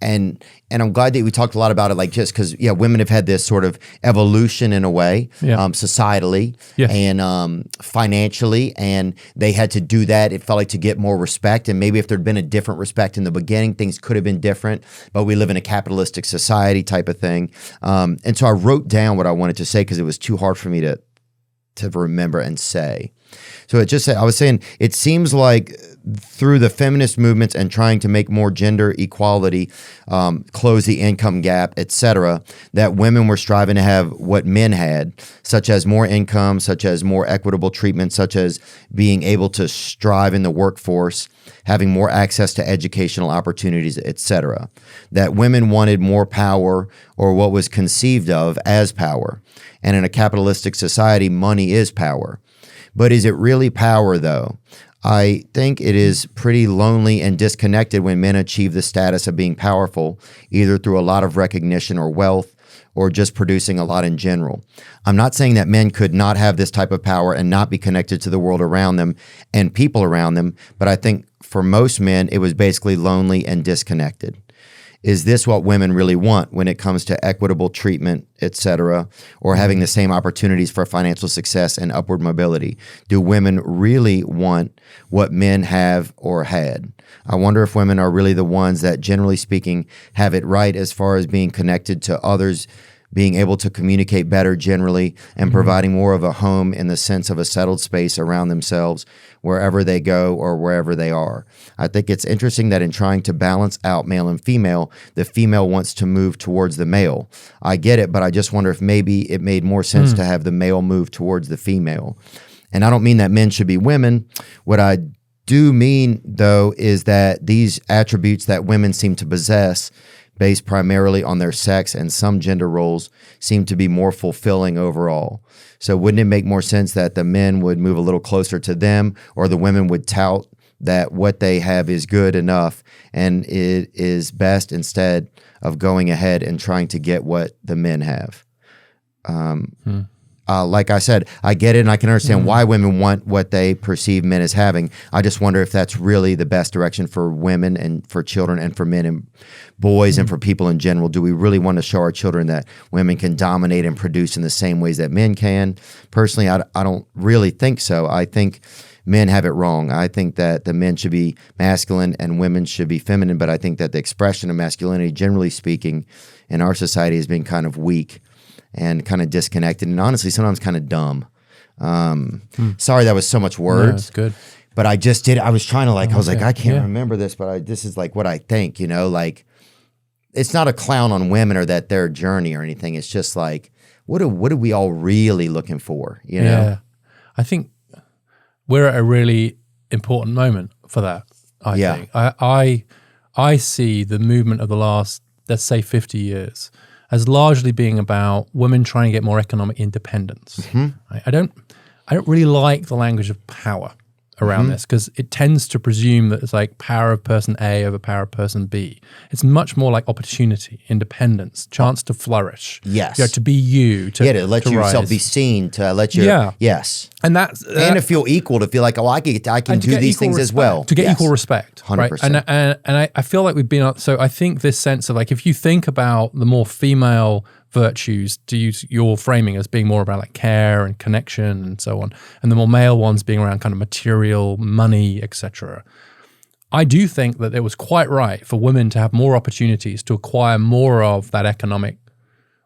And I'm glad that we talked a lot about it, like just because, women have had this sort of evolution in a way, societally and financially, and they had to do that. It felt like to get more respect, and maybe if there'd been a different respect in the beginning, things could have been different. But we live in a capitalistic society type of thing, and so I wrote down what I wanted to say because it was too hard for me to remember and say. So I was saying, it seems like through the feminist movements and trying to make more gender equality, close the income gap, etc., that women were striving to have what men had, such as more income, such as more equitable treatment, such as being able to strive in the workforce, having more access to educational opportunities, etc. That women wanted more power, or what was conceived of as power. And in a capitalistic society, money is power. But is it really power, though? I think it is pretty lonely and disconnected when men achieve the status of being powerful, either through a lot of recognition or wealth, or just producing a lot in general. I'm not saying that men could not have this type of power and not be connected to the world around them and people around them, but I think for most men, it was basically lonely and disconnected. Is this what women really want when it comes to equitable treatment, etc., or having the same opportunities for financial success and upward mobility? Do women really want what men have or had? I wonder if women are really the ones that, generally speaking, have it right as far as being connected to others, being able to communicate better generally, and providing more of a home in the sense of a settled space around themselves wherever they go or wherever they are. I think it's interesting that in trying to balance out male and female, the female wants to move towards the male. I get it, but I just wonder if maybe it made more sense to have the male move towards the female. And I don't mean that men should be women. What I do mean, though, is that these attributes that women seem to possess, based primarily on their sex and some gender roles, seem to be more fulfilling overall. So wouldn't it make more sense that the men would move a little closer to them, or the women would tout that what they have is good enough and it is best, instead of going ahead and trying to get what the men have? Like I said, I get it, and I can understand why women want what they perceive men as having. I just wonder if that's really the best direction for women and for children and for men and boys and for people in general. Do we really want to show our children that women can dominate and produce in the same ways that men can? Personally, I don't really think so. I think men have it wrong. I think that the men should be masculine and women should be feminine, but I think that the expression of masculinity, generally speaking, in our society has been kind of weak and kind of disconnected, and honestly, sometimes kind of dumb. Sorry, that was so much words. No, it's good. But I just did. I was trying to I was like, I can't remember this, but this is like what I think. Like it's not a clown on women or that their journey or anything. It's just like what are we all really looking for? You know? Yeah, I think we're at a really important moment for that. I think I see the movement of the last, let's say, 50 years. As largely being about women trying to get more economic independence. Right? I don't really like the language of power around this, because it tends to presume that it's like power of person A over power of person B. It's much more like opportunity, independence, chance to flourish. Yes. To be you. To let to yourself rise. be seen, to let your, yes. And that's and to feel equal, to feel like, I can do these things as well. To get equal respect. 100%. Right? And I feel like we've been, so I think this sense of like, if you think about the more female virtues, to use your framing as being more about like care and connection and so on, and the more male ones being around kind of material, money, etc. I do think that it was quite right for women to have more opportunities to acquire more of that economic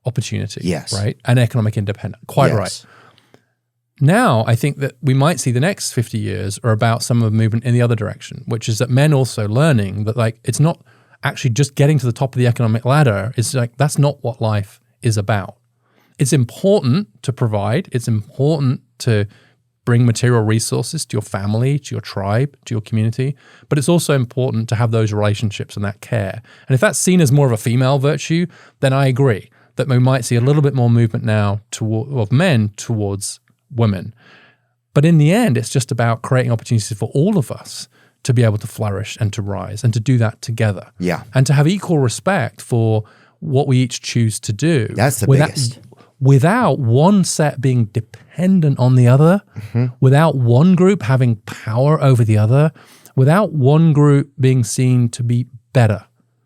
opportunity. Yes. Right? And economic independence. Quite right. Now, I think that we might see the next 50 years are about some of the movement in the other direction, which is that men also learning that like it's not actually just getting to the top of the economic ladder. It's like that's not what life is about. It's important to provide. It's important to bring material resources to your family, to your tribe, to your community, but it's also important to have those relationships and that care. And if that's seen as more of a female virtue, then I agree that we might see a little bit more movement now of men towards women. But in the end, it's just about creating opportunities for all of us to be able to flourish and to rise and to do that together. Yeah. And to have equal respect for what we each choose to do. That's the biggest. Without one set being dependent on the other, without one group having power over the other, without one group being seen to be better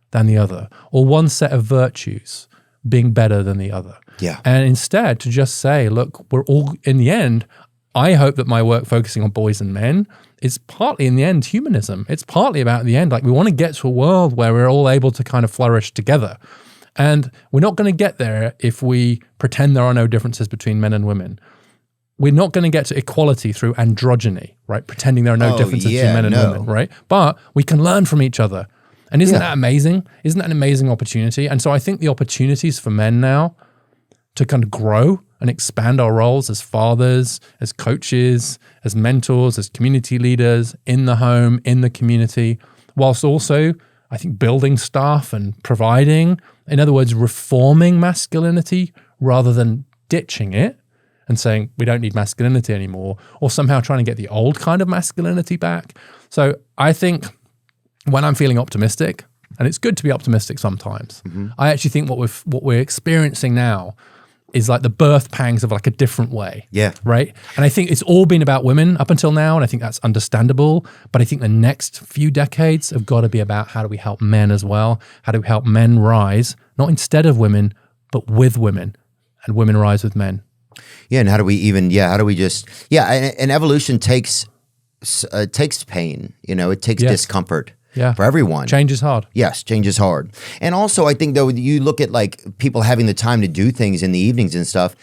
than the other, or one set of virtues being better than the other. Yeah. And instead to just say, look, we're all, in the end, I hope that my work focusing on boys and men is partly in the end humanism. It's partly about the end, like we want to get to a world where we're all able to kind of flourish together. And we're not going to get there if we pretend there are no differences between men and women. We're not going to get to equality through androgyny, right? Pretending there are no differences between men and women, right? But we can learn from each other. And isn't that amazing? Isn't that an amazing opportunity? And so I think the opportunities for men now to kind of grow and expand our roles as fathers, as coaches, as mentors, as community leaders in the home, in the community, whilst also, I think, building staff and providing, in other words, reforming masculinity rather than ditching it and saying we don't need masculinity anymore, or somehow trying to get the old kind of masculinity back. So I think when I'm feeling optimistic, and it's good to be optimistic sometimes, I actually think what we're experiencing now is like the birth pangs of like a different way. Yeah. Right? And I think it's all been about women up until now, and I think that's understandable. But I think the next few decades have got to be about how do we help men as well? How do we help men rise, not instead of women, but with women, and women rise with men? Yeah, and how do we just, and evolution takes pain, it takes discomfort. Yeah. For everyone. Change is hard. Yes, change is hard. And also I think though, you look at like people having the time to do things in the evenings and stuff,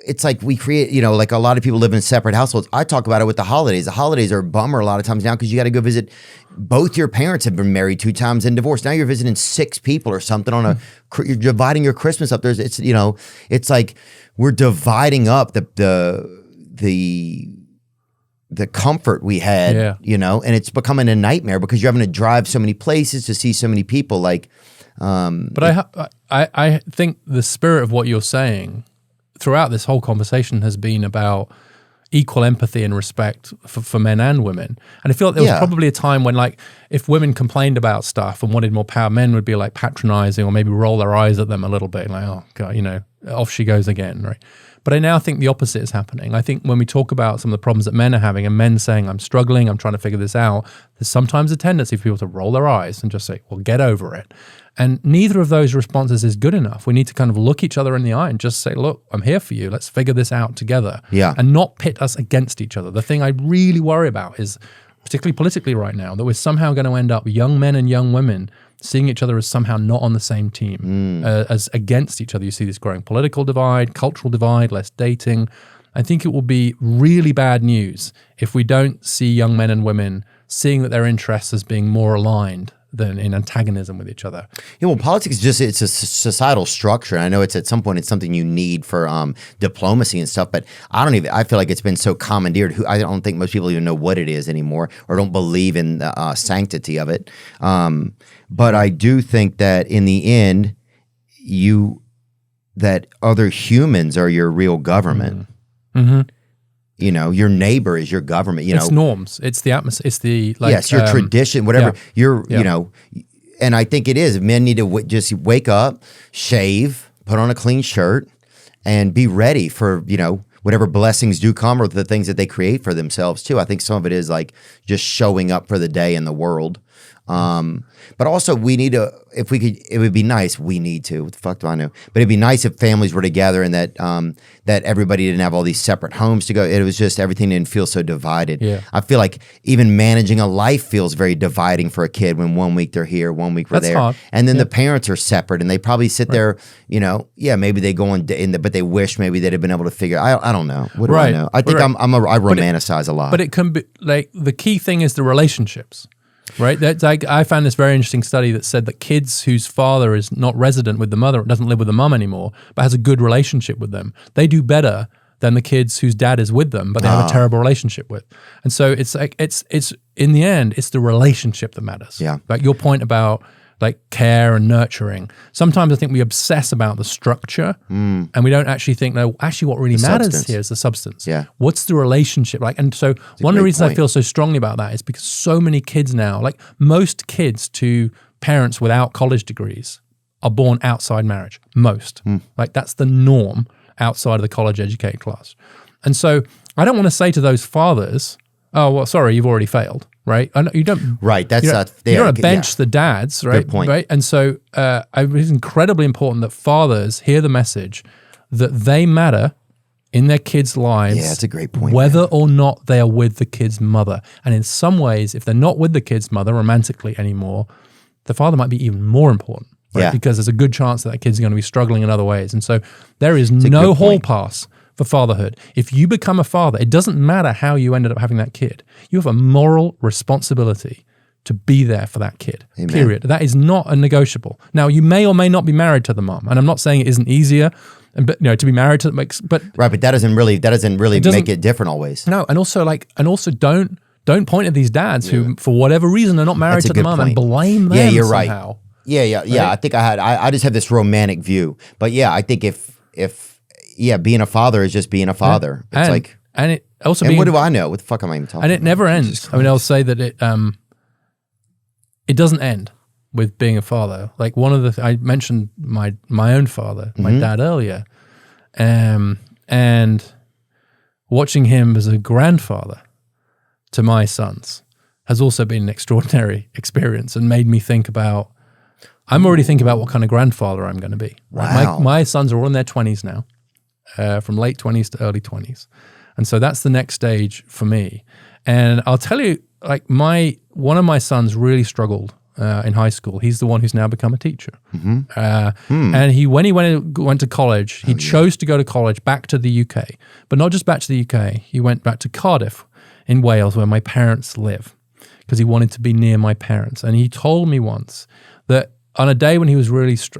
it's like we create, like a lot of people live in separate households. I talk about it with the holidays. The holidays are a bummer a lot of times now because you got to go visit. Both your parents have been married 2 times and divorced. Now you're visiting 6 people or something you're dividing your Christmas up. It's like we're dividing up the comfort we had, and it's becoming a nightmare because you're having to drive so many places to see so many people. But I think the spirit of what you're saying throughout this whole conversation has been about equal empathy and respect for men and women. And I feel like there was probably a time when, like, if women complained about stuff and wanted more power, men would be like patronizing or maybe roll their eyes at them a little bit, like, oh God, off she goes again, right? But I now think the opposite is happening. I think when we talk about some of the problems that men are having and men saying, I'm struggling, I'm trying to figure this out, there's sometimes a tendency for people to roll their eyes and just say, well, get over it. And neither of those responses is good enough. We need to kind of look each other in the eye and just say, look, I'm here for you. Let's figure this out together. Yeah. And not pit us against each other. The thing I really worry about is, particularly politically right now, that we're somehow going to end up, young men and young women, seeing each other as somehow not on the same team, as against each other. You see this growing political divide, cultural divide, less dating. I think it will be really bad news if we don't see young men and women seeing that their interests as being more aligned than in antagonism with each other. Yeah, well, politics is it's a societal structure. And I know it's at some point it's something you need for diplomacy and stuff, but I feel like it's been so commandeered. I don't think most people even know what it is anymore or don't believe in the sanctity of it. But I do think that in the end, that other humans are your real government. Mm-hmm. Your neighbor is your government. It's norms. It's the atmosphere. It's the your tradition, whatever. And I think it is. Men need to just wake up, shave, put on a clean shirt, and be ready for whatever blessings do come or the things that they create for themselves too. I think some of it is like just showing up for the day in the world. But also we need to, if we could, it would be nice. We need to, what the fuck do I know? But it'd be nice if families were together and that, that everybody didn't have all these separate homes to go. It was just, everything didn't feel so divided. Yeah. I feel like even managing a life feels very dividing for a kid when 1 week they're here, 1 week we're That's there. hard. And then the parents are separate and they probably sit there, maybe they go but they wish maybe they'd have been able to figure, I don't know. What do I know? I think I romanticize a lot. But it can be like, the key thing is the relationships. Right, that's like, I found this very interesting study that said that kids whose father is not resident with the mother, doesn't live with the mum anymore, but has a good relationship with them, they do better than the kids whose dad is with them, but they have a terrible relationship with. And so it's like it's in the end, it's the relationship that matters. Yeah, like your point about like care and nurturing. Sometimes I think we obsess about the structure and we don't actually think, no, actually what really matters here is the substance. Yeah. What's the relationship like? And so one of the reasons I feel so strongly about that is because so many kids now, like most kids to parents without college degrees are born outside marriage. Most. Like that's the norm outside of the college educated class. And so I don't want to say to those fathers, oh, well, sorry, you've already failed. Right, I know you don't. Right, that's you don't bench the dads, right? Good point. Right, and so it's incredibly important that fathers hear the message that they matter in their kids' lives. Yeah, that's a great point. Whether or not they are with the kid's mother, and in some ways, if they're not with the kid's mother romantically anymore, the father might be even more important. Right? Yeah, because there's a good chance that kid's going to be struggling in other ways, and so there is no hall pass for fatherhood. If you become a father, it doesn't matter how you ended up having that kid. You have a moral responsibility to be there for that kid. Amen. Period. That is not a negotiable. Now, you may or may not be married to the mom, and I'm not saying it isn't easier, but to be married to right, but that doesn't really make it different always. No, and also don't point at these dads who, for whatever reason, are not married to the mom and blame them. Yeah, you're somehow. Right. Yeah. Right? I think I just have this romantic view, but yeah, I think if being a father is just being a father. It's like, and it also, and what do I know? What the fuck am I even talking and it about? never ends. I mean, I'll say that it doesn't end with being a father. Like one of the, I mentioned my own father, my dad earlier, and watching him as a grandfather to my sons has also been an extraordinary experience and made me think about, I'm already thinking about what kind of grandfather I'm going to be. Right? Wow. My sons are all in their 20s now, from late 20s to early 20s. And so that's the next stage for me. And I'll tell you, like one of my sons really struggled in high school. He's the one who's now become a teacher. And when he went to college, he chose to go to college back to the UK, but not just back to the UK. He went back to Cardiff in Wales, where my parents live, because he wanted to be near my parents. And he told me once that on a day when he was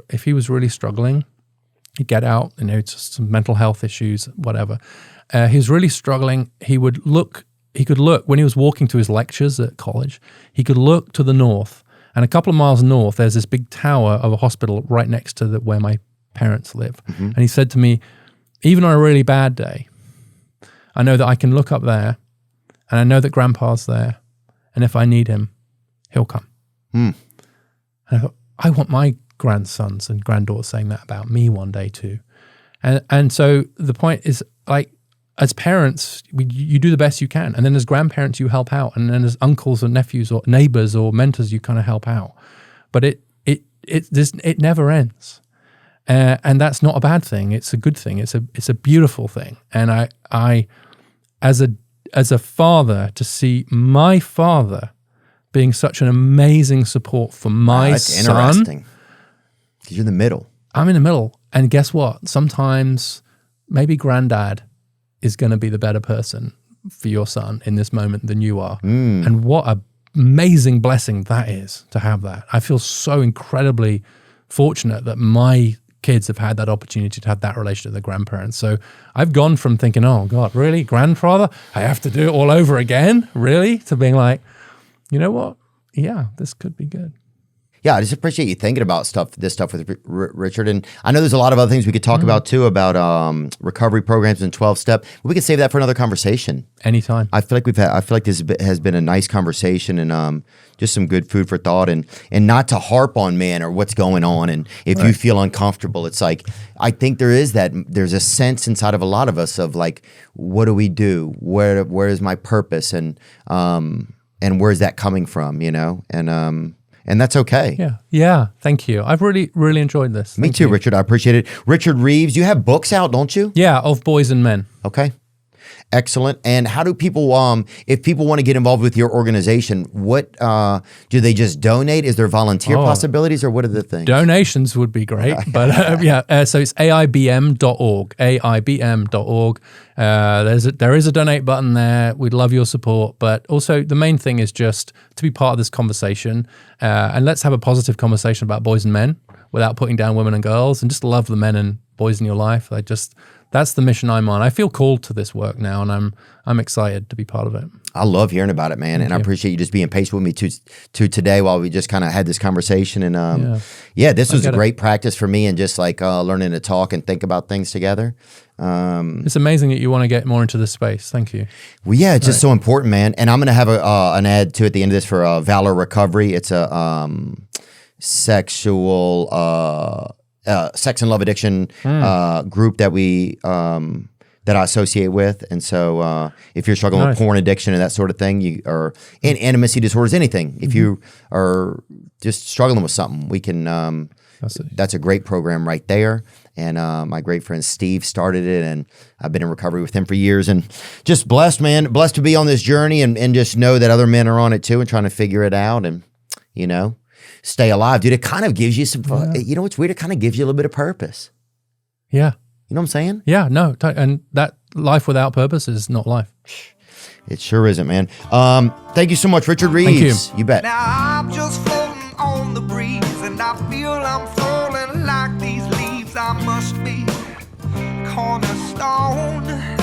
if he was really struggling, he'd get out, just some mental health issues, whatever. He was really struggling. He could look, when he was walking to his lectures at college, he could look to the north, and a couple of miles north, there's this big tower of a hospital right next to where my parents live. And he said to me, even on a really bad day, I know that I can look up there, and I know that Grandpa's there, and if I need him, he'll come. And I thought, I want my grandsons and granddaughters saying that about me one day too. And so the point is, like, as parents, you do the best you can. And then as grandparents, you help out. And then as uncles or nephews or neighbors or mentors, you kind of help out. But it never ends. And that's not a bad thing. It's a good thing. It's a beautiful thing. And I as a father, to see my father being such an amazing support for my son. That's interesting. Because you're in the middle. I'm in the middle. And guess what? Sometimes maybe granddad is going to be the better person for your son in this moment than you are. And what an amazing blessing that is to have that. I feel so incredibly fortunate that my kids have had that opportunity to have that relationship with their grandparents. So I've gone from thinking, oh God, really? Grandfather? I have to do it all over again? Really? To being like, you know what? Yeah, this could be good. Yeah, I just appreciate you thinking about this stuff with Richard. And I know there's a lot of other things we could talk about too, about recovery programs and 12-step. We could save that for another conversation. Anytime. I feel like this has been a nice conversation and just some good food for thought, and not to harp on man or what's going on. And if you feel uncomfortable, it's like, I think there's a sense inside of a lot of us of like, what do we do? Where is my purpose? And where's that coming from? And that's okay. Yeah. Thank you. I've really, really enjoyed this. Me too, Richard. I appreciate it. Richard Reeves, you have books out, don't you? Yeah, of boys and men. Okay. Excellent. And how do people, if people want to get involved with your organization, what do they just donate? Is there volunteer possibilities, or what are the things? Donations would be great. But so it's aibm.org, aibm.org. There is a donate button there. We'd love your support. But also the main thing is just to be part of this conversation. And let's have a positive conversation about boys and men without putting down women and girls, and just love the men and boys in your life. That's the mission I'm on. I feel called to this work now, and I'm excited to be part of it. I love hearing about it, man. I appreciate you just being patient with me to today while we just kind of had this conversation. And this was a great practice for me, and just like learning to talk and think about things together. It's amazing that you want to get more into this space. Thank you. Well, yeah, it's just so important, man. And I'm going to have an ad too at the end of this for Valor Recovery. It's a sexual sex and love addiction group that we that I associate with. And so if you're struggling with porn addiction and that sort of thing, or intimacy disorders, anything, if you are just struggling with something, we can that's a great program right there. And my great friend Steve started it, and I've been in recovery with him for years, and just blessed, man, blessed to be on this journey, and just know that other men are on it too and trying to figure it out, and stay alive, dude. It kind of gives you some, you know what's weird? It kind of gives you a little bit of purpose. Yeah. You know what I'm saying? Yeah, no. And that life without purpose is not life. It sure isn't, man. Thank you so much, Richard Reeves. Thank you. You bet. Now I'm just floating on the breeze, and I feel I'm falling like these leaves. I must be cornerstone.